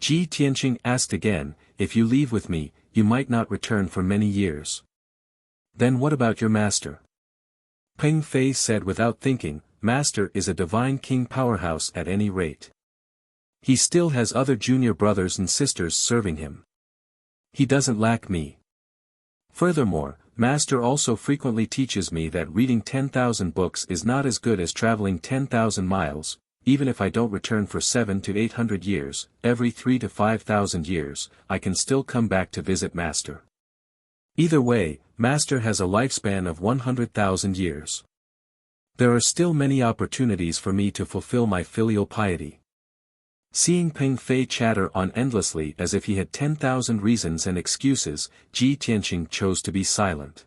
Ji Tianqing asked again, "If you leave with me, you might not return for many years. Then what about your master?" Peng Fei said without thinking, "Master is a divine king powerhouse at any rate. He still has other junior brothers and sisters serving him. He doesn't lack me. Furthermore, Master also frequently teaches me that reading 10,000 books is not as good as traveling 10,000 miles, even if I don't return for 700 to 800 years, every 3 to 5,000 years, I can still come back to visit Master. Either way, Master has a lifespan of 100,000 years. There are still many opportunities for me to fulfill my filial piety." Seeing Peng Fei chatter on endlessly as if he had 10,000 reasons and excuses, Ji Tianqing chose to be silent.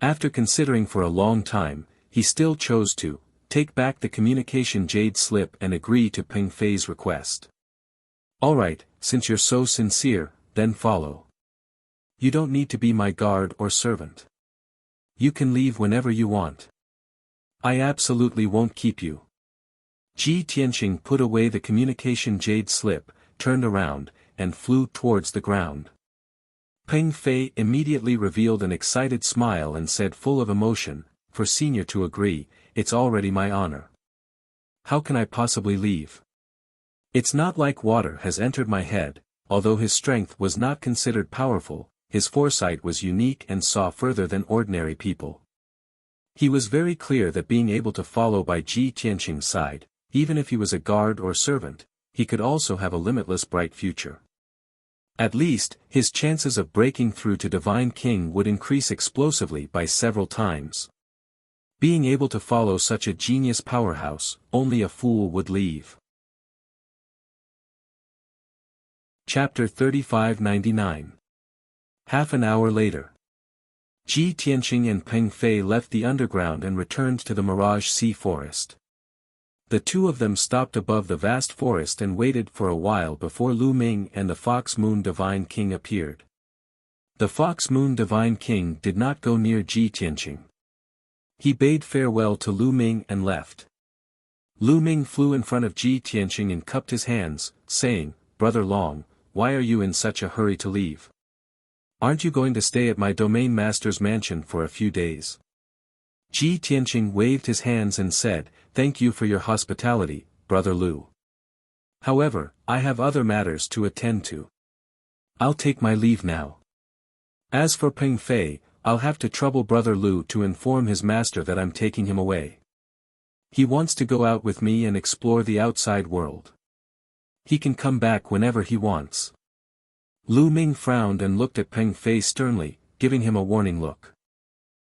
After considering for a long time, he still chose to take back the communication jade slip and agree to Peng Fei's request. "Alright, since you're so sincere, then follow. You don't need to be my guard or servant. You can leave whenever you want. I absolutely won't keep you." Ji Tianqing put away the communication jade slip, turned around, and flew towards the ground. Peng Fei immediately revealed an excited smile and said full of emotion, "For Senior to agree, it's already my honor. How can I possibly leave? It's not like water has entered my head." Although his strength was not considered powerful, his foresight was unique and saw further than ordinary people. He was very clear that being able to follow by Ji Tianqing's side, even if he was a guard or servant, he could also have a limitless bright future. At least, his chances of breaking through to Divine King would increase explosively by several times. Being able to follow such a genius powerhouse, only a fool would leave. Chapter 3599. Half an hour later. Ji Tianqing and Peng Fei left the underground and returned to the Mirage Sea Forest. The two of them stopped above the vast forest and waited for a while before Lu Ming and the Fox Moon Divine King appeared. The Fox Moon Divine King did not go near Ji Tianqing. He bade farewell to Lu Ming and left. Lu Ming flew in front of Ji Tianqing and cupped his hands, saying, "Brother Long, why are you in such a hurry to leave? Aren't you going to stay at my domain master's mansion for a few days?" Ji Tianqing waved his hands and said, "Thank you for your hospitality, Brother Lu. However, I have other matters to attend to. I'll take my leave now. As for Peng Fei, I'll have to trouble Brother Lu to inform his master that I'm taking him away. He wants to go out with me and explore the outside world. He can come back whenever he wants." Lu Ming frowned and looked at Peng Fei sternly, giving him a warning look.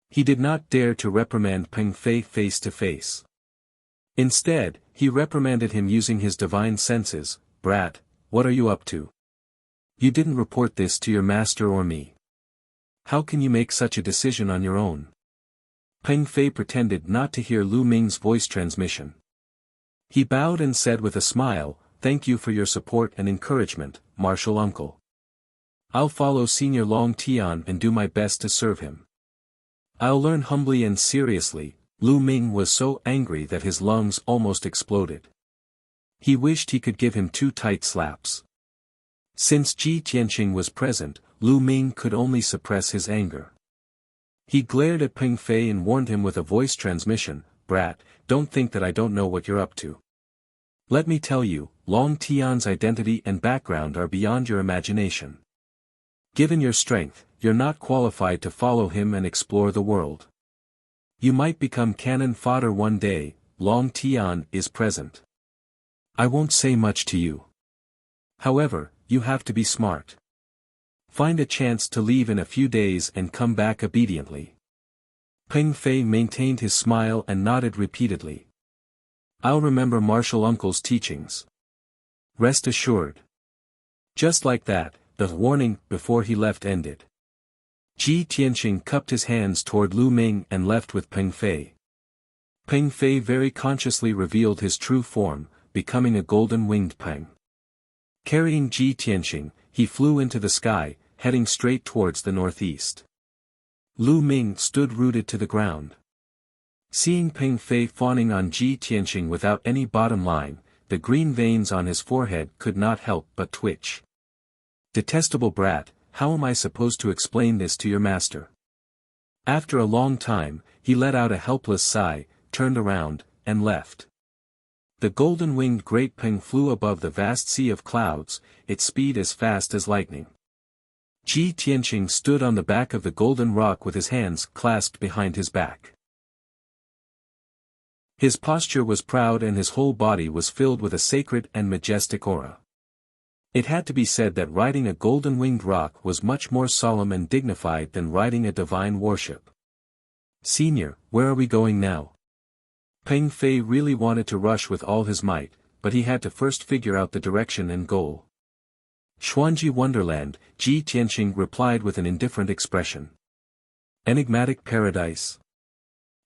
He did not dare to reprimand Peng Fei face to face. Instead, he reprimanded him using his divine senses. "Brat, what are you up to? You didn't report this to your master or me. How can you make such a decision on your own?" Peng Fei pretended not to hear Lu Ming's voice transmission. He bowed and said with a smile, "Thank you for your support and encouragement, martial uncle. I'll follow Senior Long Tian and do my best to serve him." "I'll learn humbly and seriously." Lu Ming was so angry that his lungs almost exploded. He wished he could give him 2 tight slaps. Since Ji Tianqing was present, Lu Ming could only suppress his anger. He glared at Peng Fei and warned him with a voice transmission, "Brat, don't think that I don't know what you're up to. Let me tell you, Long Tian's identity and background are beyond your imagination. Given your strength, you're not qualified to follow him and explore the world. You might become cannon fodder one day. Long Tian is present. I won't say much to you. However, you have to be smart. Find a chance to leave in a few days and come back obediently. Peng Fei maintained his smile and nodded repeatedly. I'll remember Martial Uncle's teachings. Rest assured. Just like that, the warning before he left ended. Ji Tianqing cupped his hands toward Lu Ming and left with Peng Fei. Peng Fei very consciously revealed his true form, becoming a golden-winged Peng. Carrying Ji Tianqing, he flew into the sky, heading straight towards the northeast. Lu Ming stood rooted to the ground. Seeing Peng Fei fawning on Ji Tianqing without any bottom line, the green veins on his forehead could not help but twitch. Detestable brat, how am I supposed to explain this to your master? After a long time, he let out a helpless sigh, turned around, and left. The golden-winged great Peng flew above the vast sea of clouds, its speed as fast as lightning. Ji Tianqing stood on the back of the golden rock with his hands clasped behind his back. His posture was proud and his whole body was filled with a sacred and majestic aura. It had to be said that riding a golden-winged rock was much more solemn and dignified than riding a divine warship. Senior, where are we going now? Peng Fei really wanted to rush with all his might, but he had to first figure out the direction and goal. Xuanji Wonderland, Ji Tianqing replied with an indifferent expression. Enigmatic paradise.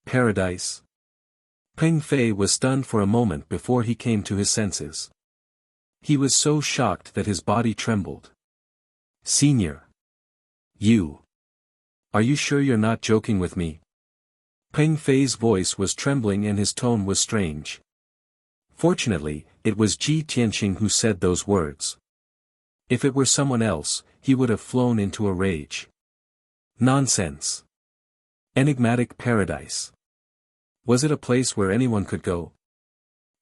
Paradise. Peng Fei was stunned for a moment before he came to his senses. He was so shocked that his body trembled. Senior. You. Are you sure you're not joking with me? Peng Fei's voice was trembling and his tone was strange. Fortunately, it was Ji Tianqing who said those words. If it were someone else, he would have flown into a rage. Nonsense. Enigmatic paradise. Was it a place where anyone could go?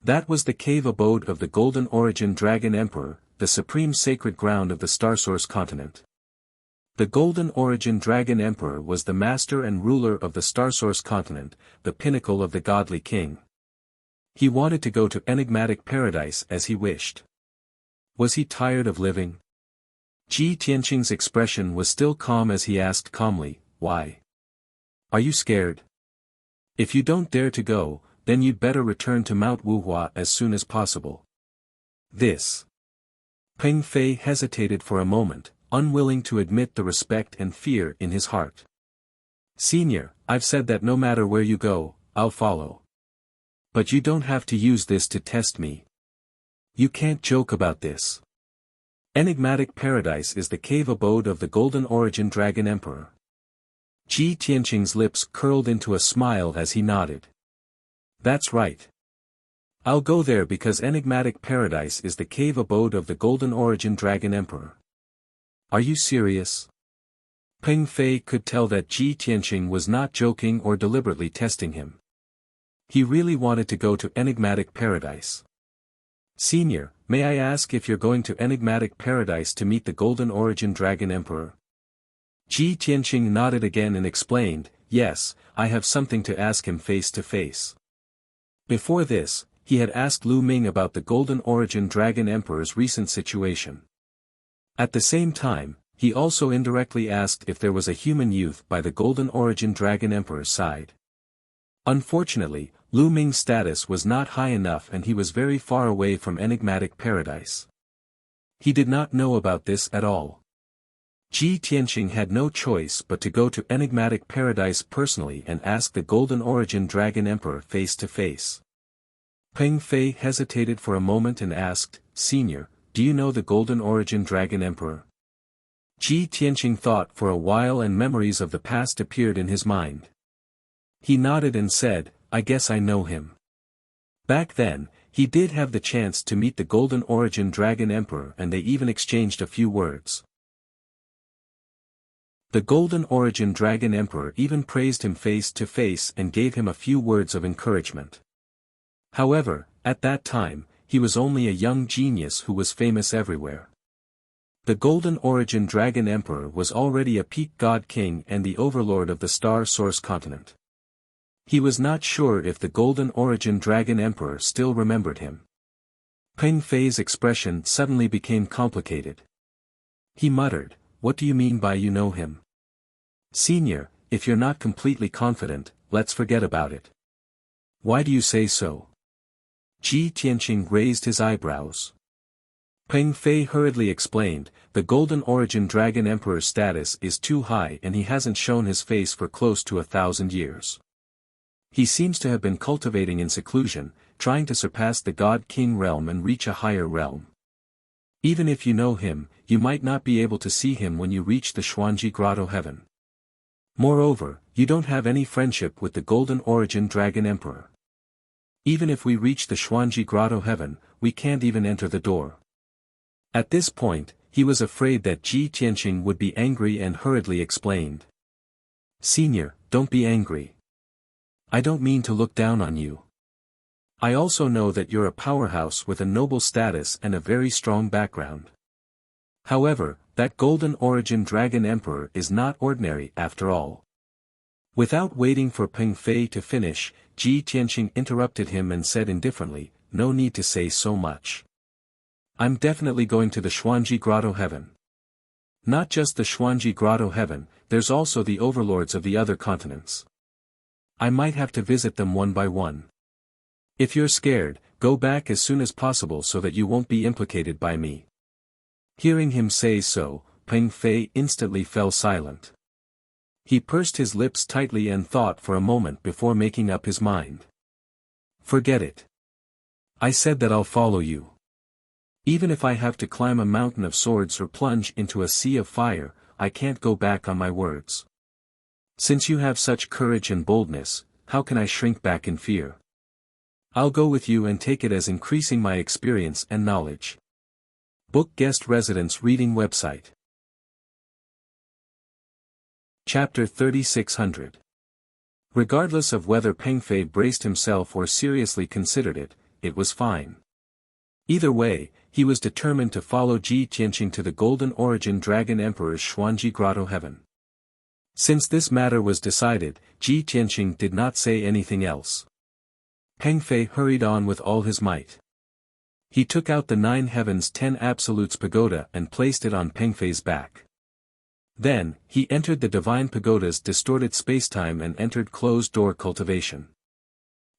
That was the cave abode of the Golden Origin Dragon Emperor, the supreme sacred ground of the Starsource continent. The Golden Origin Dragon Emperor was the master and ruler of the Starsource continent, the pinnacle of the godly king. He wanted to go to enigmatic paradise as he wished. Was he tired of living? Ji Tianqing's expression was still calm as he asked calmly, why? Are you scared? If you don't dare to go, then you'd better return to Mount Wuhua as soon as possible. This. Peng Fei hesitated for a moment, unwilling to admit the respect and fear in his heart. Senior, I've said that no matter where you go, I'll follow. But you don't have to use this to test me. You can't joke about this. Enigmatic paradise is the cave abode of the Golden Origin Dragon Emperor. Ji Tianqing's lips curled into a smile as he nodded. That's right. I'll go there because enigmatic paradise is the cave abode of the Golden Origin Dragon Emperor. Are you serious? Peng Fei could tell that Ji Tianqing was not joking or deliberately testing him. He really wanted to go to enigmatic paradise. Senior, may I ask if you're going to enigmatic paradise to meet the Golden Origin Dragon Emperor? Ji Tianqing nodded again and explained, yes, I have something to ask him face to face. Before this, he had asked Lu Ming about the Golden Origin Dragon Emperor's recent situation. At the same time, he also indirectly asked if there was a human youth by the Golden Origin Dragon Emperor's side. Unfortunately, Lu Ming's status was not high enough and he was very far away from enigmatic paradise. He did not know about this at all. Ji Tianqing had no choice but to go to enigmatic paradise personally and ask the Golden Origin Dragon Emperor face to face. Peng Fei hesitated for a moment and asked, Senior, do you know the Golden Origin Dragon Emperor? Ji Tianqing thought for a while and memories of the past appeared in his mind. He nodded and said, I guess I know him. Back then, he did have the chance to meet the Golden Origin Dragon Emperor and they even exchanged a few words. The Golden Origin Dragon Emperor even praised him face to face and gave him a few words of encouragement. However, at that time, he was only a young genius who was famous everywhere. The Golden Origin Dragon Emperor was already a peak god king and the overlord of the Star Source continent. He was not sure if the Golden Origin Dragon Emperor still remembered him. Peng Fei's expression suddenly became complicated. He muttered, "What do you mean by you know him? Senior, if you're not completely confident, let's forget about it." "Why do you say so?" Ji Tianqing raised his eyebrows. Peng Fei hurriedly explained, "The Golden Origin Dragon Emperor's status is too high and he hasn't shown his face for close to 1,000 years. He seems to have been cultivating in seclusion, trying to surpass the God King realm and reach a higher realm. Even if you know him, you might not be able to see him when you reach the Xuanji Grotto heaven. Moreover, you don't have any friendship with the Golden Origin Dragon Emperor. Even if we reach the Xuanji Grotto heaven, we can't even enter the door." At this point, he was afraid that Ji Tianqing would be angry and hurriedly explained. "Senior, don't be angry. I don't mean to look down on you. I also know that you're a powerhouse with a noble status and a very strong background. However, that Golden Origin Dragon Emperor is not ordinary after all." Without waiting for Peng Fei to finish, Ji Tianqing interrupted him and said indifferently, "No need to say so much. I'm definitely going to the Xuanji Grotto heaven. Not just the Xuanji Grotto heaven, there's also the overlords of the other continents. I might have to visit them one by one. If you're scared, go back as soon as possible so that you won't be implicated by me." Hearing him say so, Peng Fei instantly fell silent. He pursed his lips tightly and thought for a moment before making up his mind. "Forget it. I said that I'll follow you. Even if I have to climb a mountain of swords or plunge into a sea of fire, I can't go back on my words. Since you have such courage and boldness, how can I shrink back in fear? I'll go with you and take it as increasing my experience and knowledge." Book Guest Residence Reading Website. Chapter 3600. Regardless of whether Peng Fei braced himself or seriously considered it, it was fine. Either way, he was determined to follow Ji Tianqing to the Golden Origin Dragon Emperor's Xuanji Grotto heaven. Since this matter was decided, Ji Tianqing did not say anything else. Peng Fei hurried on with all his might. He took out the 9 Heavens 10 Absolutes pagoda and placed it on Peng Fei's back. Then, he entered the Divine Pagoda's distorted spacetime and entered closed-door cultivation.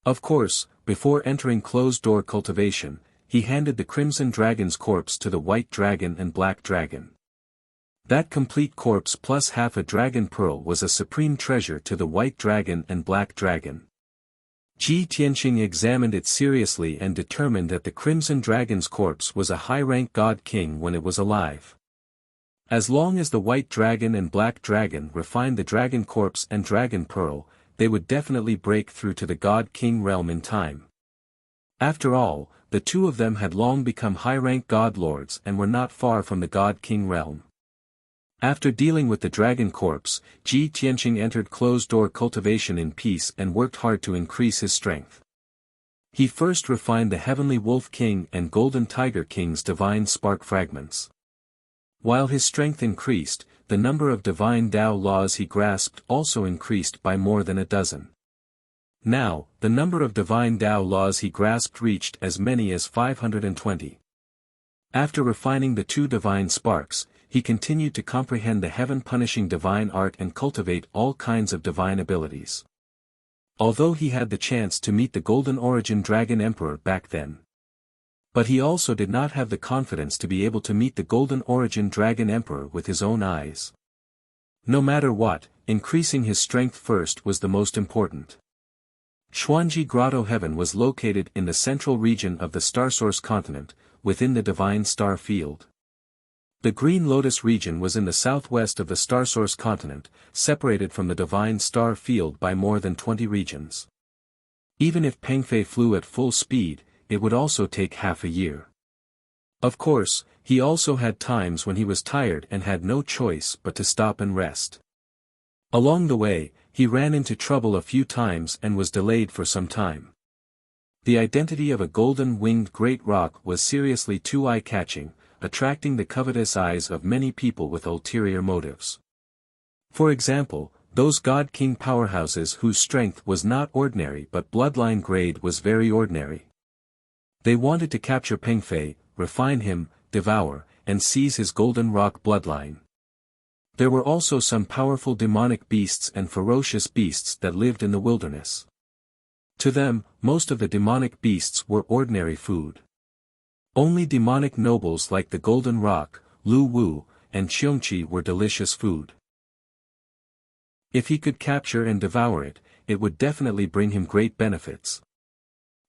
Of course, before entering closed-door cultivation, he handed the Crimson Dragon's corpse to the White Dragon and Black Dragon. That complete corpse plus half a dragon pearl was a supreme treasure to the White Dragon and Black Dragon. Ji Tianqing examined it seriously and determined that the Crimson Dragon's corpse was a high-rank god king when it was alive. As long as the White Dragon and Black Dragon refined the dragon corpse and dragon pearl, they would definitely break through to the god king realm in time. After all, the two of them had long become high-rank god lords and were not far from the god king realm. After dealing with the dragon corpse, Ji Tianqing entered closed-door cultivation in peace and worked hard to increase his strength. He first refined the Heavenly Wolf King and Golden Tiger King's divine spark fragments. While his strength increased, the number of divine Tao laws he grasped also increased by more than a dozen. Now, the number of divine Tao laws he grasped reached as many as 520. After refining the 2 divine sparks, he continued to comprehend the heaven-punishing divine art and cultivate all kinds of divine abilities. Although he had the chance to meet the Golden Origin Dragon Emperor back then. But he also did not have the confidence to be able to meet the Golden Origin Dragon Emperor with his own eyes. No matter what, increasing his strength first was the most important. Xuanji Grotto Heaven was located in the central region of the Starsource continent, within the Divine Star Field. The Green Lotus region was in the southwest of the Starsource continent, separated from the Divine Star Field by more than 20 regions. Even if Peng Fei flew at full speed, it would also take half a year. Of course, he also had times when he was tired and had no choice but to stop and rest. Along the way, he ran into trouble a few times and was delayed for some time. The identity of a golden-winged great roc was seriously too eye-catching, attracting the covetous eyes of many people with ulterior motives. For example, those God King powerhouses whose strength was not ordinary but bloodline grade was very ordinary. They wanted to capture Peng Fei, refine him, devour, and seize his golden rock bloodline. There were also some powerful demonic beasts and ferocious beasts that lived in the wilderness. To them, most of the demonic beasts were ordinary food. Only demonic nobles like the Golden Rock, Lu Wu, and Qiongqi were delicious food. If he could capture and devour it, it would definitely bring him great benefits.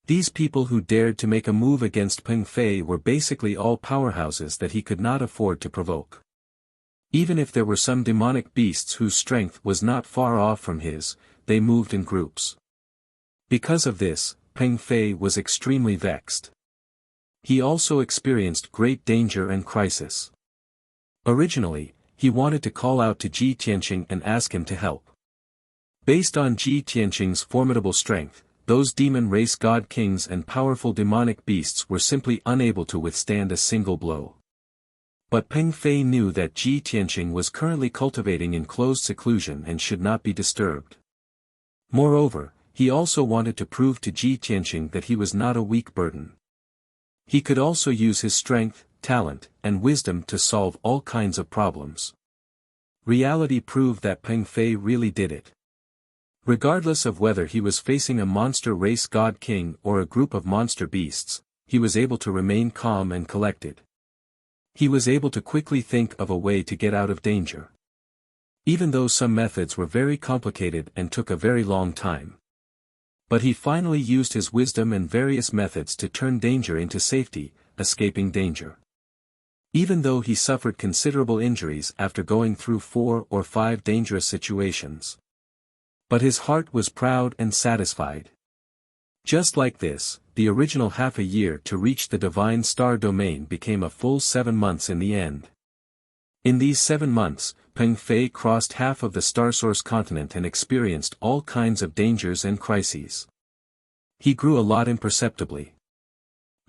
These people who dared to make a move against Peng Fei were basically all powerhouses that he could not afford to provoke. Even if there were some demonic beasts whose strength was not far off from his, they moved in groups. Because of this, Peng Fei was extremely vexed. He also experienced great danger and crisis. Originally, he wanted to call out to Ji Tianqing and ask him to help. Based on Ji Tianqing's formidable strength, those demon race god kings and powerful demonic beasts were simply unable to withstand a single blow. But Peng Fei knew that Ji Tianqing was currently cultivating in closed seclusion and should not be disturbed. Moreover, he also wanted to prove to Ji Tianqing that he was not a weak burden. He could also use his strength, talent, and wisdom to solve all kinds of problems. Reality proved that Peng Fei really did it. Regardless of whether he was facing a monster race god king or a group of monster beasts, he was able to remain calm and collected. He was able to quickly think of a way to get out of danger. Even though some methods were very complicated and took a very long time. But he finally used his wisdom and various methods to turn danger into safety, escaping danger. Even though he suffered considerable injuries after going through 4 or 5 dangerous situations. But his heart was proud and satisfied. Just like this, the original half a year to reach the divine star domain became a full 7 months in the end. In these 7 months, Peng Fei crossed half of the Starsource continent and experienced all kinds of dangers and crises. He grew a lot imperceptibly.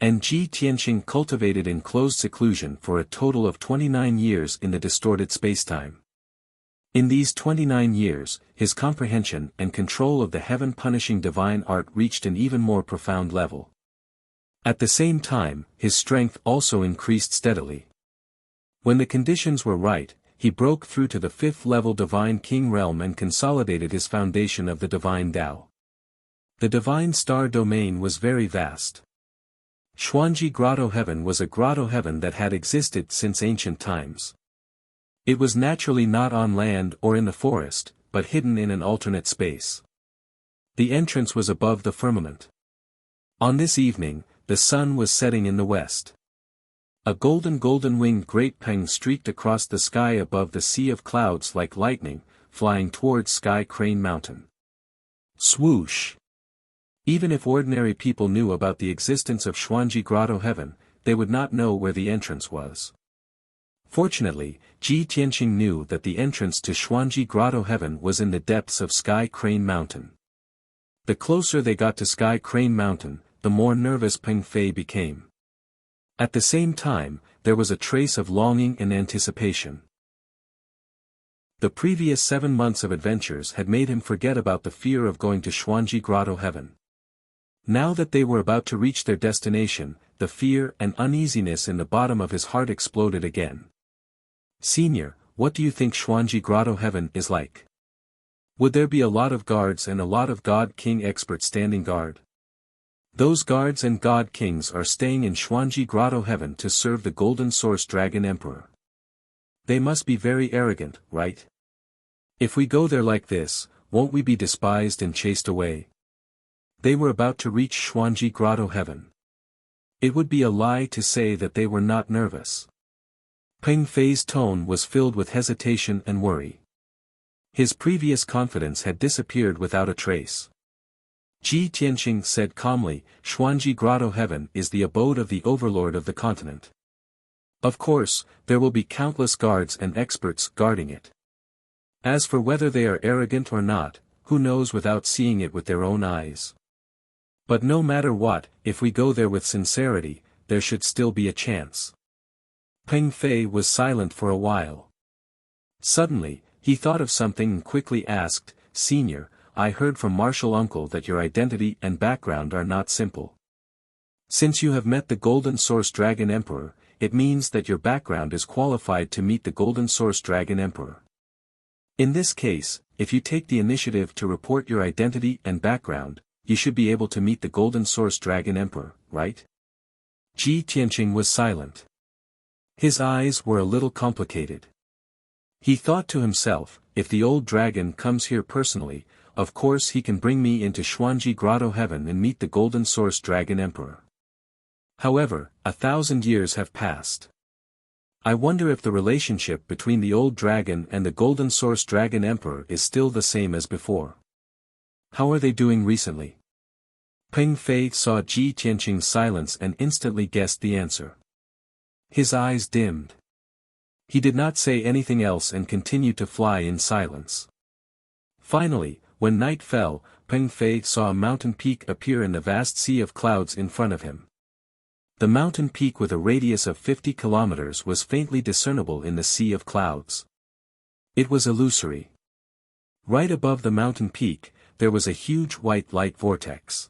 And Ji Tianqing cultivated in closed seclusion for a total of 29 years in the distorted spacetime. In these 29 years, his comprehension and control of the heaven-punishing divine art reached an even more profound level. At the same time, his strength also increased steadily. When the conditions were right, he broke through to the 5th level Divine King realm and consolidated his foundation of the Divine Tao. The Divine Star domain was very vast. Xuanji Grotto Heaven was a grotto heaven that had existed since ancient times. It was naturally not on land or in the forest, but hidden in an alternate space. The entrance was above the firmament. On this evening, the sun was setting in the west. A golden-winged great peng streaked across the sky above the sea of clouds like lightning, flying towards Sky Crane Mountain. Swoosh! Even if ordinary people knew about the existence of Xuanji Grotto Heaven, they would not know where the entrance was. Fortunately, Ji Tianqing knew that the entrance to Xuanji Grotto Heaven was in the depths of Sky Crane Mountain. The closer they got to Sky Crane Mountain, the more nervous Peng Fei became. At the same time, there was a trace of longing and anticipation. The previous 7 months of adventures had made him forget about the fear of going to Xuanji Grotto Heaven. Now that they were about to reach their destination, the fear and uneasiness in the bottom of his heart exploded again. Senior, what do you think Xuanji Grotto Heaven is like? Would there be a lot of guards and a lot of God King experts standing guard? Those guards and God Kings are staying in Xuanji Grotto Heaven to serve the Golden Source Dragon Emperor. They must be very arrogant, right? If we go there like this, won't we be despised and chased away? They were about to reach Xuanji Grotto Heaven. It would be a lie to say that they were not nervous. Peng Fei's tone was filled with hesitation and worry. His previous confidence had disappeared without a trace. Ji Tianqing said calmly, Xuanji Grotto Heaven is the abode of the overlord of the continent. Of course, there will be countless guards and experts guarding it. As for whether they are arrogant or not, who knows without seeing it with their own eyes. But no matter what, if we go there with sincerity, there should still be a chance. Peng Fei was silent for a while. Suddenly, he thought of something and quickly asked, Senior, I heard from Martial Uncle that your identity and background are not simple. Since you have met the Golden Source Dragon Emperor, it means that your background is qualified to meet the Golden Source Dragon Emperor. In this case, if you take the initiative to report your identity and background, you should be able to meet the Golden Source Dragon Emperor, right? Ji Tianqing was silent. His eyes were a little complicated. He thought to himself, if the old dragon comes here personally, of course he can bring me into Xuanji Grotto Heaven and meet the Golden Source Dragon Emperor. However, 1,000 years have passed. I wonder if the relationship between the old dragon and the Golden Source Dragon Emperor is still the same as before. How are they doing recently? Peng Fei saw Ji Tianqing's silence and instantly guessed the answer. His eyes dimmed. He did not say anything else and continued to fly in silence. Finally, when night fell, Peng Fei saw a mountain peak appear in the vast sea of clouds in front of him. The mountain peak with a radius of 50 kilometers was faintly discernible in the sea of clouds. It was illusory. Right above the mountain peak, there was a huge white light vortex.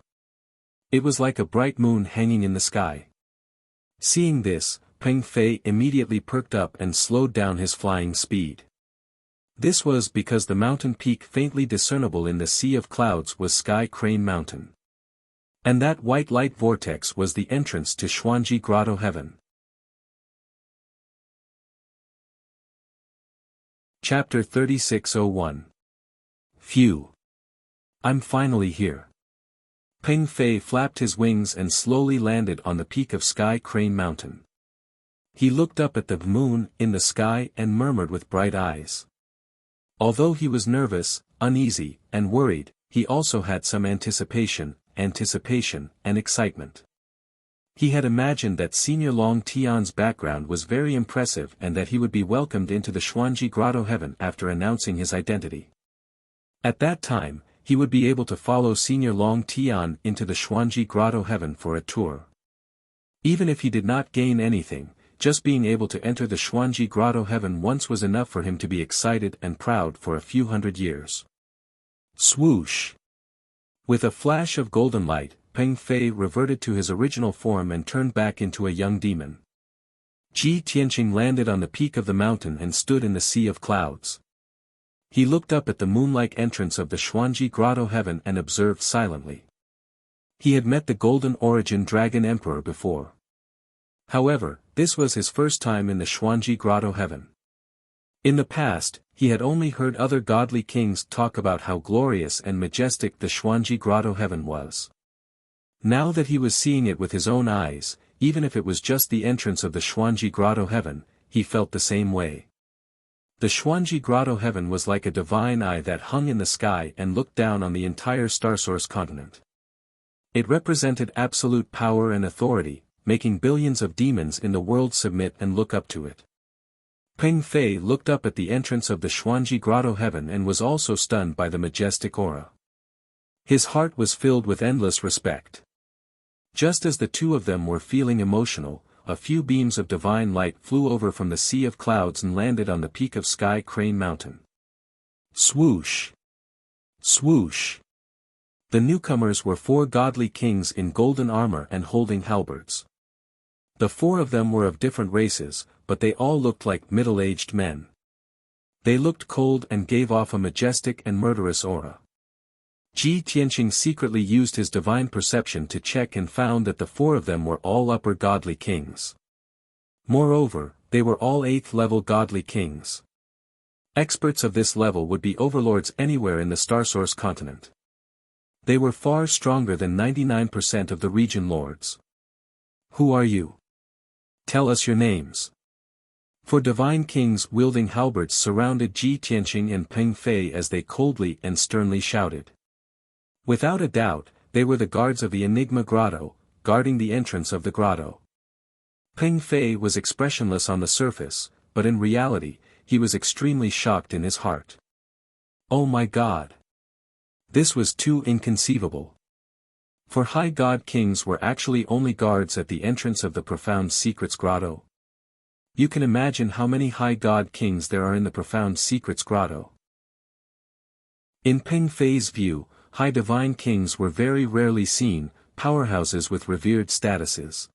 It was like a bright moon hanging in the sky. Seeing this, Peng Fei immediately perked up and slowed down his flying speed. This was because the mountain peak faintly discernible in the sea of clouds was Sky Crane Mountain. And that white light vortex was the entrance to Xuanji Grotto Heaven. Chapter 3601. Phew! I'm finally here. Peng Fei flapped his wings and slowly landed on the peak of Sky Crane Mountain. He looked up at the moon in the sky and murmured with bright eyes. Although he was nervous, uneasy, and worried, he also had some anticipation, and excitement. He had imagined that Senior Long Tian's background was very impressive and that he would be welcomed into the Xuanji Grotto Heaven after announcing his identity. At that time, he would be able to follow Senior Long Tian into the Xuanji Grotto Heaven for a tour. Even if he did not gain anything, just being able to enter the Xuanji Grotto Heaven once was enough for him to be excited and proud for a few hundred years. Swoosh! With a flash of golden light, Peng Fei reverted to his original form and turned back into a young demon. Ji Tianqing landed on the peak of the mountain and stood in the sea of clouds. He looked up at the moonlike entrance of the Xuanji Grotto Heaven and observed silently. He had met the Golden Origin Dragon Emperor before. However, this was his first time in the Xuanji Grotto Heaven. In the past, he had only heard other godly kings talk about how glorious and majestic the Xuanji Grotto Heaven was. Now that he was seeing it with his own eyes, even if it was just the entrance of the Xuanji Grotto Heaven, he felt the same way. The Xuanji Grotto Heaven was like a divine eye that hung in the sky and looked down on the entire Starsource continent. It represented absolute power and authority, making billions of demons in the world submit and look up to it. Peng Fei looked up at the entrance of the Xuanji Grotto Heaven and was also stunned by the majestic aura. His heart was filled with endless respect. Just as the two of them were feeling emotional, a few beams of divine light flew over from the sea of clouds and landed on the peak of Sky Crane Mountain. Swoosh! Swoosh! The newcomers were 4 godly kings in golden armor and holding halberds. The 4 of them were of different races, but they all looked like middle-aged men. They looked cold and gave off a majestic and murderous aura. Ji Tianqing secretly used his divine perception to check and found that the 4 of them were all upper godly kings. Moreover, they were all 8th level godly kings. Experts of this level would be overlords anywhere in the Starsource continent. They were far stronger than 99% of the region lords. Who are you? Tell us your names. 4 divine kings wielding halberds surrounded Ji Tianqing and Peng Fei as they coldly and sternly shouted. Without a doubt, they were the guards of the Enigma Grotto, guarding the entrance of the grotto. Peng Fei was expressionless on the surface, but in reality, he was extremely shocked in his heart. Oh my God! This was too inconceivable. For high god kings were actually only guards at the entrance of the Profound Secrets Grotto. You can imagine how many high god kings there are in the Profound Secrets Grotto. In Peng Fei's view, high divine kings were very rarely seen, powerhouses with revered statuses.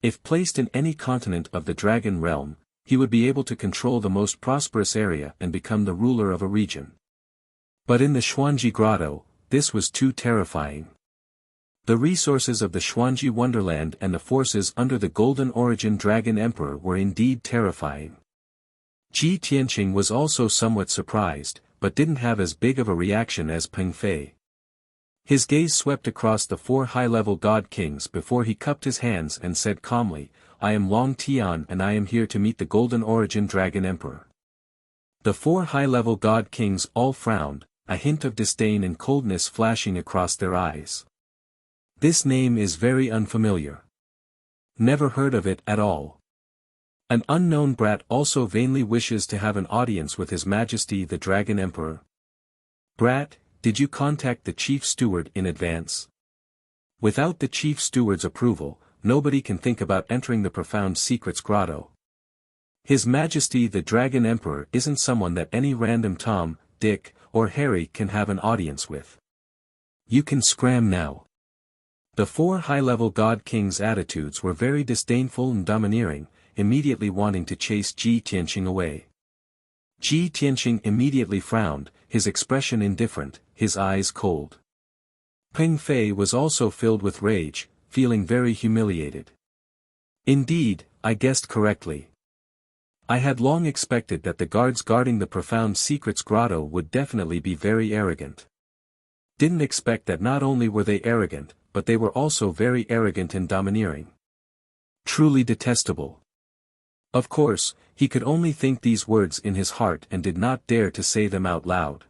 If placed in any continent of the dragon realm, he would be able to control the most prosperous area and become the ruler of a region. But in the Xuanji Grotto, this was too terrifying. The resources of the Xuanji Wonderland and the forces under the Golden Origin Dragon Emperor were indeed terrifying. Ji Tianqing was also somewhat surprised, but didn't have as big of a reaction as Peng Fei. His gaze swept across the 4 high-level god kings before he cupped his hands and said calmly, "I am Long Tian and I am here to meet the Golden Origin Dragon Emperor." The 4 high-level god kings all frowned, a hint of disdain and coldness flashing across their eyes. This name is very unfamiliar. Never heard of it at all. An unknown brat also vainly wishes to have an audience with His Majesty the Dragon Emperor. Brat, did you contact the Chief Steward in advance? Without the Chief Steward's approval, nobody can think about entering the Profound Secrets Grotto. His Majesty the Dragon Emperor isn't someone that any random Tom, Dick, or Harry can have an audience with. You can scram now. The 4 high-level god kings' attitudes were very disdainful and domineering, immediately wanting to chase Ji Tianqing away. Ji Tianqing immediately frowned, his expression indifferent, his eyes cold. Peng Fei was also filled with rage, feeling very humiliated. Indeed, I guessed correctly. I had long expected that the guards guarding the Profound Secrets Grotto would definitely be very arrogant. Didn't expect that not only were they arrogant, but they were also very arrogant and domineering. Truly detestable. Of course, he could only think these words in his heart and did not dare to say them out loud.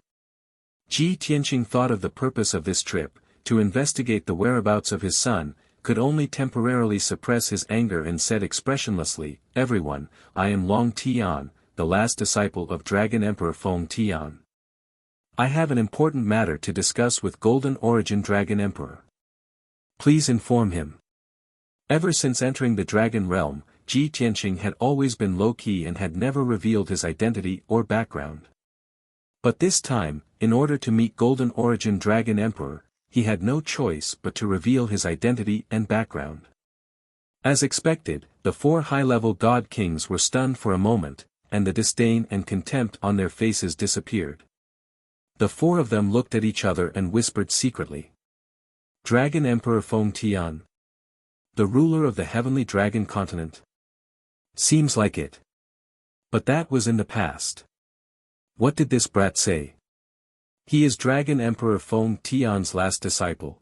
Ji Tianqing thought of the purpose of this trip, to investigate the whereabouts of his son, could only temporarily suppress his anger and said expressionlessly, "Everyone, I am Long Tian, the last disciple of Dragon Emperor Feng Tian. I have an important matter to discuss with Golden Origin Dragon Emperor. Please inform him." Ever since entering the Dragon Realm, Ji Tianqing had always been low-key and had never revealed his identity or background. But this time, in order to meet Golden Origin Dragon Emperor, he had no choice but to reveal his identity and background. As expected, the 4 high-level god kings were stunned for a moment, and the disdain and contempt on their faces disappeared. The 4 of them looked at each other and whispered secretly. Dragon Emperor Feng Tian. The ruler of the heavenly dragon continent. Seems like it. But that was in the past. What did this brat say? He is Dragon Emperor Feng Tian's last disciple.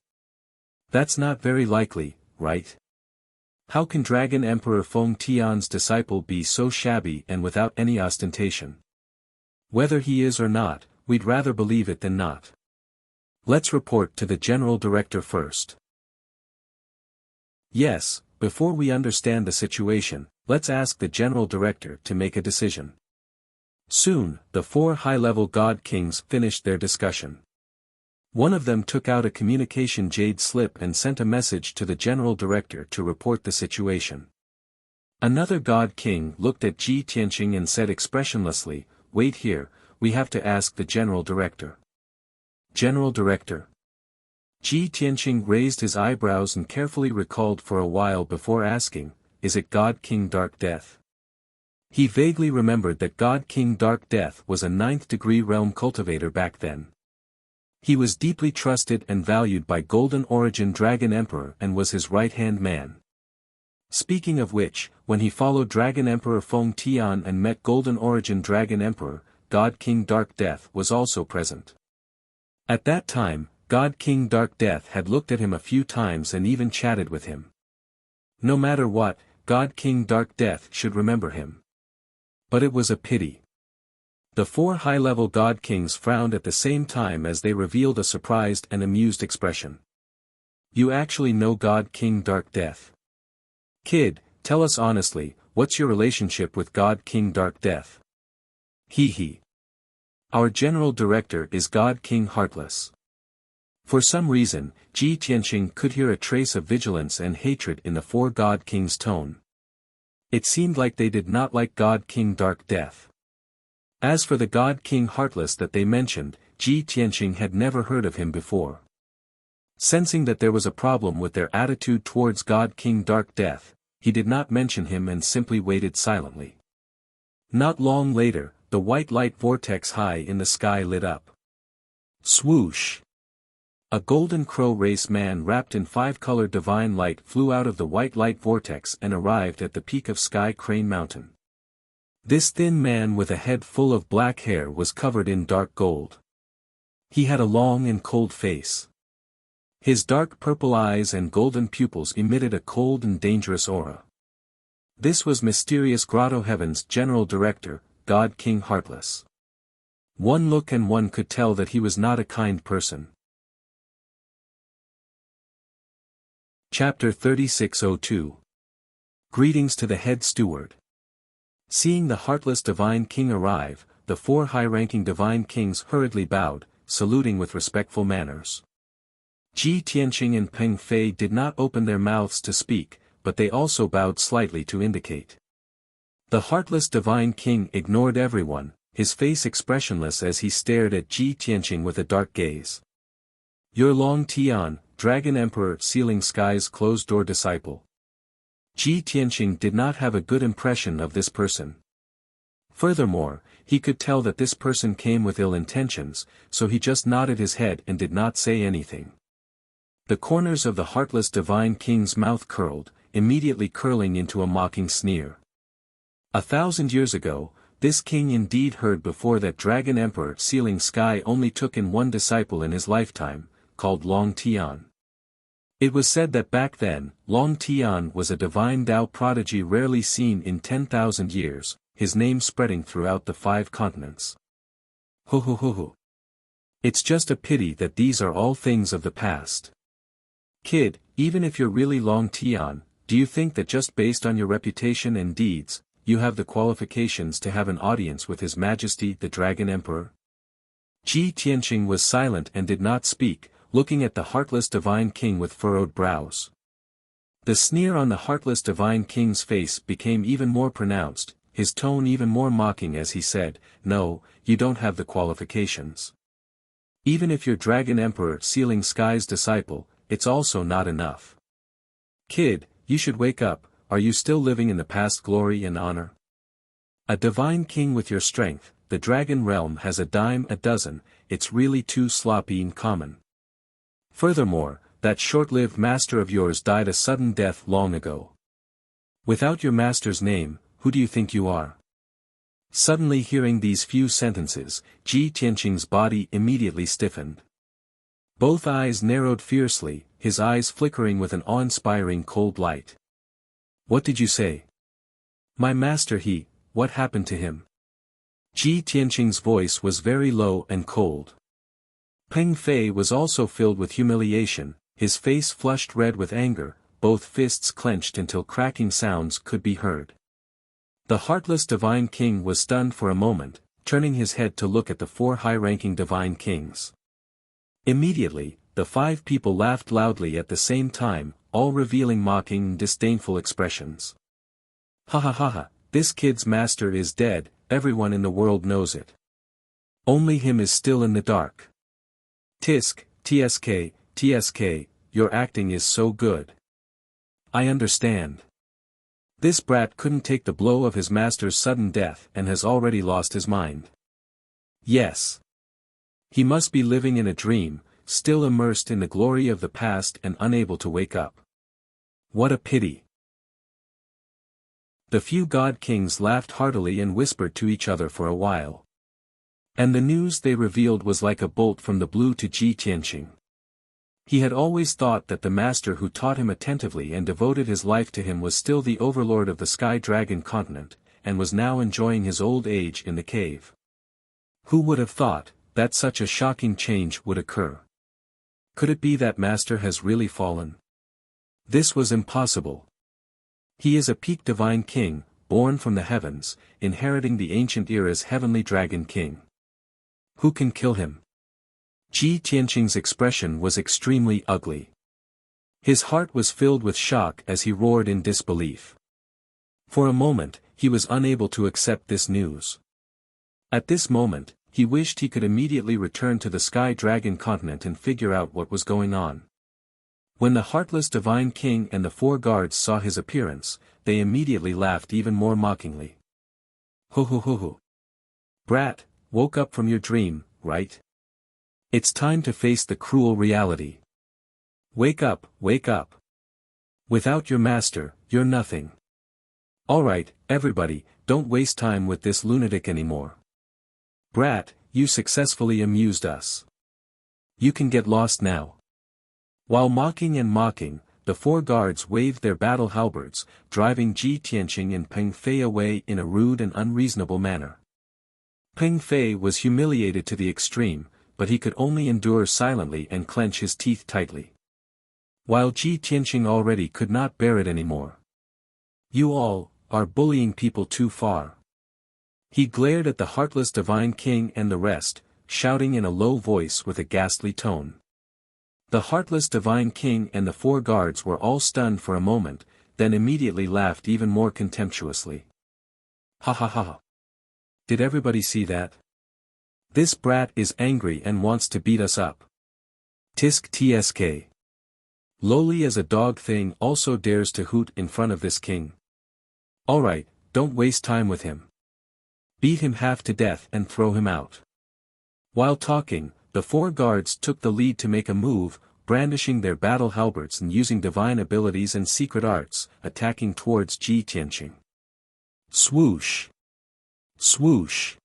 That's not very likely, right? How can Dragon Emperor Feng Tian's disciple be so shabby and without any ostentation? Whether he is or not, we'd rather believe it than not. Let's report to the General Director first. Yes, before we understand the situation, let's ask the General Director to make a decision. Soon, the 4 high-level god kings finished their discussion. One of them took out a communication jade slip and sent a message to the General Director to report the situation. Another god king looked at Ji Tianqing and said expressionlessly, "Wait here, we have to ask the General Director." General Director. Ji Tianqing raised his eyebrows and carefully recalled for a while before asking, "Is it God King Dark Death?" He vaguely remembered that God King Dark Death was a 9th-degree realm cultivator back then. He was deeply trusted and valued by Golden Origin Dragon Emperor and was his right-hand man. Speaking of which, when he followed Dragon Emperor Feng Tian and met Golden Origin Dragon Emperor, God King Dark Death was also present. At that time, God King Dark Death had looked at him a few times and even chatted with him. No matter what, God King Dark Death should remember him. But it was a pity. The 4 high-level god kings frowned at the same time as they revealed a surprised and amused expression. You actually know God King Dark Death? Kid, tell us honestly, what's your relationship with God King Dark Death? Hee hee. Our General Director is God King Heartless. For some reason, Ji Tianqing could hear a trace of vigilance and hatred in the 4 god kings' tone. It seemed like they did not like God King Dark Death. As for the God King Heartless that they mentioned, Ji Tianqing had never heard of him before. Sensing that there was a problem with their attitude towards God King Dark Death, he did not mention him and simply waited silently. Not long later, the white light vortex high in the sky lit up. Swoosh! A golden crow race man wrapped in 5-color divine light flew out of the white light vortex and arrived at the peak of Sky Crane Mountain. This thin man with a head full of black hair was covered in dark gold. He had a long and cold face. His dark purple eyes and golden pupils emitted a cold and dangerous aura. This was Mysterious Grotto Heaven's General Director, God King Heartless. One look and one could tell that he was not a kind person. Chapter 3602. Greetings to the Head Steward. Seeing the Heartless Divine King arrive, the 4 high-ranking Divine Kings hurriedly bowed, saluting with respectful manners. Ji Tianqing and Peng Fei did not open their mouths to speak, but they also bowed slightly to indicate. The Heartless Divine King ignored everyone, his face expressionless as he stared at Ji Tianqing with a dark gaze. Your Long Tian, Dragon Emperor Sealing Sky's closed-door disciple. Ji Tianqing did not have a good impression of this person. Furthermore, he could tell that this person came with ill intentions, so he just nodded his head and did not say anything. The corners of the Heartless Divine King's mouth curled, immediately curling into a mocking sneer. 1,000 years ago, this king indeed heard before that Dragon Emperor Sealing Sky only took in one disciple in his lifetime, called Long Tian. It was said that back then, Long Tian was a divine Tao prodigy rarely seen in 10,000 years, his name spreading throughout the 5 continents. Ho ho ho ho. It's just a pity that these are all things of the past. Kid, even if you're really Long Tian, do you think that just based on your reputation and deeds, you have the qualifications to have an audience with His Majesty the Dragon Emperor? Ji Tianqing was silent and did not speak, looking at the Heartless Divine King with furrowed brows. The sneer on the Heartless Divine King's face became even more pronounced, his tone even more mocking as he said, "No, you don't have the qualifications. Even if you're Dragon Emperor Sealing Sky's disciple, it's also not enough. Kid, you should wake up, are you still living in the past glory and honor? A divine king with your strength, the dragon realm has a dime a dozen, it's really too sloppy and common. Furthermore, that short-lived master of yours died a sudden death long ago. Without your master's name, who do you think you are?" Suddenly hearing these few sentences, Ji Tianqing's body immediately stiffened. Both eyes narrowed fiercely, his eyes flickering with an awe-inspiring cold light. "What did you say? My master what happened to him?" Ji Tianqing's voice was very low and cold. Peng Fei was also filled with humiliation, his face flushed red with anger, both fists clenched until cracking sounds could be heard. The Heartless Divine King was stunned for a moment, turning his head to look at the 4 high-ranking Divine Kings. Immediately, the 5 people laughed loudly at the same time, all revealing mocking and disdainful expressions. "Ha ha ha ha, this kid's master is dead, everyone in the world knows it. Only him is still in the dark. Tisk, TSK, TSK, your acting is so good. I understand. This brat couldn't take the blow of his master's sudden death and has already lost his mind. Yes. He must be living in a dream, still immersed in the glory of the past and unable to wake up. What a pity." The few god kings laughed heartily and whispered to each other for a while. And the news they revealed was like a bolt from the blue to Ji Tianqing. He had always thought that the master who taught him attentively and devoted his life to him was still the overlord of the Sky Dragon continent, and was now enjoying his old age in the cave. Who would have thought that such a shocking change would occur? Could it be that master has really fallen? This was impossible. He is a peak divine king, born from the heavens, inheriting the ancient era's heavenly dragon king. Who can kill him? Ji Tianqing's expression was extremely ugly. His heart was filled with shock as he roared in disbelief. For a moment, he was unable to accept this news. At this moment, he wished he could immediately return to the Sky Dragon continent and figure out what was going on. When the heartless divine king and the 4 guards saw his appearance, they immediately laughed even more mockingly. Ho ho ho ho. Brat, woke up from your dream, right? It's time to face the cruel reality. Wake up, wake up. Without your master, you're nothing. Alright, everybody, don't waste time with this lunatic anymore. Brat, you successfully amused us. You can get lost now. While mocking and mocking, the 4 guards waved their battle halberds, driving Ji Tianqing and Peng Fei away in a rude and unreasonable manner. Peng Fei was humiliated to the extreme, but he could only endure silently and clench his teeth tightly. While Ji Tianqing already could not bear it anymore. You all are bullying people too far. He glared at the heartless divine king and the rest, shouting in a low voice with a ghastly tone. The heartless divine king and the 4 guards were all stunned for a moment, then immediately laughed even more contemptuously. Ha ha ha. Did everybody see that? This brat is angry and wants to beat us up. Tisk tsk. Lowly as a dog thing also dares to hoot in front of this king. Alright, don't waste time with him. Beat him half to death and throw him out. While talking, the 4 guards took the lead to make a move, brandishing their battle halberds and using divine abilities and secret arts, attacking towards Ji Tianqing. Swoosh! Swoosh!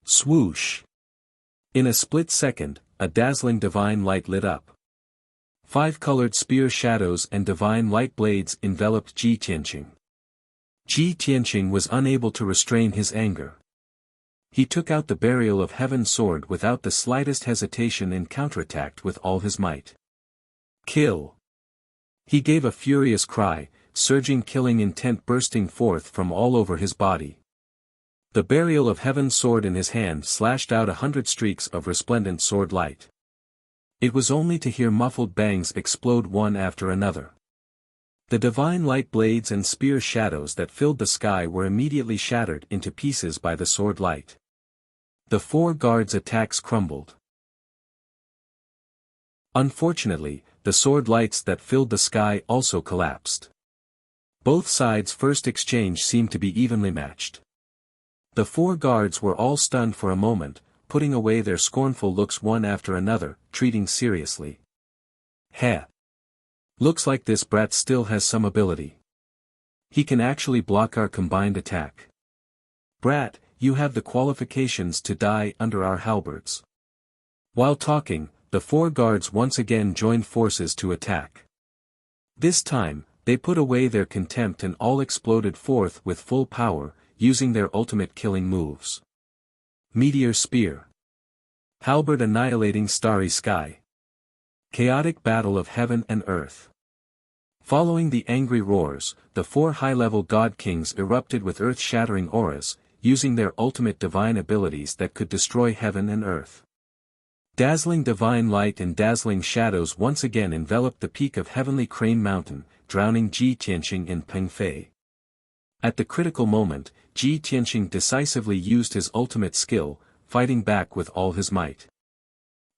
Swoosh! In a split second, a dazzling divine light lit up. 5 colored spear shadows and divine light blades enveloped Ji Tianqing. Ji Tianqing was unable to restrain his anger. He took out the Burial of Heaven sword without the slightest hesitation and counterattacked with all his might. Kill! He gave a furious cry, surging killing intent bursting forth from all over his body. The Burial of Heaven sword in his hand slashed out 100 streaks of resplendent sword light. It was only to hear muffled bangs explode one after another. The divine light blades and spear shadows that filled the sky were immediately shattered into pieces by the sword light. The 4 guards' attacks crumbled. Unfortunately, the sword lights that filled the sky also collapsed. Both sides' first exchange seemed to be evenly matched. The 4 guards were all stunned for a moment, putting away their scornful looks one after another, treating seriously. Heh! Looks like this brat still has some ability. He can actually block our combined attack. Brat, you have the qualifications to die under our halberds. While talking, the 4 guards once again joined forces to attack. This time, they put away their contempt and all exploded forth with full power, using their ultimate killing moves. Meteor Spear. Halberd annihilating starry sky. Chaotic battle of heaven and earth. Following the angry roars, the 4 high-level god kings erupted with earth-shattering auras, using their ultimate divine abilities that could destroy heaven and earth. Dazzling divine light and dazzling shadows once again enveloped the peak of heavenly Crane Mountain, drowning Ji Tianqing in Peng Fei. At the critical moment, Ji Tianqing decisively used his ultimate skill, fighting back with all his might.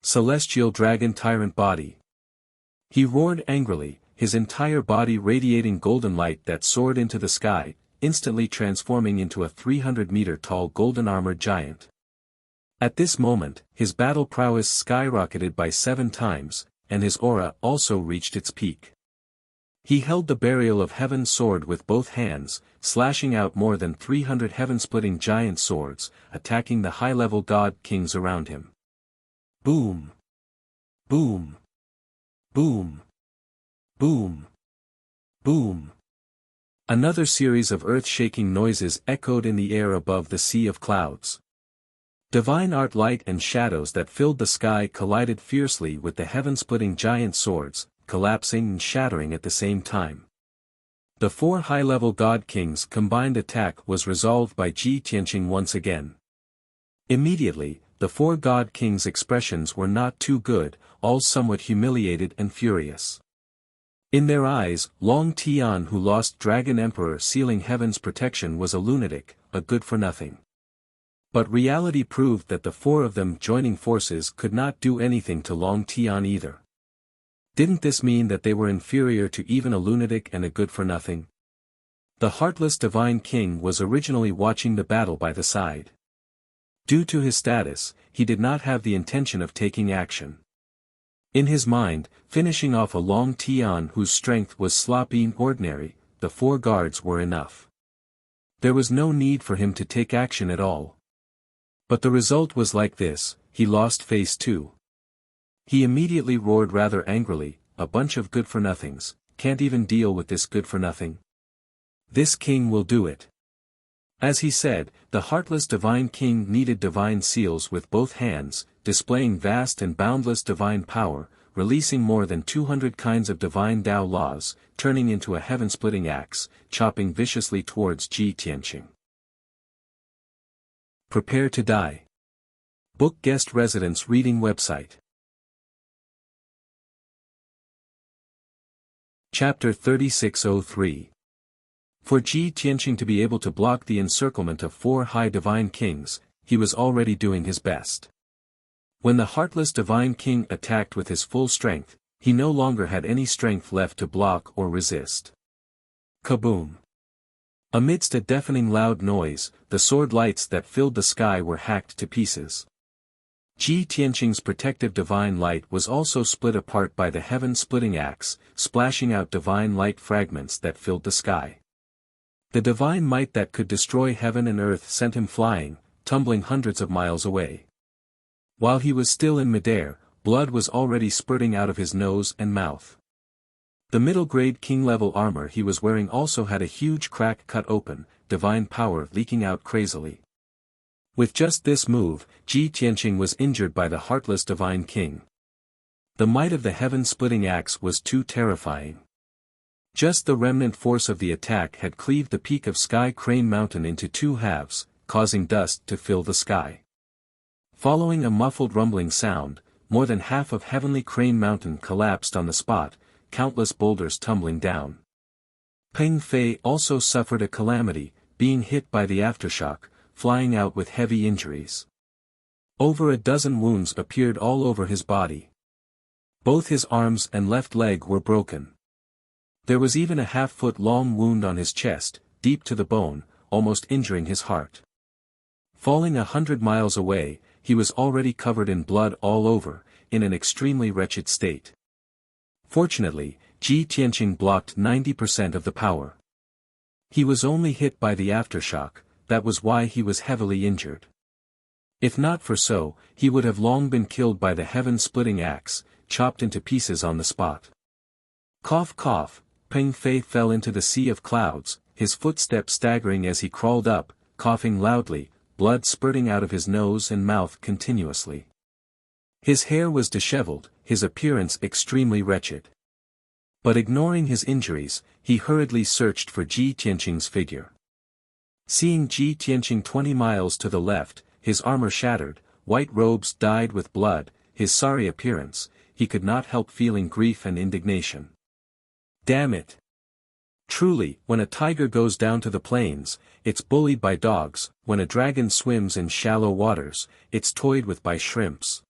Celestial Dragon Tyrant Body. He roared angrily, his entire body radiating golden light that soared into the sky, instantly transforming into a 300-meter-tall golden-armored giant. At this moment, his battle prowess skyrocketed by 7 times, and his aura also reached its peak. He held the Burial of Heaven sword with both hands, slashing out more than 300 heaven-splitting giant swords, attacking the high-level god kings around him. Boom! Boom! Boom! Boom! Boom! Another series of earth-shaking noises echoed in the air above the sea of clouds. Divine art light and shadows that filled the sky collided fiercely with the heaven-splitting giant swords, collapsing and shattering at the same time. The 4 high-level god kings' combined attack was resolved by Ji Tianqing once again. Immediately, the 4 god kings' expressions were not too good, all somewhat humiliated and furious. In their eyes, Long Tian, who lost Dragon Emperor sealing heaven's protection, was a lunatic, a good-for-nothing. But reality proved that the 4 of them joining forces could not do anything to Long Tian either. Didn't this mean that they were inferior to even a lunatic and a good-for-nothing? The heartless divine king was originally watching the battle by the side. Due to his status, he did not have the intention of taking action. In his mind, finishing off a long Tian whose strength was sloppy and ordinary, the 4 guards were enough. There was no need for him to take action at all. But the result was like this: he lost phase 2. He immediately roared rather angrily, "A bunch of good-for-nothings, can't even deal with this good-for-nothing. This king will do it." As he said, the heartless divine king needed divine seals with both hands, displaying vast and boundless divine power, releasing more than 200 kinds of divine Tao laws, turning into a heaven-splitting axe, chopping viciously towards Ji Tianqing. Prepare to die. Book Guest Residence Reading Website. Chapter 3603. For Ji Tianqing to be able to block the encirclement of 4 high divine kings, he was already doing his best. When the heartless divine king attacked with his full strength, he no longer had any strength left to block or resist. Kaboom! Amidst a deafening loud noise, the sword lights that filled the sky were hacked to pieces. Ji Tianqing's protective divine light was also split apart by the heaven-splitting axe, splashing out divine light fragments that filled the sky. The divine might that could destroy heaven and earth sent him flying, tumbling hundreds of miles away. While he was still in midair, blood was already spurting out of his nose and mouth. The middle-grade king-level armor he was wearing also had a huge crack cut open, divine power leaking out crazily. With just this move, Ji Tianqing was injured by the heartless divine king. The might of the heaven-splitting axe was too terrifying. Just the remnant force of the attack had cleaved the peak of Sky Crane Mountain into 2 halves, causing dust to fill the sky. Following a muffled rumbling sound, more than half of Heavenly Crane Mountain collapsed on the spot, countless boulders tumbling down. Peng Fei also suffered a calamity, being hit by the aftershock, flying out with heavy injuries. Over a dozen wounds appeared all over his body. Both his arms and left leg were broken. There was even a half-foot-long wound on his chest, deep to the bone, almost injuring his heart. Falling 100 miles away, he was already covered in blood all over, in an extremely wretched state. Fortunately, Ji Tianqing blocked 90% of the power. He was only hit by the aftershock, that was why he was heavily injured. If not for so, he would have long been killed by the heaven-splitting axe, chopped into pieces on the spot. Cough cough, Peng Fei fell into the sea of clouds, his footsteps staggering as he crawled up, coughing loudly, blood spurting out of his nose and mouth continuously. His hair was disheveled, his appearance extremely wretched. But ignoring his injuries, he hurriedly searched for Ji Tianqing's figure. Seeing Ji Tianqing 20 miles to the left, his armor shattered, white robes dyed with blood, his sorry appearance, he could not help feeling grief and indignation. Damn it! Truly, when a tiger goes down to the plains, it's bullied by dogs, when a dragon swims in shallow waters, it's toyed with by shrimps.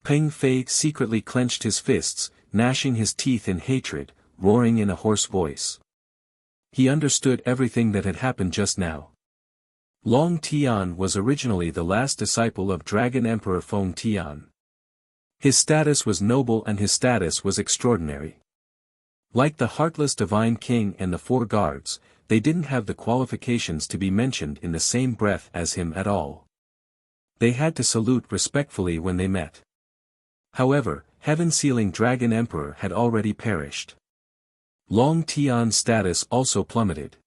Peng Fei secretly clenched his fists, gnashing his teeth in hatred, roaring in a hoarse voice. He understood everything that had happened just now. Long Tian was originally the last disciple of Dragon Emperor Feng Tian. His status was noble and his status was extraordinary. Like the heartless divine king and the 4 guards, they didn't have the qualifications to be mentioned in the same breath as him at all. They had to salute respectfully when they met. However, heaven-sealing Dragon Emperor had already perished. Long Tian's status also plummeted.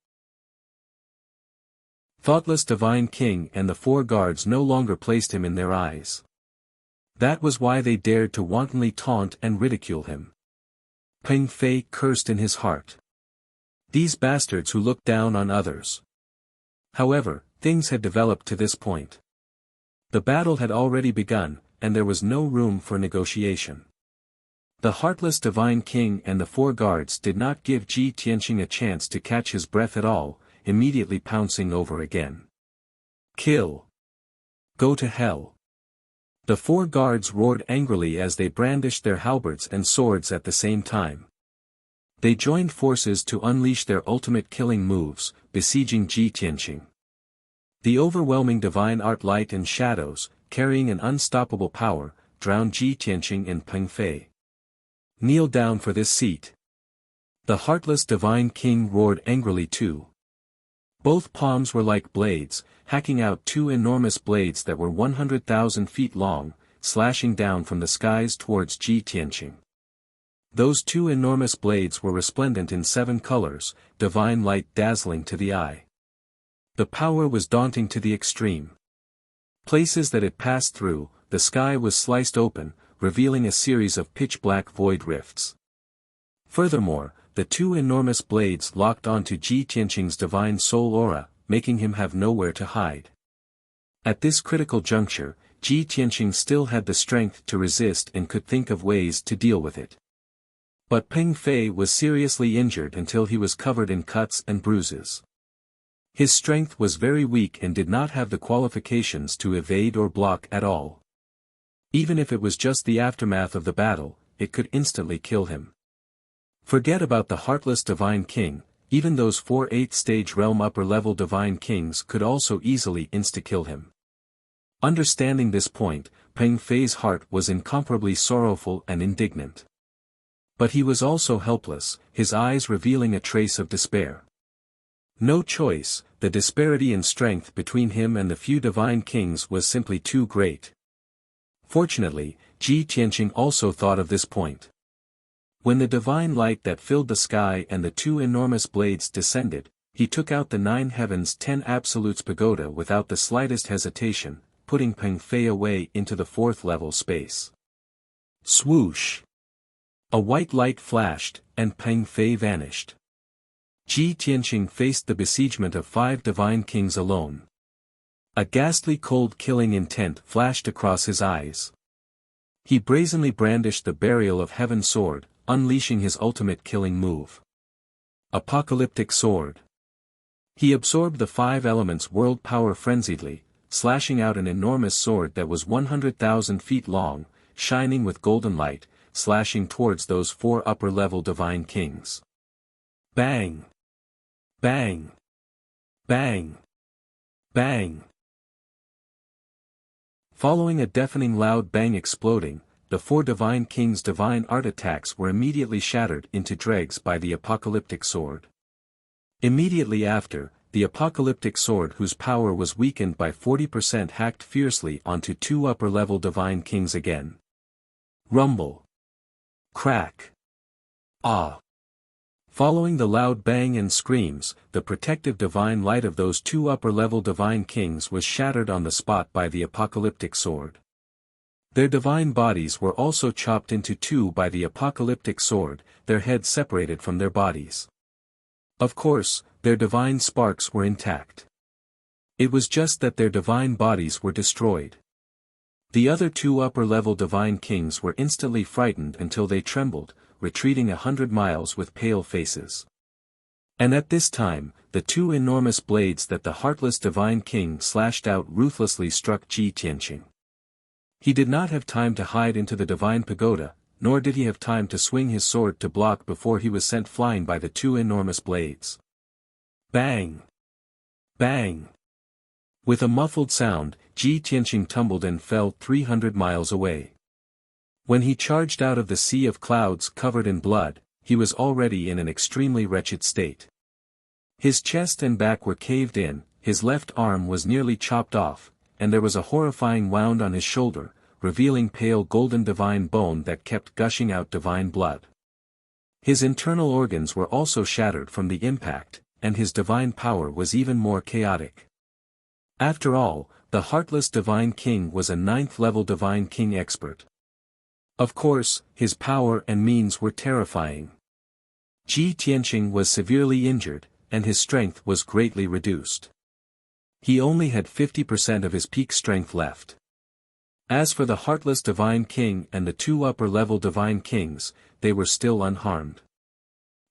Thoughtless divine king and the 4 guards no longer placed him in their eyes. That was why they dared to wantonly taunt and ridicule him. Peng Fei cursed in his heart. These bastards who looked down on others. However, things had developed to this point. The battle had already begun, and there was no room for negotiation. The heartless divine king and the 4 guards did not give Ji Tianqing a chance to catch his breath at all, immediately pouncing over again. Kill! Go to hell! The four guards roared angrily as they brandished their halberds and swords at the same time. They joined forces to unleash their ultimate killing moves, besieging Ji Tianqing. The overwhelming divine art light and shadows, carrying an unstoppable power, drowned Ji Tianqing and Peng Fei. Kneel down for this seat. The heartless divine king roared angrily too. Both palms were like blades, hacking out two enormous blades that were 100,000 feet long, slashing down from the skies towards Ji Tianqing. Those two enormous blades were resplendent in 7 colors, divine light dazzling to the eye. The power was daunting to the extreme. Places that it passed through, the sky was sliced open, revealing a series of pitch-black void rifts. Furthermore, the two enormous blades locked onto Ji Tianqing's divine soul aura, making him have nowhere to hide. At this critical juncture, Ji Tianqing still had the strength to resist and could think of ways to deal with it. But Peng Fei was seriously injured until he was covered in cuts and bruises. His strength was very weak and did not have the qualifications to evade or block at all. Even if it was just the aftermath of the battle, it could instantly kill him. Forget about the heartless divine king, even those 4 8th-stage realm upper-level divine kings could also easily insta-kill him. Understanding this point, Peng Fei's heart was incomparably sorrowful and indignant. But he was also helpless, his eyes revealing a trace of despair. No choice, the disparity in strength between him and the few divine kings was simply too great. Fortunately, Ji Tianqing also thought of this point. When the divine light that filled the sky and the two enormous blades descended, he took out the 9 heavens 10 absolutes pagoda without the slightest hesitation, putting Peng Fei away into the 4th level space. Swoosh! A white light flashed, and Peng Fei vanished. Ji Tianqing faced the besiegement of 5 divine kings alone. A ghastly cold killing intent flashed across his eyes. He brazenly brandished the Burial of Heaven sword, unleashing his ultimate killing move. Apocalyptic sword. He absorbed the 5 elements world power frenziedly, slashing out an enormous sword that was 100,000 feet long, shining with golden light, slashing towards those 4 upper-level divine kings. Bang! Bang! Bang! Bang! Following a deafening loud bang exploding, the 4 divine kings' divine art attacks were immediately shattered into dregs by the apocalyptic sword. Immediately after, the apocalyptic sword whose power was weakened by 40% hacked fiercely onto 2 upper-level divine kings again. Rumble. Crack. Ah. Following the loud bang and screams, the protective divine light of those 2 upper-level divine kings was shattered on the spot by the apocalyptic sword. Their divine bodies were also chopped into 2 by the apocalyptic sword, their heads separated from their bodies. Of course, their divine sparks were intact. It was just that their divine bodies were destroyed. The other 2 upper-level divine kings were instantly frightened until they trembled, retreating 100 miles with pale faces. And at this time, the 2 enormous blades that the heartless divine king slashed out ruthlessly struck Ji Tianqing. He did not have time to hide into the divine pagoda, nor did he have time to swing his sword to block before he was sent flying by the 2 enormous blades. Bang! Bang! With a muffled sound, Ji Tianqing tumbled and fell 300 miles away. When he charged out of the sea of clouds covered in blood, he was already in an extremely wretched state. His chest and back were caved in, his left arm was nearly chopped off, and there was a horrifying wound on his shoulder, revealing pale golden divine bone that kept gushing out divine blood. His internal organs were also shattered from the impact, and his divine power was even more chaotic. After all, the heartless divine king was a 9th-level divine king expert. Of course, his power and means were terrifying. Ji Tianqing was severely injured, and his strength was greatly reduced. He only had 50% of his peak strength left. As for the heartless divine king and the 2 upper-level divine kings, they were still unharmed.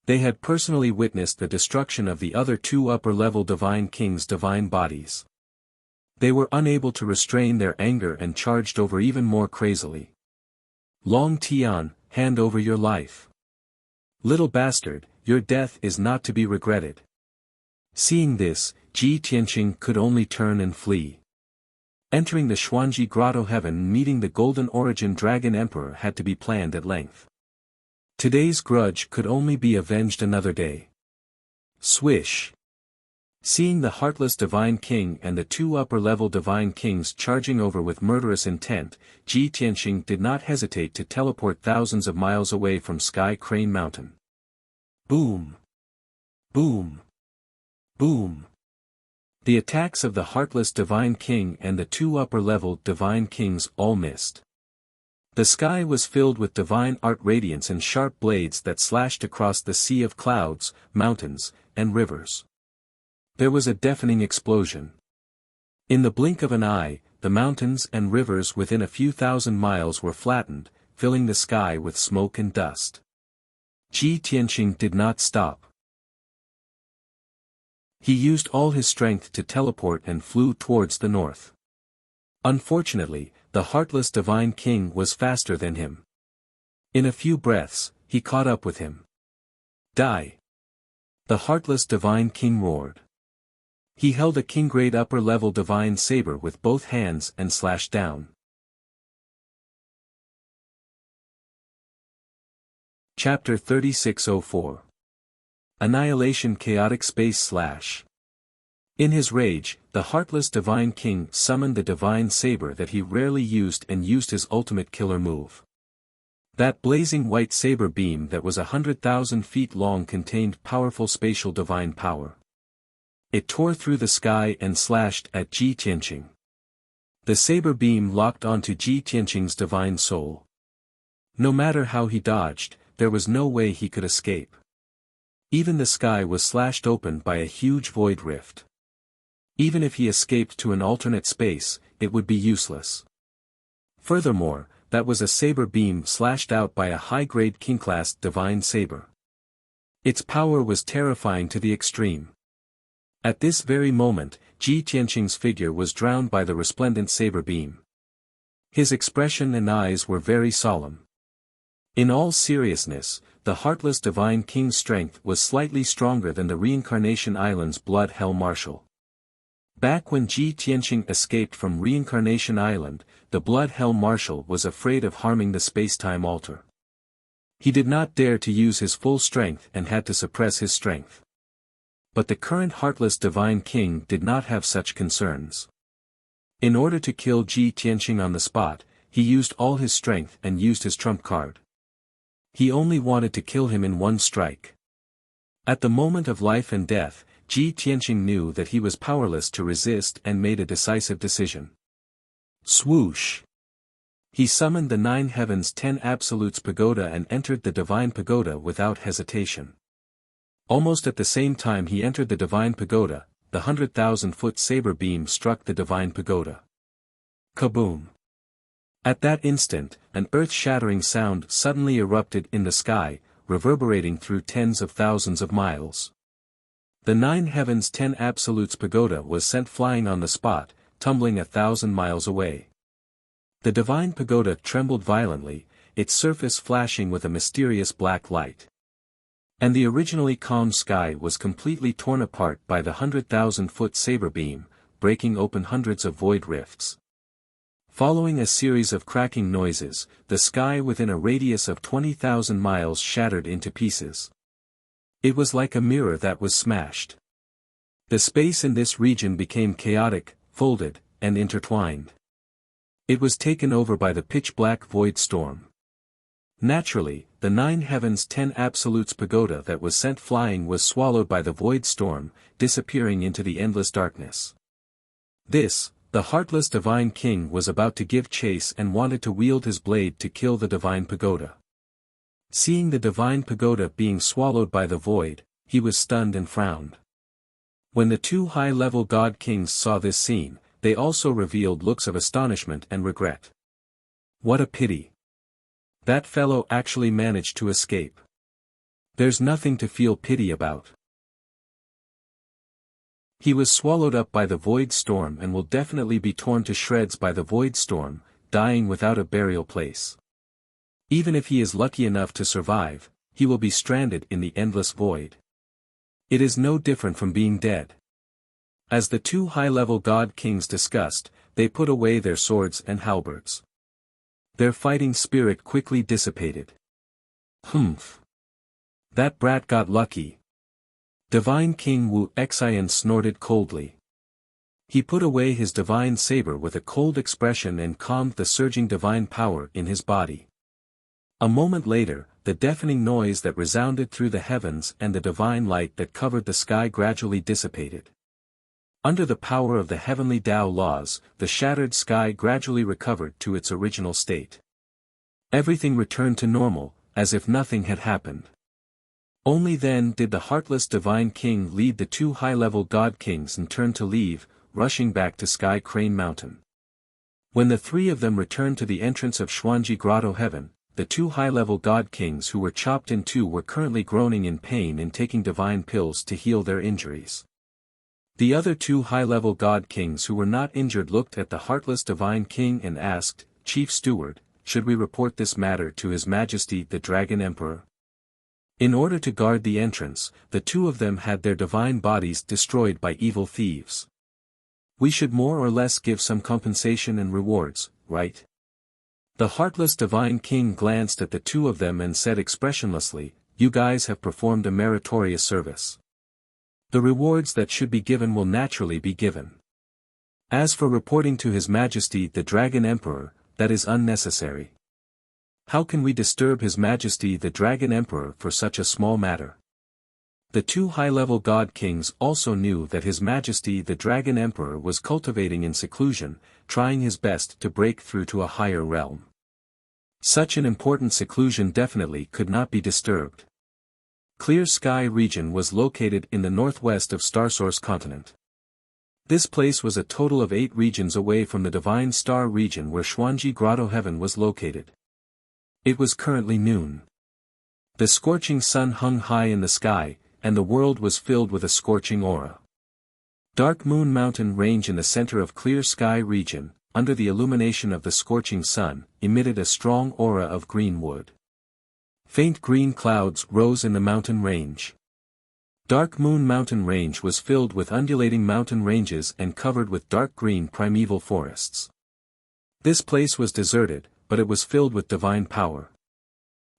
They had personally witnessed the destruction of the other 2 upper-level divine kings' divine bodies. They were unable to restrain their anger and charged over even more crazily. Long Tian, hand over your life. Little bastard, your death is not to be regretted. Seeing this, Ji Tianqing could only turn and flee. Entering the Xuanji Grotto heaven, meeting the Golden Origin Dragon Emperor had to be planned at length. Today's grudge could only be avenged another day. Swish. Seeing the heartless Divine King and the two upper-level Divine Kings charging over with murderous intent, Ji Tianqing did not hesitate to teleport thousands of miles away from Sky Crane Mountain. Boom! Boom! Boom! The attacks of the heartless Divine King and the two upper-level Divine Kings all missed. The sky was filled with divine art radiance and sharp blades that slashed across the sea of clouds, mountains, and rivers. There was a deafening explosion. In the blink of an eye, the mountains and rivers within a few thousand miles were flattened, filling the sky with smoke and dust. Ji Tianqing did not stop. He used all his strength to teleport and flew towards the north. Unfortunately, the heartless Divine King was faster than him. In a few breaths, he caught up with him. Die! The heartless Divine King roared. He held a king-grade upper-level divine saber with both hands and slashed down. Chapter 3604. Annihilation Chaotic Space Slash. In his rage, the heartless Divine King summoned the divine saber that he rarely used and used his ultimate killer move. That blazing white saber beam that was 100,000 feet long contained powerful spatial divine power. It tore through the sky and slashed at Ji Tianqing. The saber beam locked onto Ji Tianqing's divine soul. No matter how he dodged, there was no way he could escape. Even the sky was slashed open by a huge void rift. Even if he escaped to an alternate space, it would be useless. Furthermore, that was a saber beam slashed out by a high-grade king-class divine saber. Its power was terrifying to the extreme. At this very moment, Ji Tianqing's figure was drowned by the resplendent saber beam. His expression and eyes were very solemn. In all seriousness, the heartless Divine King's strength was slightly stronger than the Reincarnation Island's Blood Hell Marshal. Back when Ji Tianqing escaped from Reincarnation Island, the Blood Hell Marshal was afraid of harming the space-time altar. He did not dare to use his full strength and had to suppress his strength. But the current heartless Divine King did not have such concerns. In order to kill Ji Tianqing on the spot, he used all his strength and used his trump card. He only wanted to kill him in one strike. At the moment of life and death, Ji Tianqing knew that he was powerless to resist and made a decisive decision. Swoosh! He summoned the 9 Heavens 10 Absolutes Pagoda and entered the Divine Pagoda without hesitation. Almost at the same time he entered the Divine Pagoda, the 100,000-foot saber beam struck the Divine Pagoda. Kaboom! At that instant, an earth-shattering sound suddenly erupted in the sky, reverberating through tens of thousands of miles. The 9 Heavens 10 Absolutes Pagoda was sent flying on the spot, tumbling 1,000 miles away. The Divine Pagoda trembled violently, its surface flashing with a mysterious black light. And the originally calm sky was completely torn apart by the 100,000-foot saber beam, breaking open hundreds of void rifts. Following a series of cracking noises, the sky within a radius of 20,000 miles shattered into pieces. It was like a mirror that was smashed. The space in this region became chaotic, folded, and intertwined. It was taken over by the pitch-black void storm. Naturally, the 9 Heavens 10 Absolutes Pagoda that was sent flying was swallowed by the void storm, disappearing into the endless darkness. This, the heartless Divine King was about to give chase and wanted to wield his blade to kill the Divine Pagoda. Seeing the Divine Pagoda being swallowed by the void, he was stunned and frowned. When the 2 high-level God Kings saw this scene, they also revealed looks of astonishment and regret. What a pity! That fellow actually managed to escape. There's nothing to feel pity about. He was swallowed up by the void storm and will definitely be torn to shreds by the void storm, dying without a burial place. Even if he is lucky enough to survive, he will be stranded in the endless void. It is no different from being dead. As the two high-level god kings discussed, they put away their swords and halberds. Their fighting spirit quickly dissipated. Humph. That brat got lucky. Divine King Wuxia snorted coldly. He put away his divine saber with a cold expression and calmed the surging divine power in his body. A moment later, the deafening noise that resounded through the heavens and the divine light that covered the sky gradually dissipated. Under the power of the heavenly Tao laws, the shattered sky gradually recovered to its original state. Everything returned to normal, as if nothing had happened. Only then did the heartless divine king lead the two high-level god kings and turn to leave, rushing back to Sky Crane Mountain. When the three of them returned to the entrance of Xuanji Grotto Heaven, the two high-level god kings who were chopped in two were currently groaning in pain and taking divine pills to heal their injuries. The other two high-level god kings who were not injured looked at the heartless divine king and asked, "Chief Steward, should we report this matter to His Majesty the Dragon Emperor?" In order to guard the entrance, the two of them had their divine bodies destroyed by evil thieves. We should more or less give some compensation and rewards, right? The heartless divine king glanced at the two of them and said expressionlessly, "You guys have performed a meritorious service. The rewards that should be given will naturally be given. As for reporting to His Majesty the Dragon Emperor, that is unnecessary. How can we disturb His Majesty the Dragon Emperor for such a small matter?" The two high-level god kings also knew that His Majesty the Dragon Emperor was cultivating in seclusion, trying his best to break through to a higher realm. Such an important seclusion definitely could not be disturbed. Clear Sky region was located in the northwest of Starsource continent. This place was a total of 8 regions away from the Divine Star region where Xuanji Grotto Heaven was located. It was currently noon. The scorching sun hung high in the sky, and the world was filled with a scorching aura. Dark Moon Mountain Range in the center of Clear Sky region, under the illumination of the scorching sun, emitted a strong aura of green wood. Faint green clouds rose in the mountain range. Dark Moon Mountain Range was filled with undulating mountain ranges and covered with dark green primeval forests. This place was deserted, but it was filled with divine power.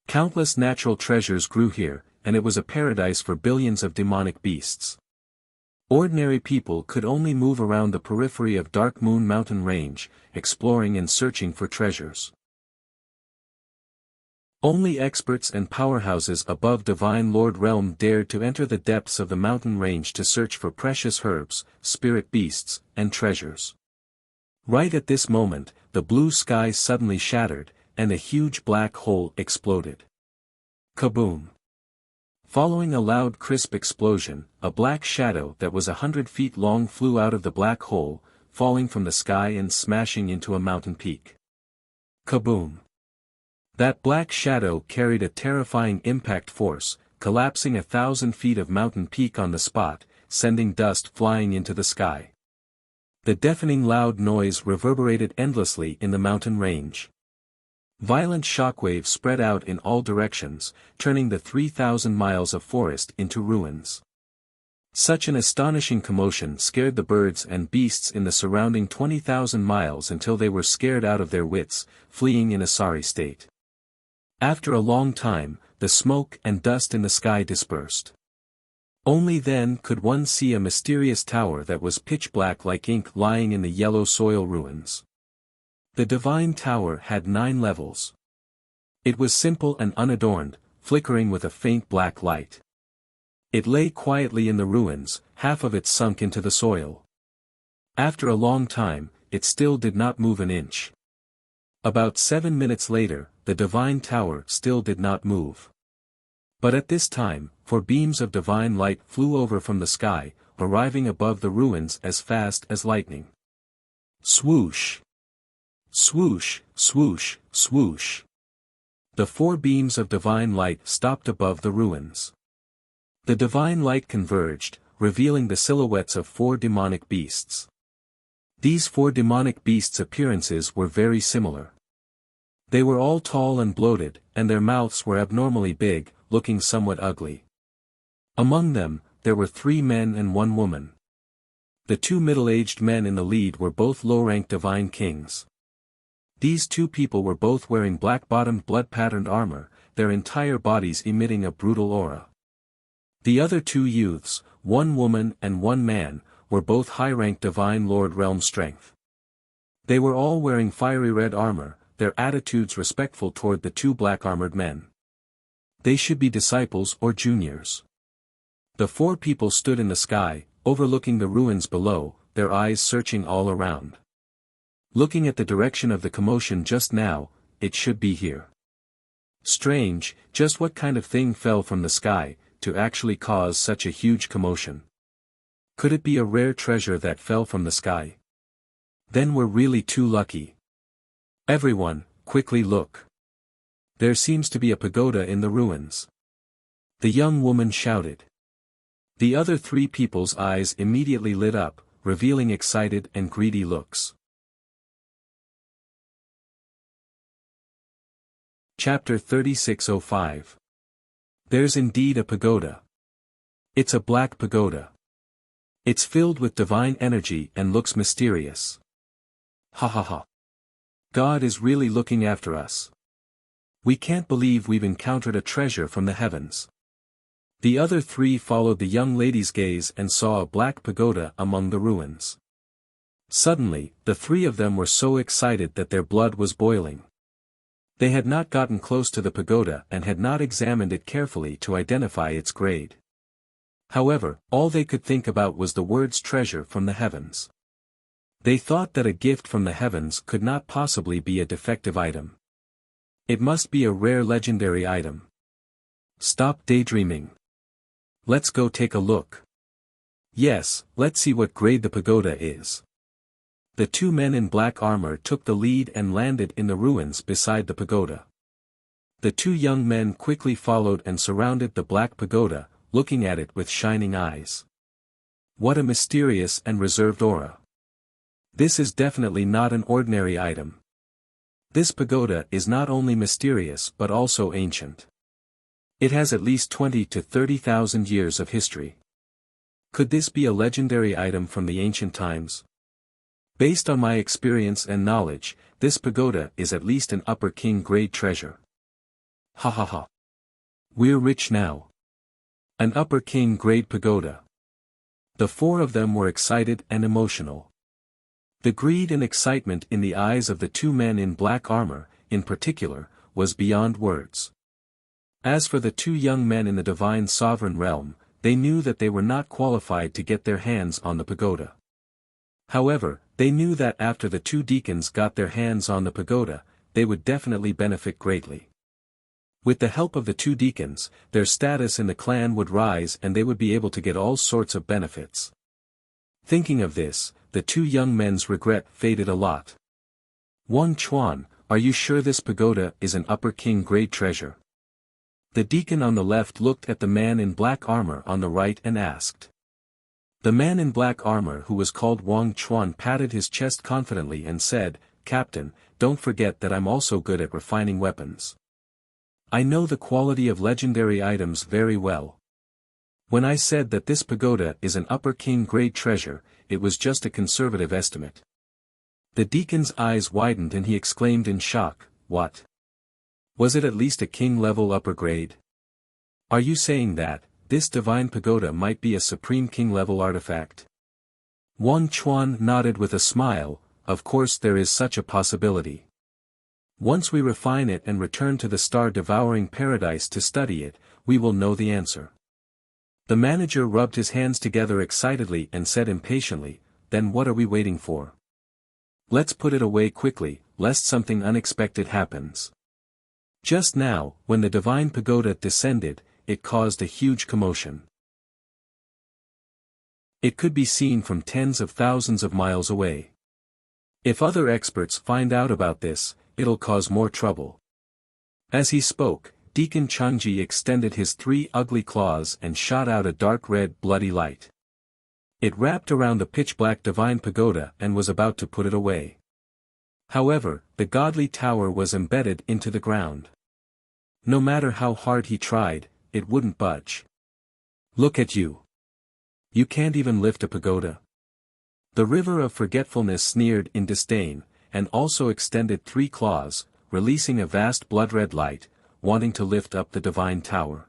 Countless natural treasures grew here, and it was a paradise for billions of demonic beasts. Ordinary people could only move around the periphery of Dark Moon Mountain Range, exploring and searching for treasures. Only experts and powerhouses above Divine Lord Realm dared to enter the depths of the mountain range to search for precious herbs, spirit beasts, and treasures. Right at this moment, the blue sky suddenly shattered, and a huge black hole exploded. Kaboom! Following a loud crisp explosion, a black shadow that was 100 feet long flew out of the black hole, falling from the sky and smashing into a mountain peak. Kaboom! That black shadow carried a terrifying impact force, collapsing 1,000 feet of mountain peak on the spot, sending dust flying into the sky. The deafening loud noise reverberated endlessly in the mountain range. Violent shockwaves spread out in all directions, turning the 3,000 miles of forest into ruins. Such an astonishing commotion scared the birds and beasts in the surrounding 20,000 miles until they were scared out of their wits, fleeing in a sorry state. After a long time, the smoke and dust in the sky dispersed. Only then could one see a mysterious tower that was pitch black like ink lying in the yellow soil ruins. The divine tower had 9 levels. It was simple and unadorned, flickering with a faint black light. It lay quietly in the ruins, half of it sunk into the soil. After a long time, it still did not move an inch. About 7 minutes later, the divine tower still did not move. But at this time, 4 beams of divine light flew over from the sky, arriving above the ruins as fast as lightning. Swoosh! Swoosh, swoosh, swoosh. The 4 beams of divine light stopped above the ruins. The divine light converged, revealing the silhouettes of 4 demonic beasts. These 4 demonic beasts' appearances were very similar. They were all tall and bloated, and their mouths were abnormally big, looking somewhat ugly. Among them, there were 3 men and 1 woman. The 2 middle-aged men in the lead were both low-ranked divine kings. These 2 people were both wearing black-bottomed blood-patterned armor, their entire bodies emitting a brutal aura. The other 2 youths, 1 woman and 1 man, were both high-ranked divine lord realm strength. They were all wearing fiery red armor, their attitudes respectful toward the 2 black-armored men. They should be disciples or juniors. The 4 people stood in the sky, overlooking the ruins below, their eyes searching all around. Looking at the direction of the commotion just now, it should be here. Strange, just what kind of thing fell from the sky, to actually cause such a huge commotion? Could it be a rare treasure that fell from the sky? Then we're really too lucky. Everyone, quickly look. There seems to be a pagoda in the ruins. The young woman shouted. The other 3 people's eyes immediately lit up, revealing excited and greedy looks. Chapter 3605. There's indeed a pagoda. It's a black pagoda. It's filled with divine energy and looks mysterious. Ha ha ha. God is really looking after us. We can't believe we've encountered a treasure from the heavens. The other 3 followed the young lady's gaze and saw a black pagoda among the ruins. Suddenly, the 3 of them were so excited that their blood was boiling. They had not gotten close to the pagoda and had not examined it carefully to identify its grade. However, all they could think about was the words treasure from the heavens. They thought that a gift from the heavens could not possibly be a defective item. It must be a rare legendary item. Stop daydreaming. Let's go take a look. Yes, let's see what grade the pagoda is. The 2 men in black armor took the lead and landed in the ruins beside the pagoda. The 2 young men quickly followed and surrounded the black pagoda, looking at it with shining eyes. What a mysterious and reserved aura. This is definitely not an ordinary item. This pagoda is not only mysterious but also ancient. It has at least 20 to 30,000 years of history. Could this be a legendary item from the ancient times? Based on my experience and knowledge, this pagoda is at least an upper king grade treasure. Ha ha ha. We're rich now. An upper king grade pagoda. The 4 of them were excited and emotional. The greed and excitement in the eyes of the 2 men in black armor, in particular, was beyond words. As for the 2 young men in the divine sovereign realm, they knew that they were not qualified to get their hands on the pagoda. However, they knew that after the 2 deacons got their hands on the pagoda, they would definitely benefit greatly. With the help of the 2 deacons, their status in the clan would rise and they would be able to get all sorts of benefits. Thinking of this, the 2 young men's regret faded a lot. Wang Chuan, are you sure this pagoda is an upper king grade treasure? The deacon on the left looked at the man in black armor on the right and asked. The man in black armor who was called Wang Chuan patted his chest confidently and said, Captain, don't forget that I'm also good at refining weapons. I know the quality of legendary items very well. When I said that this pagoda is an upper king grade treasure, it was just a conservative estimate. The deacon's eyes widened and he exclaimed in shock, what? Was it at least a king level upper grade? Are you saying that this divine pagoda might be a supreme king level artifact? Wang Chuan nodded with a smile, of course there is such a possibility. Once we refine it and return to the star-devouring paradise to study it, we will know the answer. The manager rubbed his hands together excitedly and said impatiently, then what are we waiting for? Let's put it away quickly, lest something unexpected happens. Just now, when the divine pagoda descended, it caused a huge commotion. It could be seen from tens of thousands of miles away. If other experts find out about this, it'll cause more trouble. As he spoke, Deacon Changji extended his 3 ugly claws and shot out a dark red bloody light. It wrapped around the pitch-black divine pagoda and was about to put it away. However, the godly tower was embedded into the ground. No matter how hard he tried, it wouldn't budge. Look at you. You can't even lift a pagoda. The river of forgetfulness sneered in disdain, and also extended 3 claws, releasing a vast blood-red light, wanting to lift up the divine tower.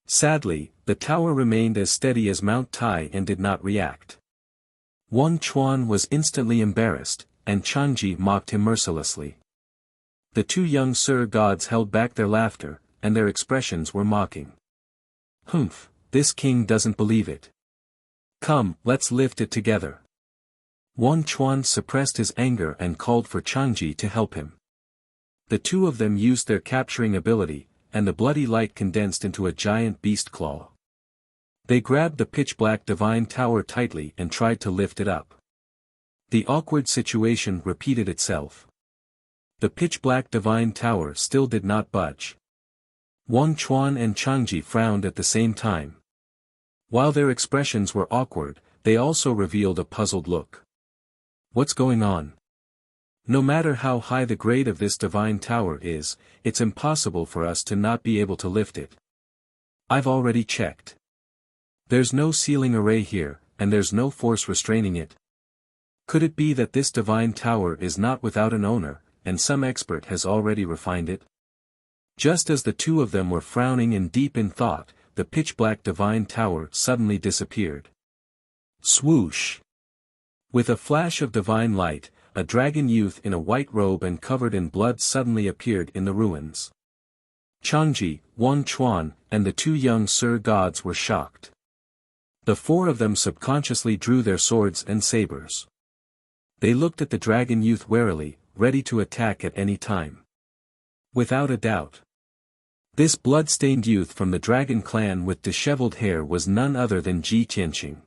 Sadly, the tower remained as steady as Mount Tai and did not react. Wang Chuan was instantly embarrassed, and Changji mocked him mercilessly. The 2 young Sir gods held back their laughter, and their expressions were mocking. Humph, this king doesn't believe it. Come, let's lift it together. Wang Chuan suppressed his anger and called for Changji to help him. The 2 of them used their capturing ability, and the bloody light condensed into a giant beast claw. They grabbed the pitch-black divine tower tightly and tried to lift it up. The awkward situation repeated itself. The pitch-black divine tower still did not budge. Wang Chuan and Changji frowned at the same time. While their expressions were awkward, they also revealed a puzzled look. What's going on? No matter how high the grade of this divine tower is, it's impossible for us to not be able to lift it. I've already checked. There's no ceiling array here, and there's no force restraining it. Could it be that this divine tower is not without an owner, and some expert has already refined it? Just as the 2 of them were frowning and deep in thought, the pitch-black divine tower suddenly disappeared. Swoosh! With a flash of divine light, a dragon youth in a white robe and covered in blood suddenly appeared in the ruins. Changji, Wang Chuan, and the 2 young Sir gods were shocked. The 4 of them subconsciously drew their swords and sabers. They looked at the dragon youth warily, ready to attack at any time. Without a doubt. This blood-stained youth from the dragon clan with disheveled hair was none other than Ji Tianqing.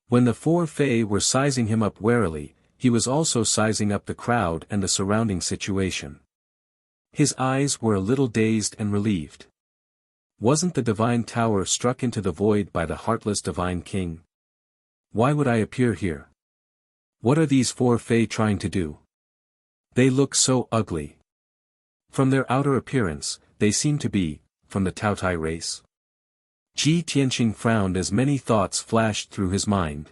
When the 4 Fae were sizing him up warily, he was also sizing up the crowd and the surrounding situation. His eyes were a little dazed and relieved. Wasn't the divine tower struck into the void by the heartless divine king? Why would I appear here? What are these 4 Fae trying to do? They look so ugly. From their outer appearance, they seem to be, from the Taotai race. Ji Tianqing frowned as many thoughts flashed through his mind.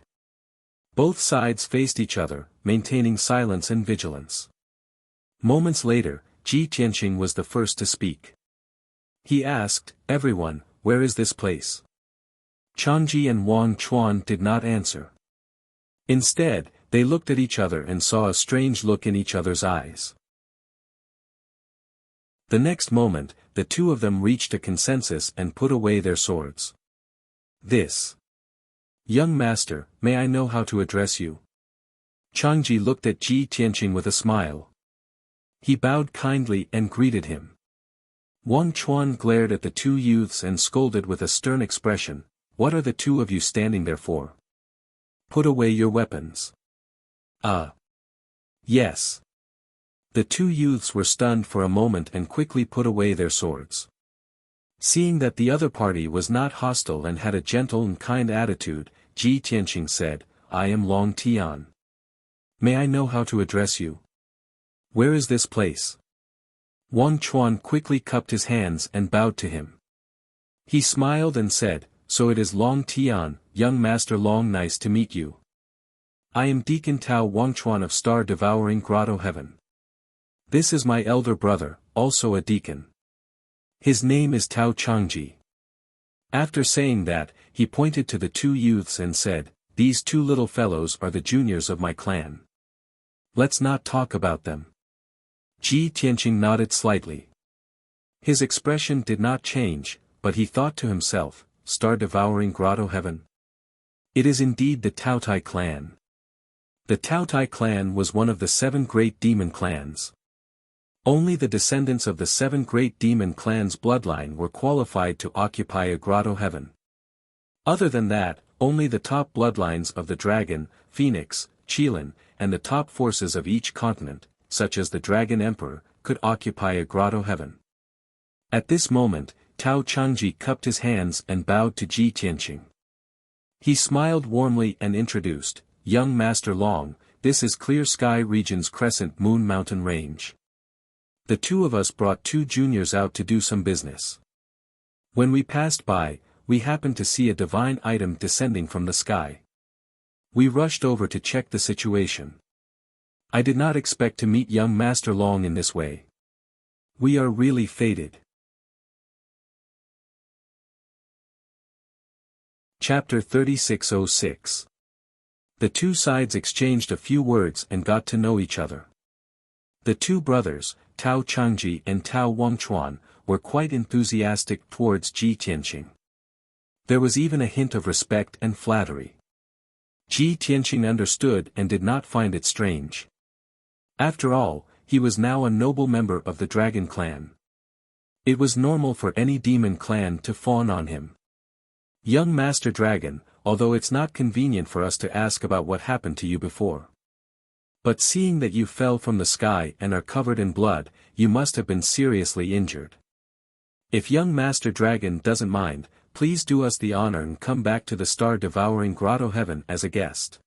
Both sides faced each other, maintaining silence and vigilance. Moments later, Ji Tianqing was the first to speak. He asked, "Everyone, where is this place?" Changji and Wang Chuan did not answer. Instead, they looked at each other and saw a strange look in each other's eyes. The next moment, the 2 of them reached a consensus and put away their swords. This. Young master, may I know how to address you? Changji looked at Ji Tianqing with a smile. He bowed kindly and greeted him. Wang Chuan glared at the 2 youths and scolded with a stern expression, "What are the 2 of you standing there for? Put away your weapons." Yes. The 2 youths were stunned for a moment and quickly put away their swords. Seeing that the other party was not hostile and had a gentle and kind attitude, Ji Tianqing said, "I am Long Tian. May I know how to address you? Where is this place?" Wang Chuan quickly cupped his hands and bowed to him. He smiled and said, "So it is Long Tian, young master Long, nice to meet you. I am Deacon Tao Wang Chuan of Star-Devouring Grotto Heaven. This is my elder brother, also a deacon. His name is Tao Changji." After saying that, he pointed to the 2 youths and said, "These 2 little fellows are the juniors of my clan. Let's not talk about them." Ji Tianqing nodded slightly. His expression did not change, but he thought to himself, Star-Devouring Grotto Heaven. It is indeed the Taotai clan. The Taotai clan was one of the 7 great demon clans. Only the descendants of the 7 great demon clans' bloodline were qualified to occupy a grotto heaven. Other than that, only the top bloodlines of the dragon, phoenix, qilin, and the top forces of each continent, such as the dragon emperor, could occupy a grotto heaven. At this moment, Tao Changji cupped his hands and bowed to Ji Tianqing. He smiled warmly and introduced, "Young Master Long, this is Clear Sky Region's Crescent Moon Mountain Range. The two of us brought 2 juniors out to do some business. When we passed by, we happened to see a divine item descending from the sky. We rushed over to check the situation. I did not expect to meet young Master Long in this way. We are really fated." Chapter 3606. The two sides exchanged a few words and got to know each other. The two brothers, Tao Changji and Tao Wangchuan, were quite enthusiastic towards Ji Tianqing. There was even a hint of respect and flattery. Ji Tianqing understood and did not find it strange. After all, he was now a noble member of the Dragon Clan. It was normal for any demon clan to fawn on him. "Young Master Dragon, although it's not convenient for us to ask about what happened to you before. But seeing that you fell from the sky and are covered in blood, you must have been seriously injured. If young Master Dragon doesn't mind, please do us the honor and come back to the star-devouring grotto heaven as a guest."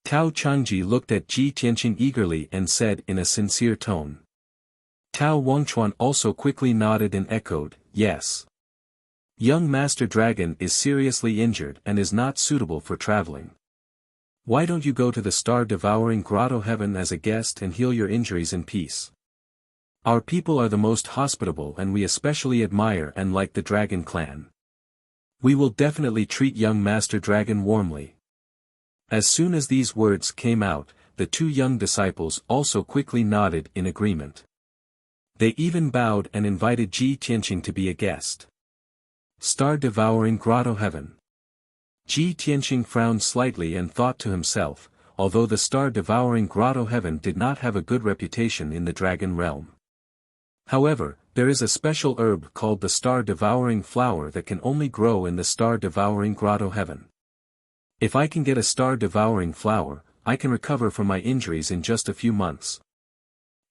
Tao Changji looked at Ji Tianqing eagerly and said in a sincere tone. Tao Wangchuan also quickly nodded and echoed, "Yes. Young Master Dragon is seriously injured and is not suitable for traveling. Why don't you go to the star-devouring grotto heaven as a guest and heal your injuries in peace? Our people are the most hospitable and we especially admire and like the Dragon Clan. We will definitely treat young Master Dragon warmly." As soon as these words came out, the 2 young disciples also quickly nodded in agreement. They even bowed and invited Ji Tianqing to be a guest. Star-devouring grotto heaven. Ji Tianqing frowned slightly and thought to himself, although the star-devouring grotto heaven did not have a good reputation in the dragon realm. However, there is a special herb called the star-devouring flower that can only grow in the star-devouring grotto heaven. If I can get a star-devouring flower, I can recover from my injuries in just a few months.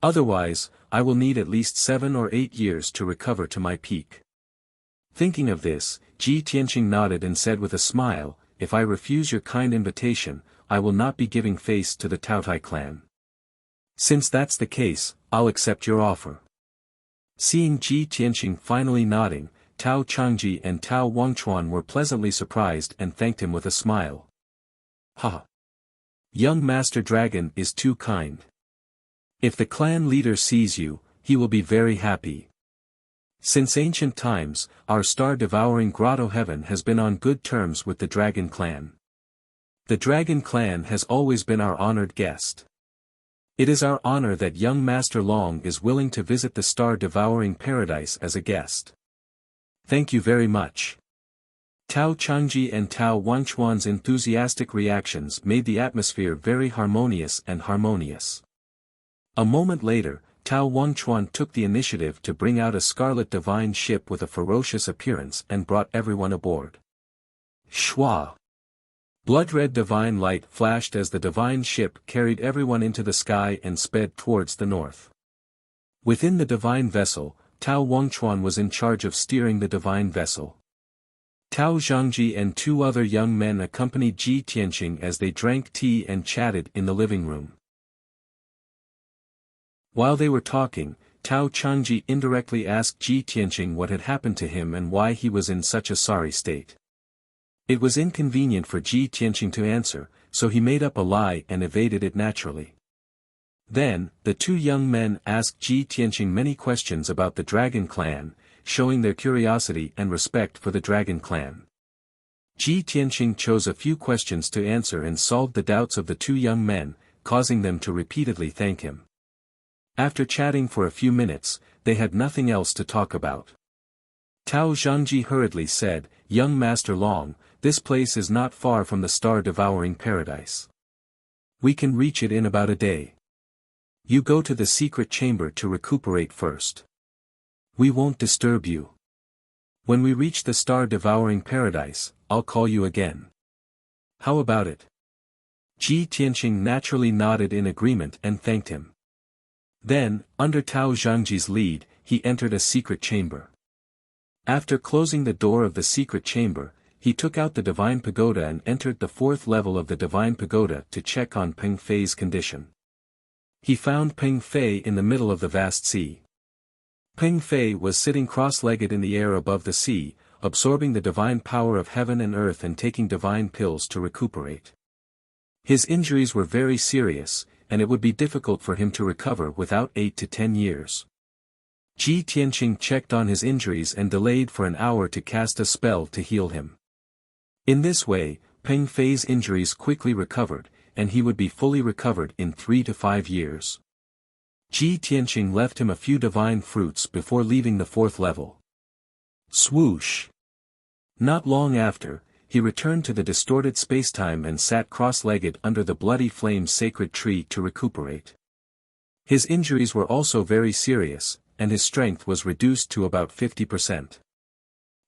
Otherwise, I will need at least 7 or 8 years to recover to my peak. Thinking of this, Ji Tianqing nodded and said with a smile, "If I refuse your kind invitation, I will not be giving face to the Taotai clan. Since that's the case, I'll accept your offer." Seeing Ji Tianqing finally nodding, Tao Changji and Tao Wangchuan were pleasantly surprised and thanked him with a smile. "Ha! Young Master Dragon is too kind. If the clan leader sees you, he will be very happy. Since ancient times, our star-devouring grotto heaven has been on good terms with the Dragon Clan. The Dragon Clan has always been our honored guest. It is our honor that young Master Long is willing to visit the star-devouring paradise as a guest. Thank you very much." Tao Changji and Tao Wangchuan's enthusiastic reactions made the atmosphere very harmonious. A moment later, Tao Wangchuan took the initiative to bring out a scarlet divine ship with a ferocious appearance and brought everyone aboard. Shwa! Blood-red divine light flashed as the divine ship carried everyone into the sky and sped towards the north. Within the divine vessel, Tao Wangchuan was in charge of steering the divine vessel. Tao Zhangji and 2 other young men accompanied Ji Tianqing as they drank tea and chatted in the living room. While they were talking, Tao Changji indirectly asked Ji Tianqing what had happened to him and why he was in such a sorry state. It was inconvenient for Ji Tianqing to answer, so he made up a lie and evaded it naturally. Then, the 2 young men asked Ji Tianqing many questions about the Dragon Clan, showing their curiosity and respect for the Dragon Clan. Ji Tianqing chose a few questions to answer and solved the doubts of the 2 young men, causing them to repeatedly thank him. After chatting for a few minutes, they had nothing else to talk about. Tao Zhangji hurriedly said, "Young Master Long, this place is not far from the star-devouring paradise. We can reach it in about a day. You go to the secret chamber to recuperate first. We won't disturb you. When we reach the star-devouring paradise, I'll call you again. How about it?" Ji Tianqing naturally nodded in agreement and thanked him. Then, under Tao Zhangji's lead, he entered a secret chamber. After closing the door of the secret chamber, he took out the Divine Pagoda and entered the fourth level of the Divine Pagoda to check on Peng Fei's condition. He found Peng Fei in the middle of the vast sea. Peng Fei was sitting cross-legged in the air above the sea, absorbing the divine power of heaven and earth and taking divine pills to recuperate. His injuries were very serious, and it would be difficult for him to recover without 8 to 10 years. Ji Tianqing checked on his injuries and delayed for an hour to cast a spell to heal him. In this way, Peng Fei's injuries quickly recovered, and he would be fully recovered in 3 to 5 years. Ji Tianqing left him a few divine fruits before leaving the fourth level. Swoosh! Not long after, he returned to the distorted spacetime and sat cross-legged under the bloody flame's sacred tree to recuperate. His injuries were also very serious, and his strength was reduced to about 50%.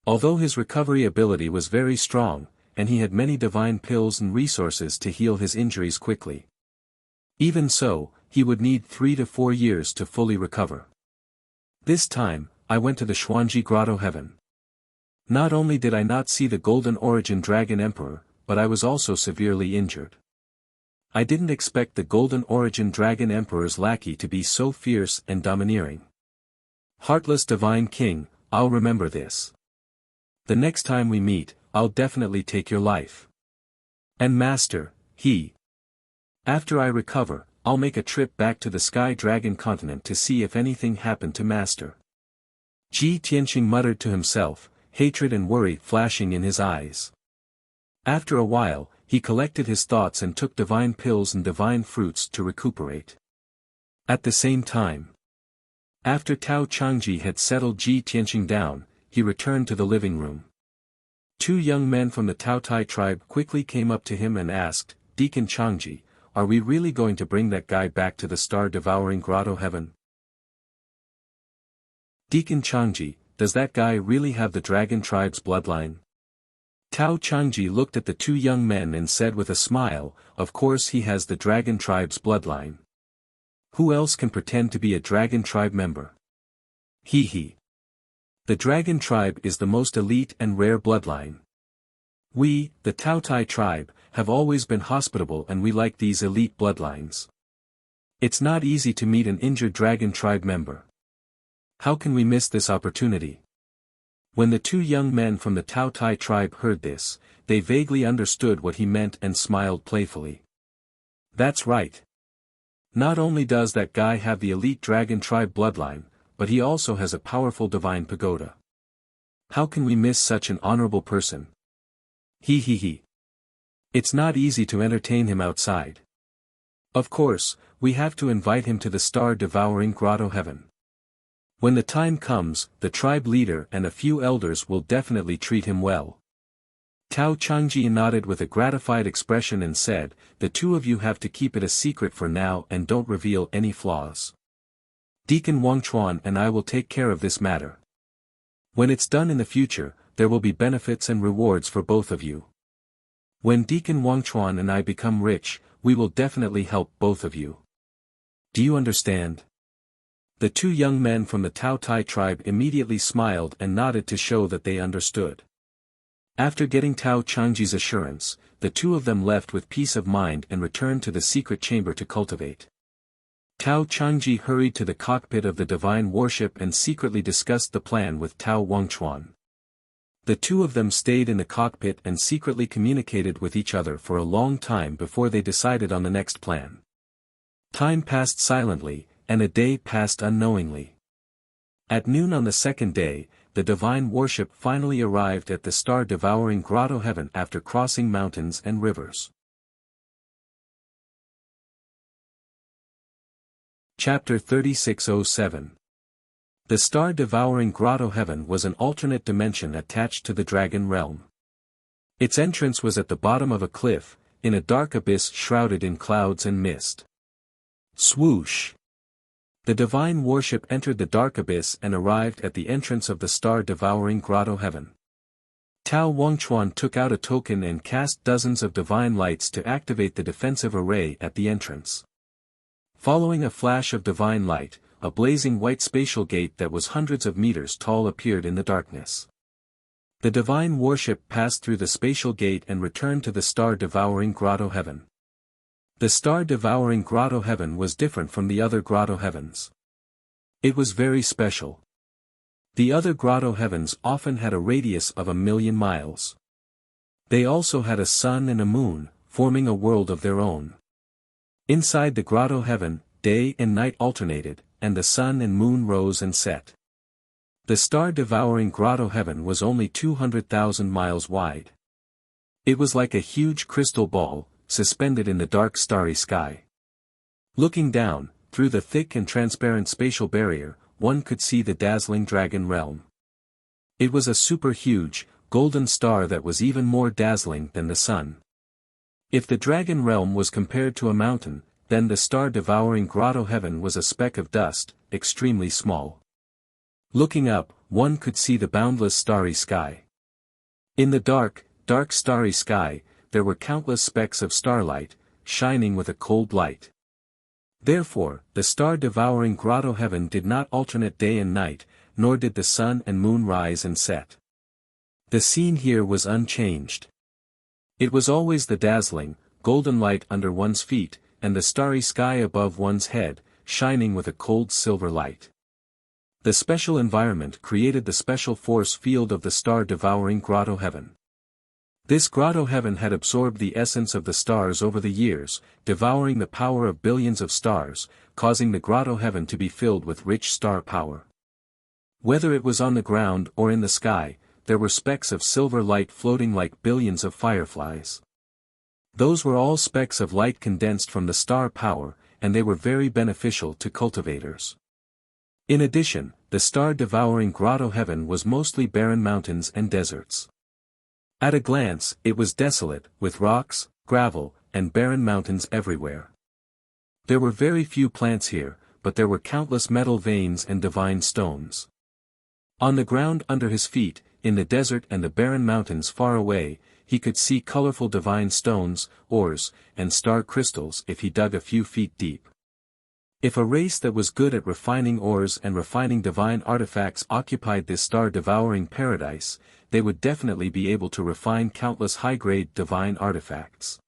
Although his recovery ability was very strong, and he had many divine pills and resources to heal his injuries quickly. Even so, he would need 3 to 4 years to fully recover. This time, I went to the Xuanji Grotto Heaven. Not only did I not see the Golden Origin Dragon Emperor, but I was also severely injured. I didn't expect the Golden Origin Dragon Emperor's lackey to be so fierce and domineering. Heartless Divine King, I'll remember this. The next time we meet, I'll definitely take your life. And Master, after I recover, I'll make a trip back to the Sky Dragon continent to see if anything happened to Master. Ji Tianqing muttered to himself, hatred and worry flashing in his eyes. After a while, he collected his thoughts and took divine pills and divine fruits to recuperate. At the same time, after Tao Changji had settled Ji Tianqing down, he returned to the living room. 2 young men from the Tao Tai tribe quickly came up to him and asked, Deacon Changji, are we really going to bring that guy back to the star-devouring grotto heaven? Deacon Changji, does that guy really have the dragon tribe's bloodline? Tao Changji looked at the 2 young men and said with a smile, of course he has the dragon tribe's bloodline. Who else can pretend to be a dragon tribe member? The dragon tribe is the most elite and rare bloodline. We, the Tao Tai tribe, have always been hospitable and we like these elite bloodlines. It's not easy to meet an injured dragon tribe member. How can we miss this opportunity? When the 2 young men from the Tao Tai tribe heard this, they vaguely understood what he meant and smiled playfully. That's right. Not only does that guy have the elite dragon tribe bloodline, but he also has a powerful divine pagoda. How can we miss such an honorable person? It's not easy to entertain him outside. Of course, we have to invite him to the star-devouring grotto heaven. When the time comes, the tribe leader and a few elders will definitely treat him well. Tao Changji nodded with a gratified expression and said, the 2 of you have to keep it a secret for now and don't reveal any flaws. Deacon Wangchuan and I will take care of this matter. When it's done in the future, there will be benefits and rewards for both of you. When Deacon Wangchuan and I become rich, we will definitely help both of you. Do you understand? The 2 young men from the Tao Tai tribe immediately smiled and nodded to show that they understood. After getting Tao Changji's assurance, the 2 of them left with peace of mind and returned to the secret chamber to cultivate. Tao Changji hurried to the cockpit of the divine warship and secretly discussed the plan with Tao Wangchuan. The 2 of them stayed in the cockpit and secretly communicated with each other for a long time before they decided on the next plan. Time passed silently, and a day passed unknowingly. At noon on the second day, the divine warship finally arrived at the star-devouring grotto heaven after crossing mountains and rivers. Chapter 3607. The star-devouring grotto heaven was an alternate dimension attached to the dragon realm. Its entrance was at the bottom of a cliff, in a dark abyss shrouded in clouds and mist. Swoosh! The divine warship entered the dark abyss and arrived at the entrance of the star-devouring grotto heaven. Tao Wangchuan took out a token and cast dozens of divine lights to activate the defensive array at the entrance. Following a flash of divine light, a blazing white spatial gate that was hundreds of meters tall appeared in the darkness. The divine warship passed through the spatial gate and returned to the star-devouring grotto heaven. The star-devouring grotto heaven was different from the other grotto heavens. It was very special. The other grotto heavens often had a radius of 1,000,000 miles. They also had a sun and a moon, forming a world of their own. Inside the grotto heaven, day and night alternated, and the sun and moon rose and set. The star-devouring grotto heaven was only 200,000 miles wide. It was like a huge crystal ball, suspended in the dark starry sky. Looking down, through the thick and transparent spatial barrier, one could see the dazzling dragon realm. It was a super-huge, golden star that was even more dazzling than the sun. If the dragon realm was compared to a mountain, then the star-devouring grotto heaven was a speck of dust, extremely small. Looking up, one could see the boundless starry sky. In the dark, starry sky, there were countless specks of starlight, shining with a cold light. Therefore, the star-devouring grotto heaven did not alternate day and night, nor did the sun and moon rise and set. The scene here was unchanged. It was always the dazzling, golden light under one's feet, and the starry sky above one's head, shining with a cold silver light. The special environment created the special force field of the star-devouring grotto heaven. This grotto heaven had absorbed the essence of the stars over the years, devouring the power of billions of stars, causing the grotto heaven to be filled with rich star power. Whether it was on the ground or in the sky, there were specks of silver light floating like billions of fireflies. Those were all specks of light condensed from the star power, and they were very beneficial to cultivators. In addition, the star-devouring grotto heaven was mostly barren mountains and deserts. At a glance, it was desolate, with rocks, gravel, and barren mountains everywhere. There were very few plants here, but there were countless metal veins and divine stones. On the ground under his feet, in the desert and the barren mountains far away, he could see colorful divine stones, ores, and star crystals if he dug a few feet deep. If a race that was good at refining ores and refining divine artifacts occupied this star-devouring paradise, they would definitely be able to refine countless high-grade divine artifacts.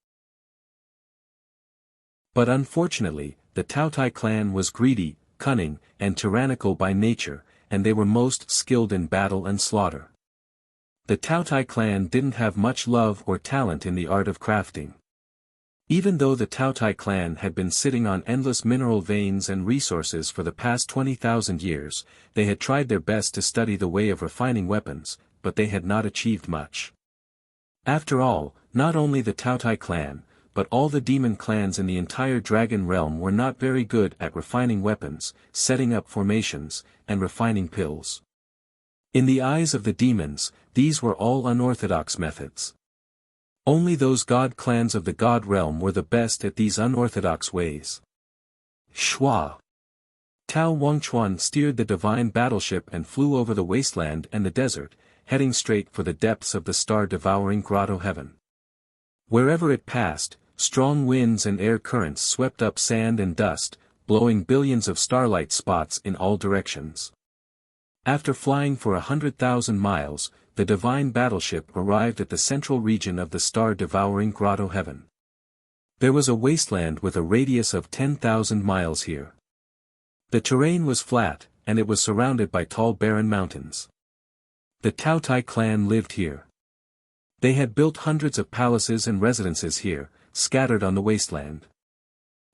But unfortunately, the Taotai clan was greedy, cunning, and tyrannical by nature, and they were most skilled in battle and slaughter. The Taotai clan didn't have much love or talent in the art of crafting. Even though the Taotai clan had been sitting on endless mineral veins and resources for the past 20,000 years, they had tried their best to study the way of refining weapons, but they had not achieved much. After all, not only the Taotai clan, but all the demon clans in the entire dragon realm were not very good at refining weapons, setting up formations, and refining pills. In the eyes of the demons, these were all unorthodox methods. Only those god clans of the god realm were the best at these unorthodox ways. Shua. Tao Wangchuan steered the divine battleship and flew over the wasteland and the desert, heading straight for the depths of the star-devouring grotto heaven. Wherever it passed, strong winds and air currents swept up sand and dust, blowing billions of starlight spots in all directions. After flying for 100,000 miles, the divine battleship arrived at the central region of the star-devouring grotto heaven. There was a wasteland with a radius of 10,000 miles here. The terrain was flat, and it was surrounded by tall barren mountains. The Taotai clan lived here. They had built hundreds of palaces and residences here, scattered on the wasteland.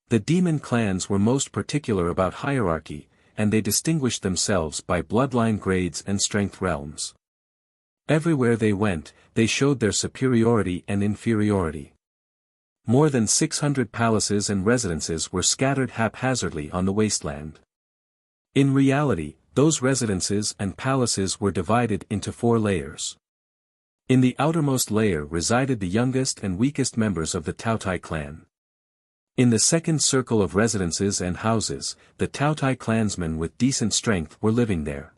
The demon clans were most particular about hierarchy, and they distinguished themselves by bloodline grades and strength realms. Everywhere they went, they showed their superiority and inferiority. More than 600 palaces and residences were scattered haphazardly on the wasteland. In reality, those residences and palaces were divided into 4 layers. In the outermost layer resided the youngest and weakest members of the Taotai clan. In the second circle of residences and houses, the Taotai clansmen with decent strength were living there.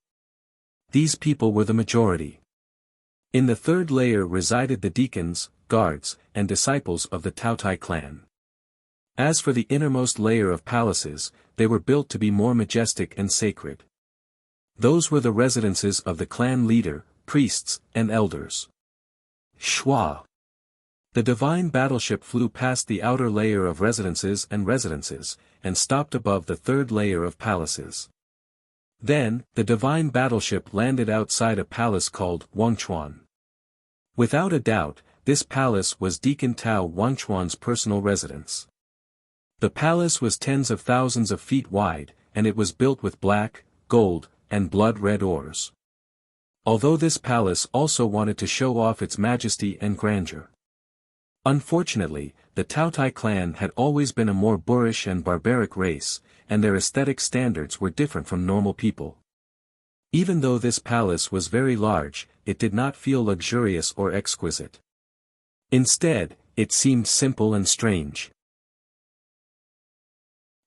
These people were the majority. In the third layer resided the deacons, guards, and disciples of the Taotai clan. As for the innermost layer of palaces, they were built to be more majestic and sacred. Those were the residences of the clan leader, priests, and elders. Shwa. The divine battleship flew past the outer layer of residences, and stopped above the third layer of palaces. Then, the divine battleship landed outside a palace called Wangchuan. Without a doubt, this palace was Deacon Tao Wangchuan's personal residence. The palace was tens of thousands of feet wide, and it was built with black, gold, and blood-red ores. Although this palace also wanted to show off its majesty and grandeur. Unfortunately, the Taotai clan had always been a more boorish and barbaric race, and their aesthetic standards were different from normal people. Even though this palace was very large, it did not feel luxurious or exquisite. Instead, it seemed simple and strange.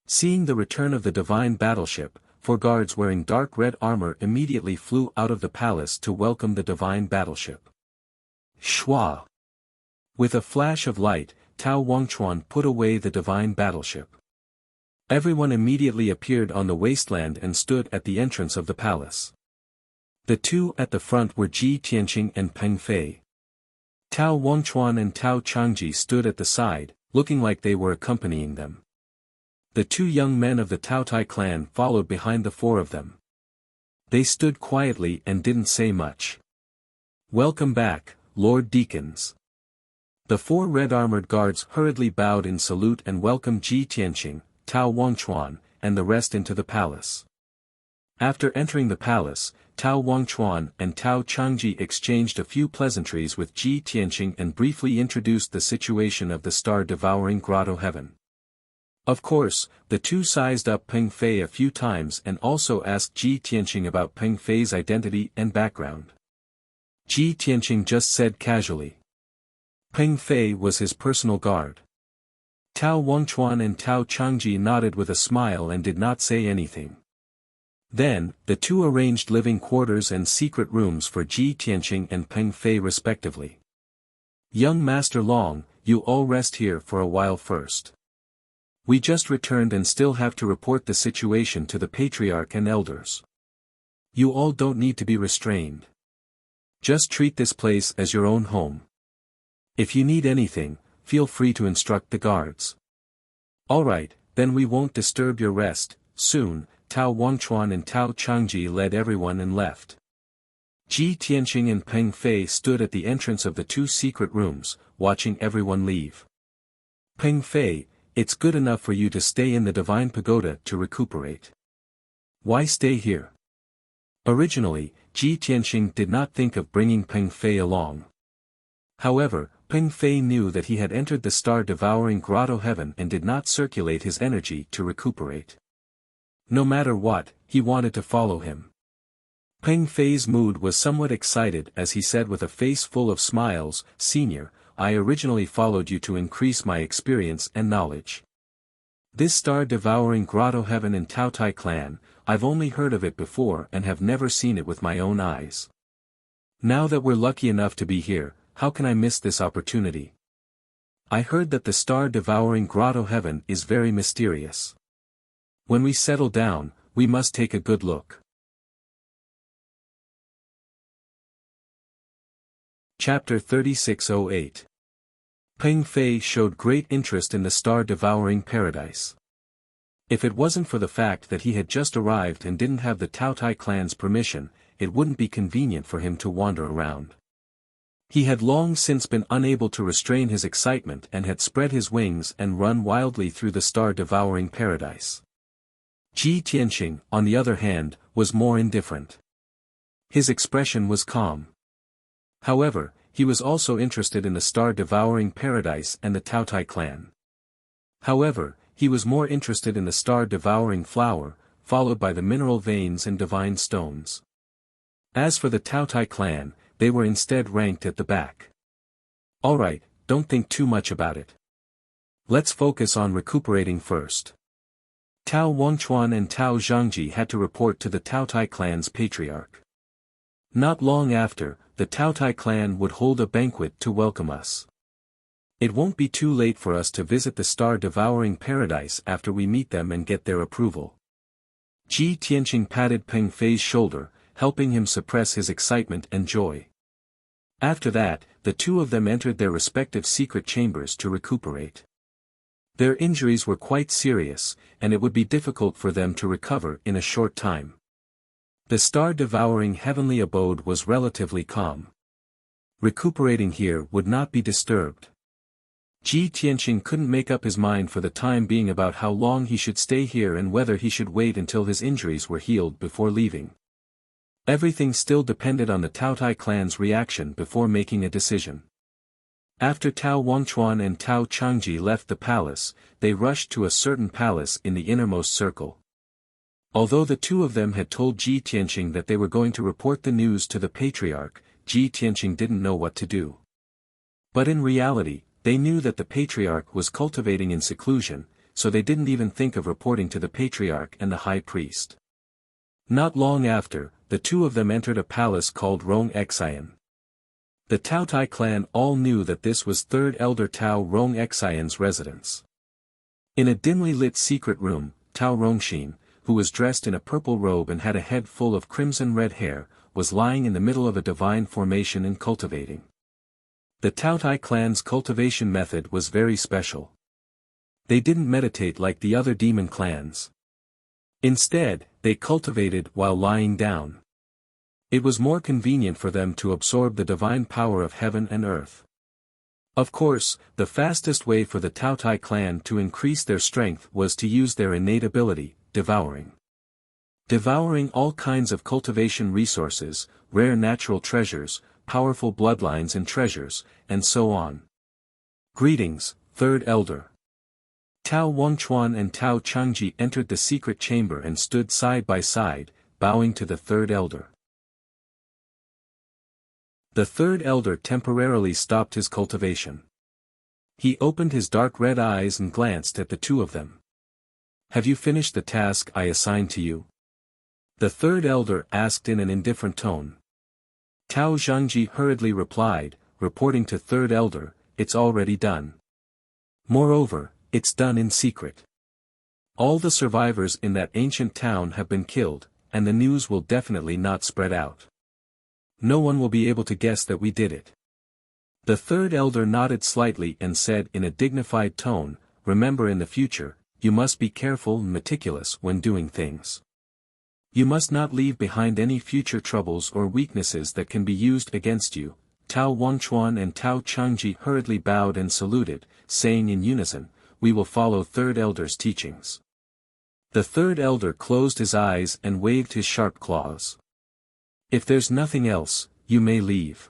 Seeing the return of the divine battleship, 4 guards wearing dark red armor immediately flew out of the palace to welcome the divine battleship. Shwa. With a flash of light, Tao Wangchuan put away the divine battleship. Everyone immediately appeared on the wasteland and stood at the entrance of the palace. The two at the front were Ji Tianqing and Peng Fei. Tao Wangchuan and Tao Changji stood at the side, looking like they were accompanying them. The 2 young men of the Taotai clan followed behind the 4 of them. They stood quietly and didn't say much. "Welcome back, Lord Deacons." The 4 red-armored guards hurriedly bowed in salute and welcomed Ji Tianqing, Tao Wangchuan, and the rest into the palace. After entering the palace, Tao Wangchuan and Tao Changji exchanged a few pleasantries with Ji Tianqing and briefly introduced the situation of the star-devouring grotto heaven. Of course, the 2 sized up Peng Fei a few times and also asked Ji Tianqing about Peng Fei's identity and background. Ji Tianqing just said casually. Peng Fei was his personal guard. Tao Wangchuan and Tao Changji nodded with a smile and did not say anything. Then, the 2 arranged living quarters and secret rooms for Ji Tianqing and Peng Fei respectively. "Young Master Long, you all rest here for a while first. We just returned and still have to report the situation to the Patriarch and elders. You all don't need to be restrained. Just treat this place as your own home. If you need anything, feel free to instruct the guards." "Alright, then we won't disturb your rest." Soon, Tao Wangchuan and Tao Changji led everyone and left. Ji Tianqing and Peng Fei stood at the entrance of the 2 secret rooms, watching everyone leave. "Peng Fei, it's good enough for you to stay in the Divine Pagoda to recuperate. Why stay here?" Originally, Ji Tianqing did not think of bringing Peng Fei along. However, Peng Fei knew that he had entered the star-devouring grotto heaven and did not circulate his energy to recuperate. No matter what, he wanted to follow him. Peng Fei's mood was somewhat excited as he said with a face full of smiles, "Senior, I originally followed you to increase my experience and knowledge. This star-devouring grotto heaven in Taotai clan, I've only heard of it before and have never seen it with my own eyes. Now that we're lucky enough to be here, how can I miss this opportunity? I heard that the star-devouring grotto heaven is very mysterious. When we settle down, we must take a good look." Chapter 3608. Peng Fei showed great interest in the star-devouring paradise. If it wasn't for the fact that he had just arrived and didn't have the Taotai clan's permission, it wouldn't be convenient for him to wander around. He had long since been unable to restrain his excitement and had spread his wings and run wildly through the star-devouring paradise. Ji Tianqing, on the other hand, was more indifferent. His expression was calm. However, he was also interested in the star-devouring paradise and the Taotai clan. However, he was more interested in the star-devouring flower, followed by the mineral veins and divine stones. As for the Taotai clan, they were instead ranked at the back. "Alright, don't think too much about it. Let's focus on recuperating first." Tao Wangchuan and Tao Zhangji had to report to the Taotai clan's patriarch. Not long after, the Taotai clan would hold a banquet to welcome us. It won't be too late for us to visit the star-devouring paradise after we meet them and get their approval. Ji Tianqing patted Peng Fei's shoulder, helping him suppress his excitement and joy. After that, the two of them entered their respective secret chambers to recuperate. Their injuries were quite serious, and it would be difficult for them to recover in a short time. The star-devouring heavenly abode was relatively calm. Recuperating here would not be disturbed. Ji Tianqing couldn't make up his mind for the time being about how long he should stay here and whether he should wait until his injuries were healed before leaving. Everything still depended on the Taotai clan's reaction before making a decision. After Tao Wangchuan and Tao Changji left the palace, they rushed to a certain palace in the innermost circle. Although the two of them had told Ji Tianqing that they were going to report the news to the patriarch, Ji Tianqing didn't know what to do. But in reality, they knew that the patriarch was cultivating in seclusion, so they didn't even think of reporting to the patriarch and the high priest. Not long after, the two of them entered a palace called Rong Xian. The Taotai clan all knew that this was third elder Tao Rong Xian's residence. In a dimly lit secret room, Tao Rongxin, who was dressed in a purple robe and had a head full of crimson-red hair, was lying in the middle of a divine formation and cultivating. The Taotai clan's cultivation method was very special. They didn't meditate like the other demon clans. Instead, they cultivated while lying down. It was more convenient for them to absorb the divine power of heaven and earth. Of course, the fastest way for the Taotai clan to increase their strength was to use their innate ability, devouring. Devouring all kinds of cultivation resources, rare natural treasures, powerful bloodlines and treasures, and so on. Greetings, Third Elder. Tao Wangchuan and Tao Changji entered the secret chamber and stood side by side, bowing to the Third Elder. The Third Elder temporarily stopped his cultivation. He opened his dark red eyes and glanced at the two of them. Have you finished the task I assigned to you? The Third Elder asked in an indifferent tone. Tao Zhangji hurriedly replied, reporting to Third Elder, it's already done. Moreover, it's done in secret. All the survivors in that ancient town have been killed, and the news will definitely not spread out. No one will be able to guess that we did it. The Third Elder nodded slightly and said in a dignified tone, remember in the future, you must be careful and meticulous when doing things. You must not leave behind any future troubles or weaknesses that can be used against you. Tao Wangchuan and Tao Changji hurriedly bowed and saluted, saying in unison, we will follow Third Elder's teachings. The Third Elder closed his eyes and waved his sharp claws. If there's nothing else, you may leave.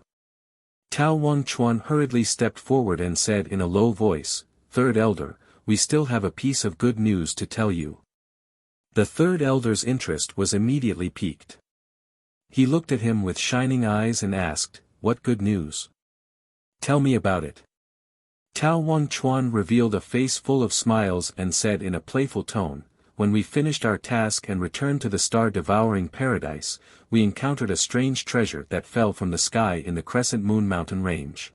Tao Wangchuan hurriedly stepped forward and said in a low voice, Third Elder, we still have a piece of good news to tell you. The Third Elder's interest was immediately piqued. He looked at him with shining eyes and asked, what good news? Tell me about it. Tao Wangchuan revealed a face full of smiles and said in a playful tone, when we finished our task and returned to the star-devouring paradise, we encountered a strange treasure that fell from the sky in the Crescent Moon mountain range.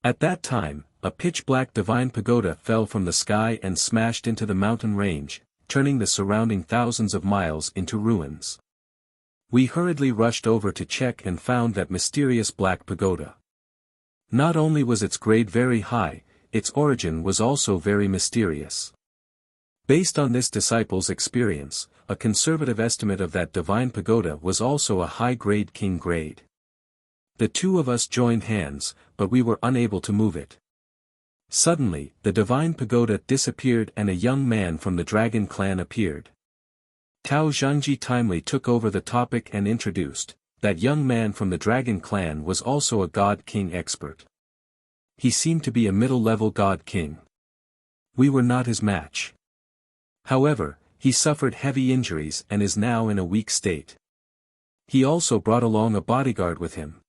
At that time, a pitch-black divine pagoda fell from the sky and smashed into the mountain range, turning the surrounding thousands of miles into ruins. We hurriedly rushed over to check and found that mysterious black pagoda. Not only was its grade very high, its origin was also very mysterious. Based on this disciple's experience, a conservative estimate of that divine pagoda was also a high-grade king grade. The two of us joined hands, but we were unable to move it. Suddenly, the divine pagoda disappeared and a young man from the dragon clan appeared. Tao Zhangji timely took over the topic and introduced, that young man from the dragon clan was also a god king expert. He seemed to be a middle-level god king. We were not his match. However, he suffered heavy injuries and is now in a weak state. He also brought along a bodyguard with him.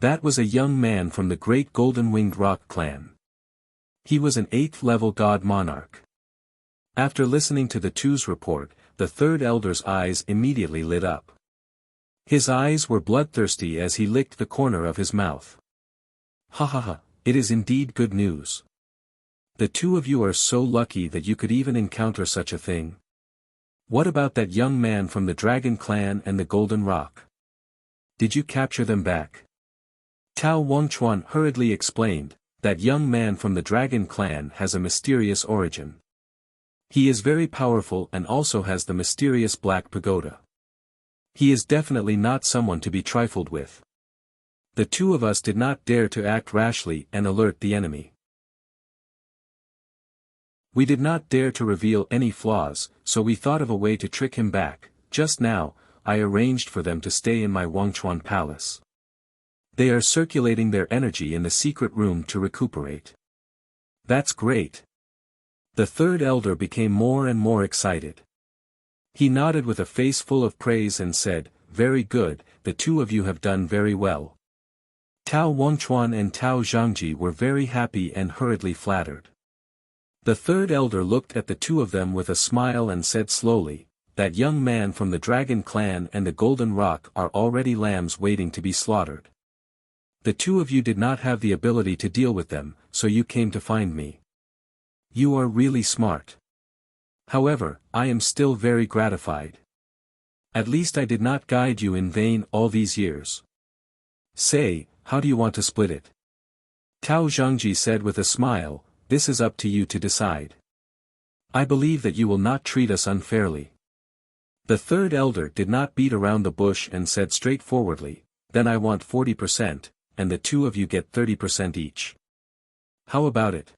That was a young man from the great golden-winged rock clan. He was an 8th-level god monarch. After listening to the two's report, the Third Elder's eyes immediately lit up. His eyes were bloodthirsty as he licked the corner of his mouth. Ha ha ha, it is indeed good news. The two of you are so lucky that you could even encounter such a thing. What about that young man from the Dragon Clan and the Golden Rock? Did you capture them back? Tao Wangchuan hurriedly explained, that young man from the Dragon Clan has a mysterious origin. He is very powerful and also has the mysterious Black Pagoda. He is definitely not someone to be trifled with. The two of us did not dare to act rashly and alert the enemy. We did not dare to reveal any flaws, so we thought of a way to trick him back. Just now, I arranged for them to stay in my Wangchuan palace. They are circulating their energy in the secret room to recuperate. That's great. The third elder became more and more excited. He nodded with a face full of praise and said, "Very good, the two of you have done very well." Tao Wangchuan and Tao Zhangji were very happy and hurriedly flattered. The third elder looked at the two of them with a smile and said slowly, "That young man from the Dragon Clan and the Golden Rock are already lambs waiting to be slaughtered. The two of you did not have the ability to deal with them, so you came to find me. You are really smart. However, I am still very gratified. At least I did not guide you in vain all these years. Say, how do you want to split it?" Tao Zhangji said with a smile, "This is up to you to decide. I believe that you will not treat us unfairly." The third elder did not beat around the bush and said straightforwardly, "Then I want 40%, and the two of you get 30% each. How about it?"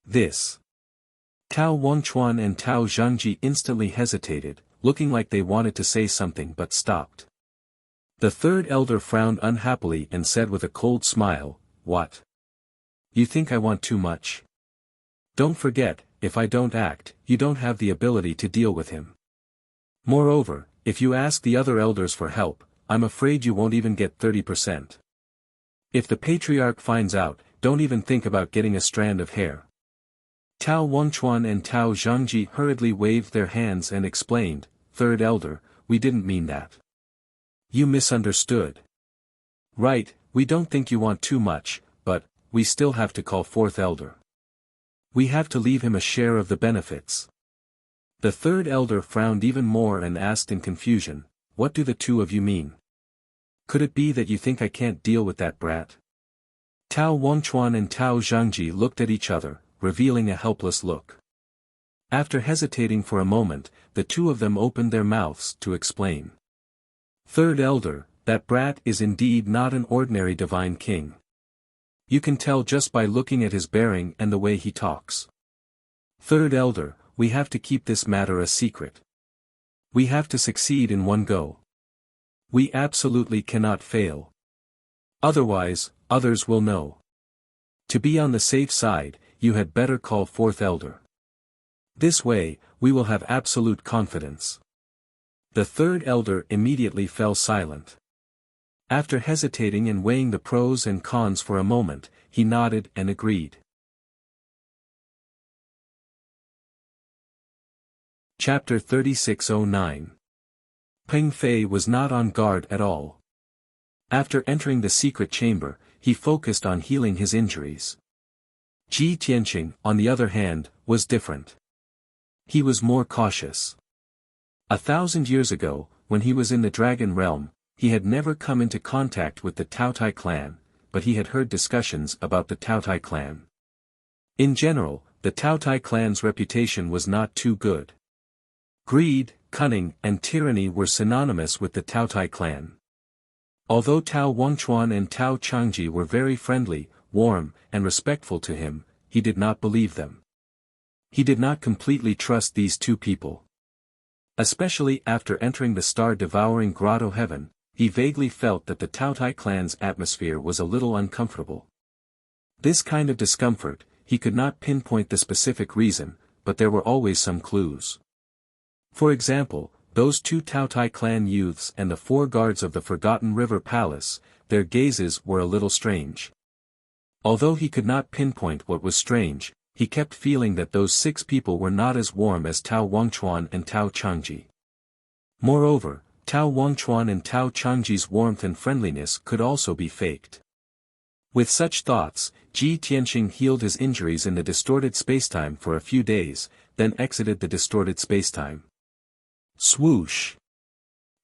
This. Tao Wangchuan and Tao Zhangji instantly hesitated, looking like they wanted to say something but stopped. The third elder frowned unhappily and said with a cold smile, "What? You think I want too much? Don't forget, if I don't act, you don't have the ability to deal with him. Moreover, if you ask the other elders for help, I'm afraid you won't even get 30%. If the patriarch finds out, don't even think about getting a strand of hair." Tao Wangchuan and Tao Zhangji hurriedly waved their hands and explained, "Third elder, we didn't mean that. You misunderstood. Right, we don't think you want too much, but we still have to call fourth elder. We have to leave him a share of the benefits." The third elder frowned even more and asked in confusion, "What do the two of you mean? Could it be that you think I can't deal with that brat?" Tao Wangchuan and Tao Zhangji looked at each other, revealing a helpless look. After hesitating for a moment, the two of them opened their mouths to explain. "Third elder, that brat is indeed not an ordinary divine king. You can tell just by looking at his bearing and the way he talks. Third elder, we have to keep this matter a secret. We have to succeed in one go. We absolutely cannot fail. Otherwise, others will know. To be on the safe side, you had better call fourth elder. This way, we will have absolute confidence." The third elder immediately fell silent. After hesitating and weighing the pros and cons for a moment, he nodded and agreed. Chapter 3609. Peng Fei was not on guard at all. After entering the secret chamber, he focused on healing his injuries. Ji Tianqing, on the other hand, was different. He was more cautious. 1,000 years ago, when he was in the Dragon Realm, he had never come into contact with the Taotai clan, but he had heard discussions about the Taotai clan. In general, the Taotai clan's reputation was not too good. Greed, cunning, and tyranny were synonymous with the Taotai clan. Although Tao Wangchuan and Tao Changji were very friendly, warm, and respectful to him, he did not believe them. He did not completely trust these two people. Especially after entering the star-devouring grotto heaven, he vaguely felt that the Taotai clan's atmosphere was a little uncomfortable. This kind of discomfort, he could not pinpoint the specific reason, but there were always some clues. For example, those two Taotai clan youths and the 4 guards of the Forgotten River Palace, their gazes were a little strange. Although he could not pinpoint what was strange, he kept feeling that those 6 people were not as warm as Tao Wangchuan and Tao Changji. Moreover, Tao Wangchuan and Tao Changji's warmth and friendliness could also be faked. With such thoughts, Ji Tianqing healed his injuries in the distorted spacetime for a few days, then exited the distorted spacetime. Swoosh!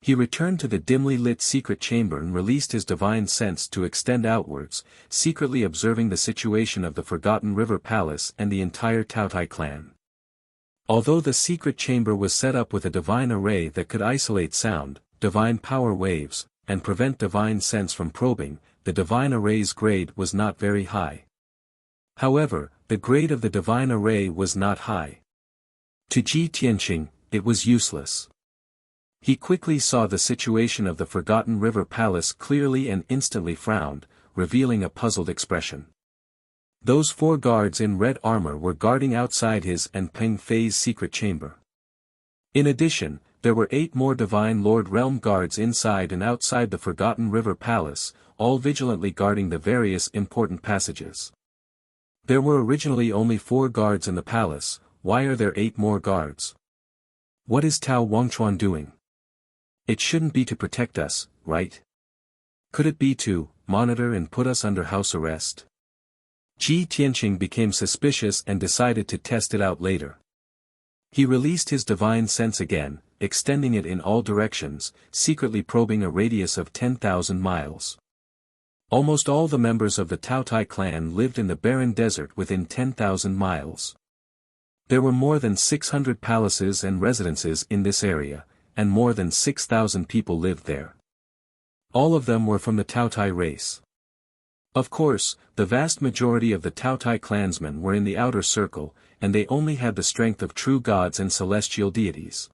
He returned to the dimly lit secret chamber and released his divine sense to extend outwards, secretly observing the situation of the Forgotten River Palace and the entire Taotai clan. Although the secret chamber was set up with a divine array that could isolate sound, divine power waves, and prevent divine sense from probing, the divine array's grade was not very high. However, the grade of the divine array was not high. To Ji Tianqing, it was useless. He quickly saw the situation of the Forgotten River Palace clearly and instantly frowned, revealing a puzzled expression. Those 4 guards in red armor were guarding outside his and Peng Fei's secret chamber. In addition, there were 8 more Divine Lord Realm guards inside and outside the Forgotten River Palace, all vigilantly guarding the various important passages. There were originally only 4 guards in the palace. Why are there 8 more guards? What is Tao Wangchuan doing? It shouldn't be to protect us, right? Could it be to monitor and put us under house arrest? Ji Tianqing became suspicious and decided to test it out later. He released his divine sense again, extending it in all directions, secretly probing a radius of 10,000 miles. Almost all the members of the Taotai clan lived in the barren desert within 10,000 miles. There were more than 600 palaces and residences in this area, and more than 6,000 people lived there. All of them were from the Taotai race. Of course, the vast majority of the Taotai clansmen were in the outer circle, and they only had the strength of true gods and celestial deities.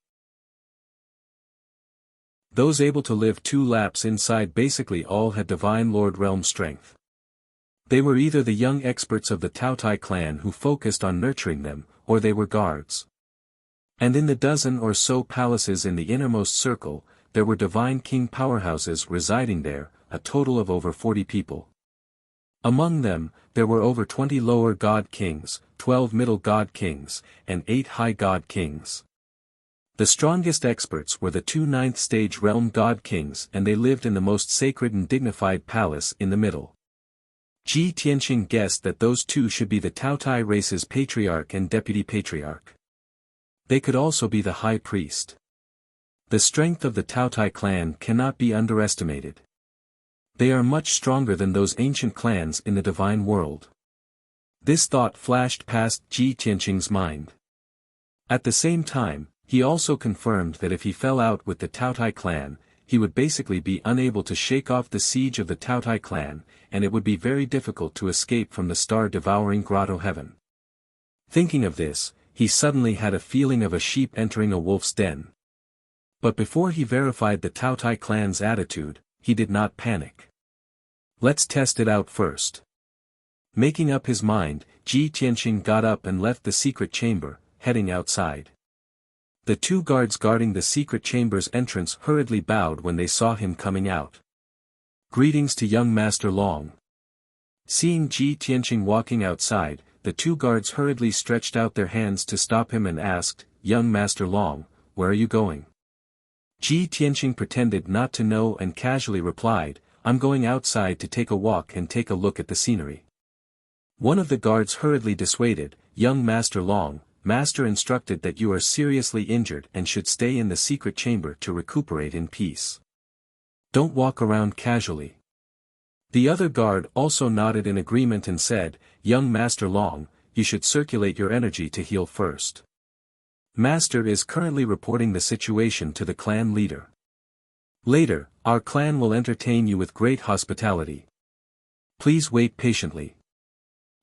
Those able to live 2 laps inside basically all had Divine Lord Realm strength. They were either the young experts of the Taotai clan who focused on nurturing them, or they were guards. And in the dozen or so palaces in the innermost circle, there were divine king powerhouses residing there, a total of over 40 people. Among them, there were over 20 lower god kings, 12 middle god kings, and 8 high god kings. The strongest experts were the 2 ninth-stage realm god kings, and they lived in the most sacred and dignified palace in the middle. Ji Tianqing guessed that those 2 should be the Taotai race's patriarch and deputy patriarch. They could also be the high priest. The strength of the Taotai clan cannot be underestimated. They are much stronger than those ancient clans in the divine world. This thought flashed past Ji Tianqing's mind. At the same time, he also confirmed that if he fell out with the Taotai clan, he would basically be unable to shake off the siege of the Taotai clan, and it would be very difficult to escape from the star-devouring grotto heaven. Thinking of this, he suddenly had a feeling of a sheep entering a wolf's den. But before he verified the Taotai clan's attitude, he did not panic. Let's test it out first. Making up his mind, Ji Tianqing got up and left the secret chamber, heading outside. The 2 guards guarding the secret chamber's entrance hurriedly bowed when they saw him coming out. Greetings to young Master Long. Seeing Ji Tianqing walking outside, the 2 guards hurriedly stretched out their hands to stop him and asked, "Young Master Long, where are you going?" Ji Tianqing pretended not to know and casually replied, "I'm going outside to take a walk and take a look at the scenery." One of the guards hurriedly dissuaded, "Young Master Long, Master instructed that you are seriously injured and should stay in the secret chamber to recuperate in peace. Don't walk around casually." The other guard also nodded in agreement and said, "Young Master Long, you should circulate your energy to heal first. Master is currently reporting the situation to the clan leader. Later, our clan will entertain you with great hospitality. Please wait patiently."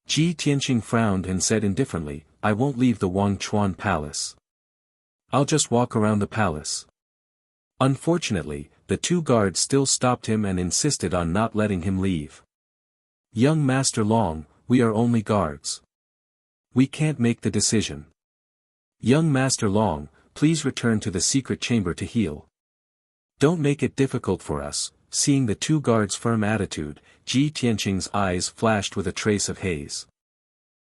Ji Tianqing frowned and said indifferently, "I won't leave the Wangchuan palace. I'll just walk around the palace." Unfortunately, the 2 guards still stopped him and insisted on not letting him leave. "Young Master Long, we are only guards. We can't make the decision. Young Master Long, please return to the secret chamber to heal. Don't make it difficult for us." Seeing the 2 guards' firm attitude, Ji Tianqing's eyes flashed with a trace of haze.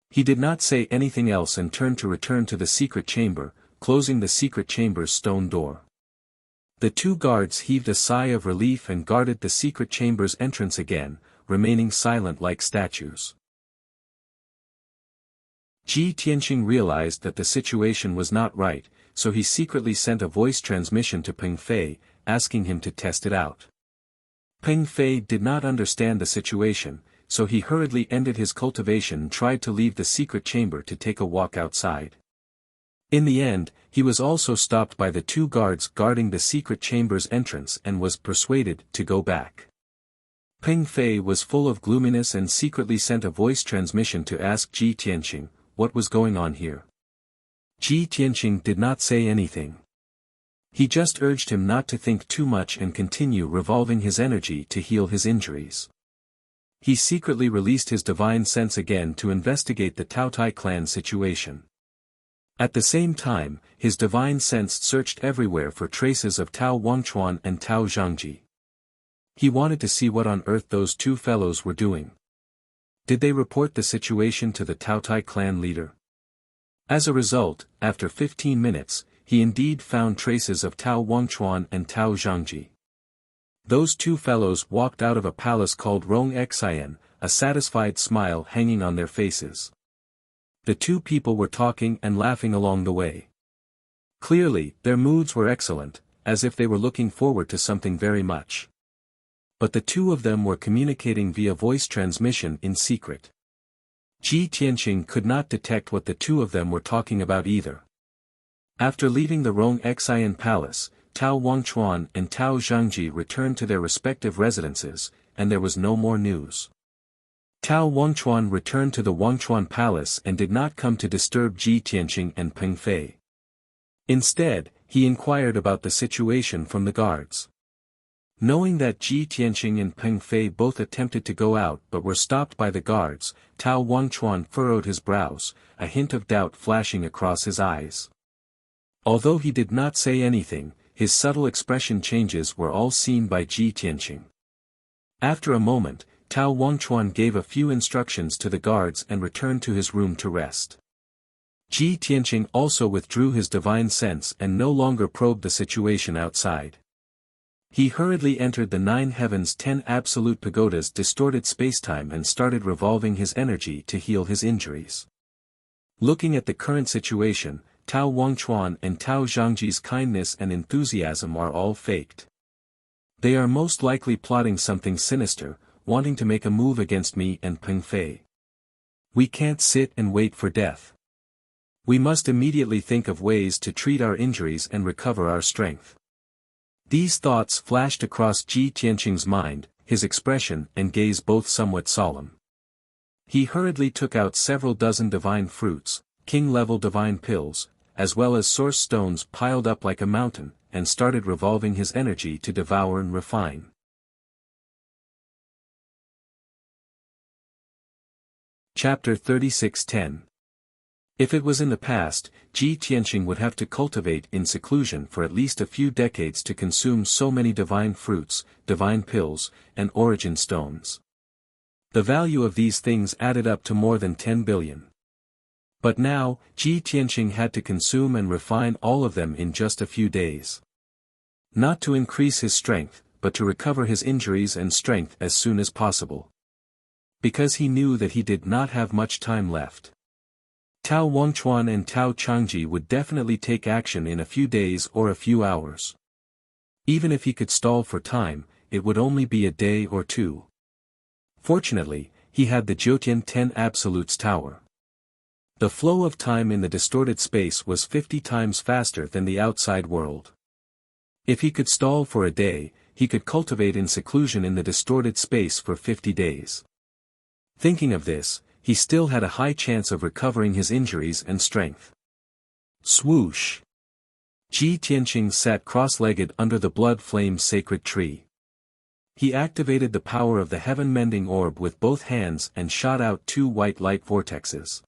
He did not say anything else and turned to return to the secret chamber, closing the secret chamber's stone door. The 2 guards heaved a sigh of relief and guarded the secret chamber's entrance again, remaining silent like statues. Ji Tianqing realized that the situation was not right, so he secretly sent a voice transmission to Peng Fei, asking him to test it out. Peng Fei did not understand the situation, so he hurriedly ended his cultivation and tried to leave the secret chamber to take a walk outside. In the end, he was also stopped by the two guards guarding the secret chamber's entrance and was persuaded to go back. Peng Fei was full of gloominess and secretly sent a voice transmission to ask Ji Tianqing what was going on here. Ji Tianqing did not say anything. He just urged him not to think too much and continue revolving his energy to heal his injuries. He secretly released his divine sense again to investigate the Taotai clan situation. At the same time, his divine sense searched everywhere for traces of Tao Wangchuan and Tao Zhangji. He wanted to see what on earth those two fellows were doing. Did they report the situation to the Taotai clan leader? As a result, after 15 minutes, he indeed found traces of Tao Wangchuan and Tao Zhangji. Those two fellows walked out of a palace called Rong Xian, a satisfied smile hanging on their faces. The two people were talking and laughing along the way. Clearly, their moods were excellent, as if they were looking forward to something very much. But the two of them were communicating via voice transmission in secret. Ji Tianqing could not detect what the two of them were talking about either. After leaving the Rong Xian palace, Tao Wangchuan and Tao Zhangji returned to their respective residences, and there was no more news. Tao Wangchuan returned to the Wangchuan palace and did not come to disturb Ji Tianqing and Peng Fei. Instead, he inquired about the situation from the guards. Knowing that Ji Tianqing and Peng Fei both attempted to go out but were stopped by the guards, Tao Wangchuan furrowed his brows, a hint of doubt flashing across his eyes. Although he did not say anything, his subtle expression changes were all seen by Ji Tianqing. After a moment, Tao Wangchuan gave a few instructions to the guards and returned to his room to rest. Ji Tianqing also withdrew his divine sense and no longer probed the situation outside. He hurriedly entered the 9 heavens 10 absolute pagoda's distorted spacetime and started revolving his energy to heal his injuries. Looking at the current situation, Tao Wangchuan and Tao Zhangji's kindness and enthusiasm are all faked. They are most likely plotting something sinister, wanting to make a move against me and Peng Fei. We can't sit and wait for death. We must immediately think of ways to treat our injuries and recover our strength. These thoughts flashed across Ji Tianqing's mind, his expression and gaze both somewhat solemn. He hurriedly took out several dozen divine fruits, king-level divine pills, as well as source stones piled up like a mountain, and started revolving his energy to devour and refine. Chapter 36:10. If it was in the past, Ji Tianqing would have to cultivate in seclusion for at least a few decades to consume so many divine fruits, divine pills, and origin stones. The value of these things added up to more than 10 billion. But now, Ji Tianqing had to consume and refine all of them in just a few days. Not to increase his strength, but to recover his injuries and strength as soon as possible. Because he knew that he did not have much time left. Tao Wangchuan and Tao Changji would definitely take action in a few days or a few hours. Even if he could stall for time, it would only be a day or two. Fortunately, he had the Jiutian 10 Absolutes Tower. The flow of time in the distorted space was 50 times faster than the outside world. If he could stall for a day, he could cultivate in seclusion in the distorted space for 50 days. Thinking of this, he still had a high chance of recovering his injuries and strength. Swoosh! Ji Tianqing sat cross-legged under the blood flame sacred tree. He activated the power of the heaven-mending orb with both hands and shot out 2 white light vortexes.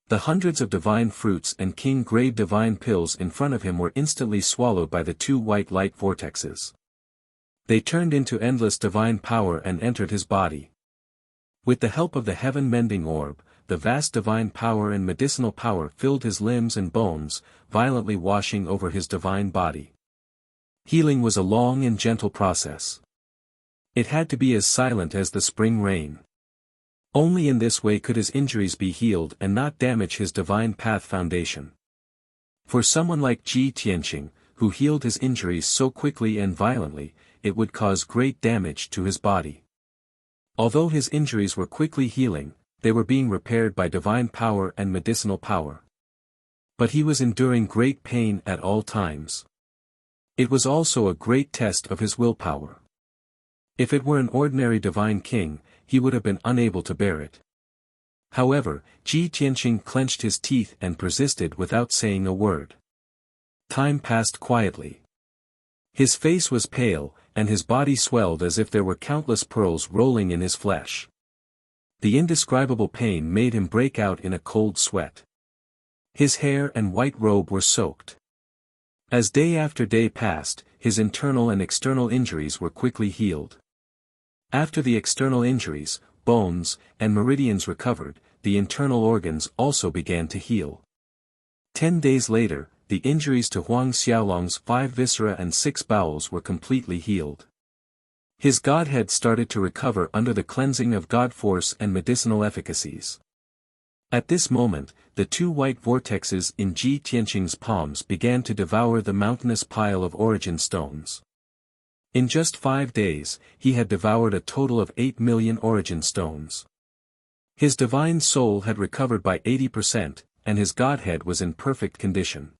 The hundreds of divine fruits and king-grade divine pills in front of him were instantly swallowed by the 2 white light vortexes. They turned into endless divine power and entered his body. With the help of the heaven-mending orb, the vast divine power and medicinal power filled his limbs and bones, violently washing over his divine body. Healing was a long and gentle process. It had to be as silent as the spring rain. Only in this way could his injuries be healed and not damage his divine path foundation. For someone like Ji Tianqing, who healed his injuries so quickly and violently, it would cause great damage to his body. Although his injuries were quickly healing, they were being repaired by divine power and medicinal power. But he was enduring great pain at all times. It was also a great test of his willpower. If it were an ordinary divine king, he would have been unable to bear it. However, Ji Tianqing clenched his teeth and persisted without saying a word. Time passed quietly. His face was pale, and his body swelled as if there were countless pearls rolling in his flesh. The indescribable pain made him break out in a cold sweat. His hair and white robe were soaked. As day after day passed, his internal and external injuries were quickly healed. After the external injuries, bones, and meridians recovered, the internal organs also began to heal. 10 days later, the injuries to Huang Xiaolong's 5 viscera and 6 bowels were completely healed. His godhead started to recover under the cleansing of god force and medicinal efficacies. At this moment, the 2 white vortexes in Ji Tianqing's palms began to devour the mountainous pile of origin stones. In just 5 days, he had devoured a total of 8 million origin stones. His divine soul had recovered by 80%, and his godhead was in perfect condition.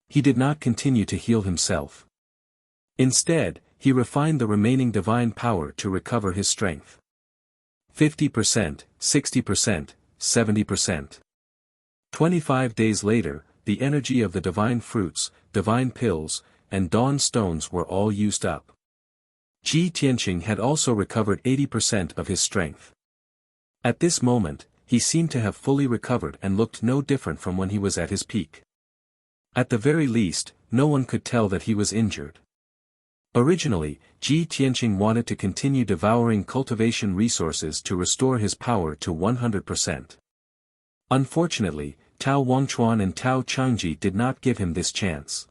He did not continue to heal himself. Instead, he refined the remaining divine power to recover his strength. 50%, 60%, 70%. 25 days later, the energy of the divine fruits, divine pills, and dawn stones were all used up. Ji Tianqing had also recovered 80% of his strength. At this moment, he seemed to have fully recovered and looked no different from when he was at his peak. At the very least, no one could tell that he was injured. Originally, Ji Tianqing wanted to continue devouring cultivation resources to restore his power to 100%. Unfortunately, Tao Wangchuan and Tao Changji did not give him this chance.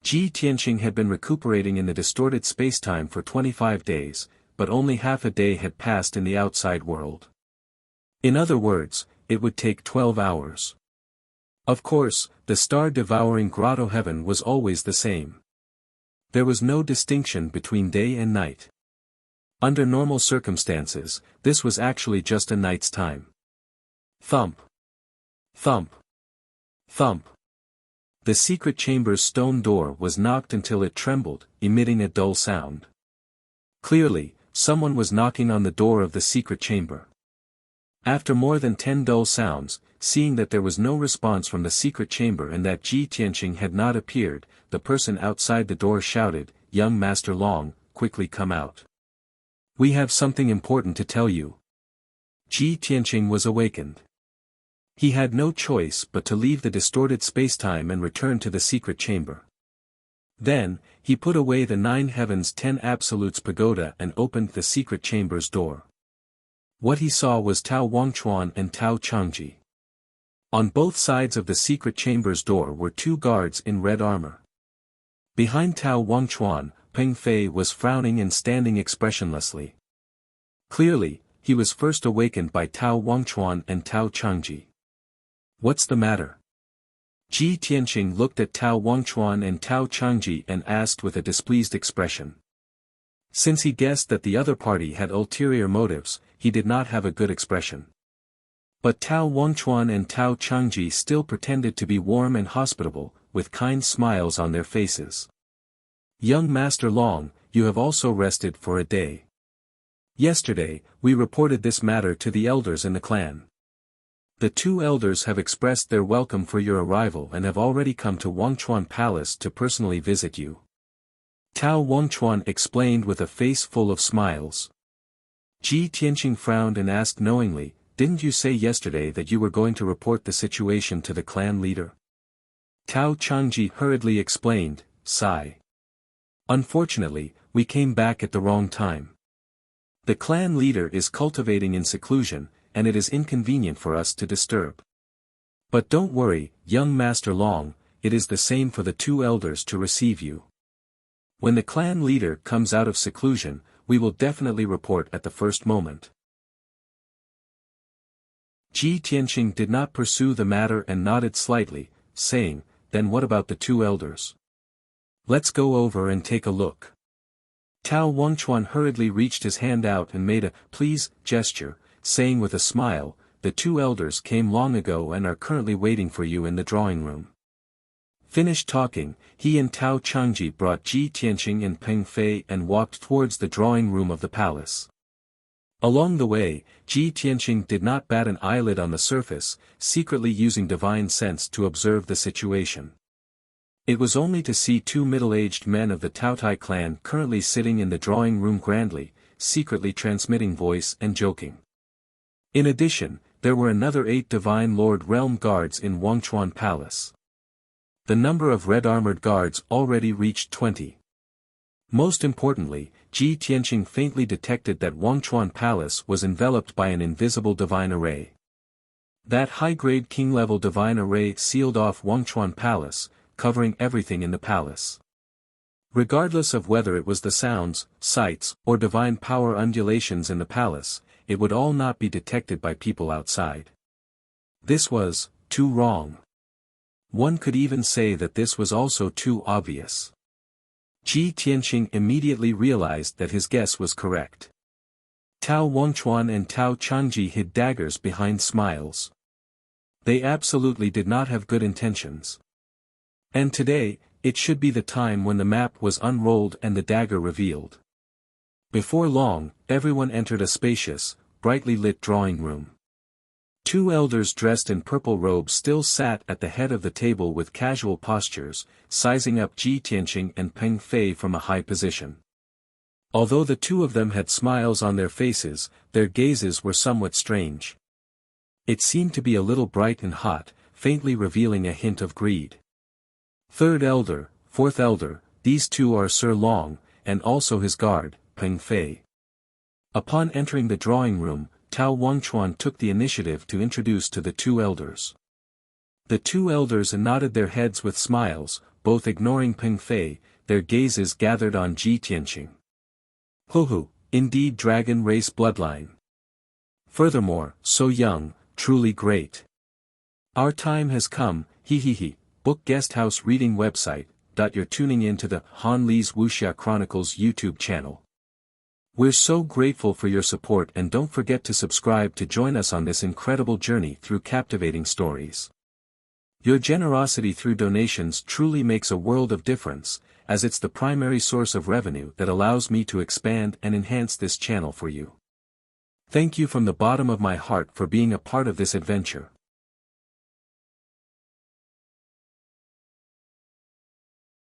Ji Tianqing had been recuperating in the distorted spacetime for 25 days, but only half a day had passed in the outside world. In other words, it would take 12 hours. Of course, the star-devouring grotto heaven was always the same. There was no distinction between day and night. Under normal circumstances, this was actually just a night's time. Thump. Thump. Thump. The secret chamber's stone door was knocked until it trembled, emitting a dull sound. Clearly, someone was knocking on the door of the secret chamber. After more than 10 dull sounds, seeing that there was no response from the secret chamber and that Ji Tianqing had not appeared, the person outside the door shouted, "Young Master Long, quickly come out. We have something important to tell you." Ji Tianqing was awakened. He had no choice but to leave the distorted spacetime and return to the secret chamber. Then, he put away the 9 heavens 10 absolutes pagoda and opened the secret chamber's door. What he saw was Tao Wangchuan and Tao Changji. On both sides of the secret chamber's door were 2 guards in red armor. Behind Tao Wangchuan, Peng Fei was frowning and standing expressionlessly. Clearly, he was first awakened by Tao Wangchuan and Tao Changji. "What's the matter?" Ji Tianqing looked at Tao Wangchuan and Tao Changji and asked with a displeased expression. Since he guessed that the other party had ulterior motives, he did not have a good expression. But Tao Wangchuan and Tao Changji still pretended to be warm and hospitable, with kind smiles on their faces. "Young Master Long, you have also rested for a day. Yesterday, we reported this matter to the elders in the clan. The 2 elders have expressed their welcome for your arrival and have already come to Wangchuan Palace to personally visit you." Tao Wangchuan explained with a face full of smiles. Ji Tianqing frowned and asked knowingly, "Didn't you say yesterday that you were going to report the situation to the clan leader?" Tao Changji hurriedly explained, sigh. "Unfortunately, we came back at the wrong time. The clan leader is cultivating in seclusion, and it is inconvenient for us to disturb. But don't worry, young Master Long, it is the same for the 2 elders to receive you. When the clan leader comes out of seclusion, we will definitely report at the first moment." Ji Tianqing did not pursue the matter and nodded slightly, saying, "Then what about the two elders? Let's go over and take a look." Tao Wangchuan hurriedly reached his hand out and made a "please" gesture, saying with a smile, "The two elders came long ago and are currently waiting for you in the drawing room." Finished talking, he and Tao Changji brought Ji Tianqing and Peng Fei and walked towards the drawing room of the palace. Along the way, Ji Tianqing did not bat an eyelid on the surface, secretly using divine sense to observe the situation. It was only to see two middle-aged men of the Taotai clan currently sitting in the drawing room grandly, secretly transmitting voice and joking. In addition, there were another 8 Divine Lord Realm guards in Wangchuan Palace. The number of red-armored guards already reached 20. Most importantly, Ji Tianqing faintly detected that Wangchuan Palace was enveloped by an invisible divine array. That high-grade king-level divine array sealed off Wangchuan Palace, covering everything in the palace. Regardless of whether it was the sounds, sights, or divine power undulations in the palace, it would all not be detected by people outside. This was too wrong. One could even say that this was also too obvious. Ji Tianqing immediately realized that his guess was correct. Tao Wangchuan and Tao Changji hid daggers behind smiles. They absolutely did not have good intentions. And today, it should be the time when the map was unrolled and the dagger revealed. Before long, everyone entered a spacious, brightly lit drawing room. 2 elders dressed in purple robes still sat at the head of the table with casual postures, sizing up Ji Tianqing and Peng Fei from a high position. Although the two of them had smiles on their faces, their gazes were somewhat strange. It seemed to be a little bright and hot, faintly revealing a hint of greed. 3rd elder, 4th elder, these two are Sir Long, and also his guard, Peng Fei. Upon entering the drawing room, Tao Wangchuan took the initiative to introduce to the 2 elders. The 2 elders nodded their heads with smiles, both ignoring Peng Fei, their gazes gathered on Ji Tianqing. Hu, indeed dragon race bloodline. Furthermore, so young, truly great. Our time has come, book guesthouse reading website. You're tuning in to the Han Li's Wuxia Chronicles YouTube channel. We're so grateful for your support, and don't forget to subscribe to join us on this incredible journey through captivating stories. Your generosity through donations truly makes a world of difference, as it's the primary source of revenue that allows me to expand and enhance this channel for you. Thank you from the bottom of my heart for being a part of this adventure.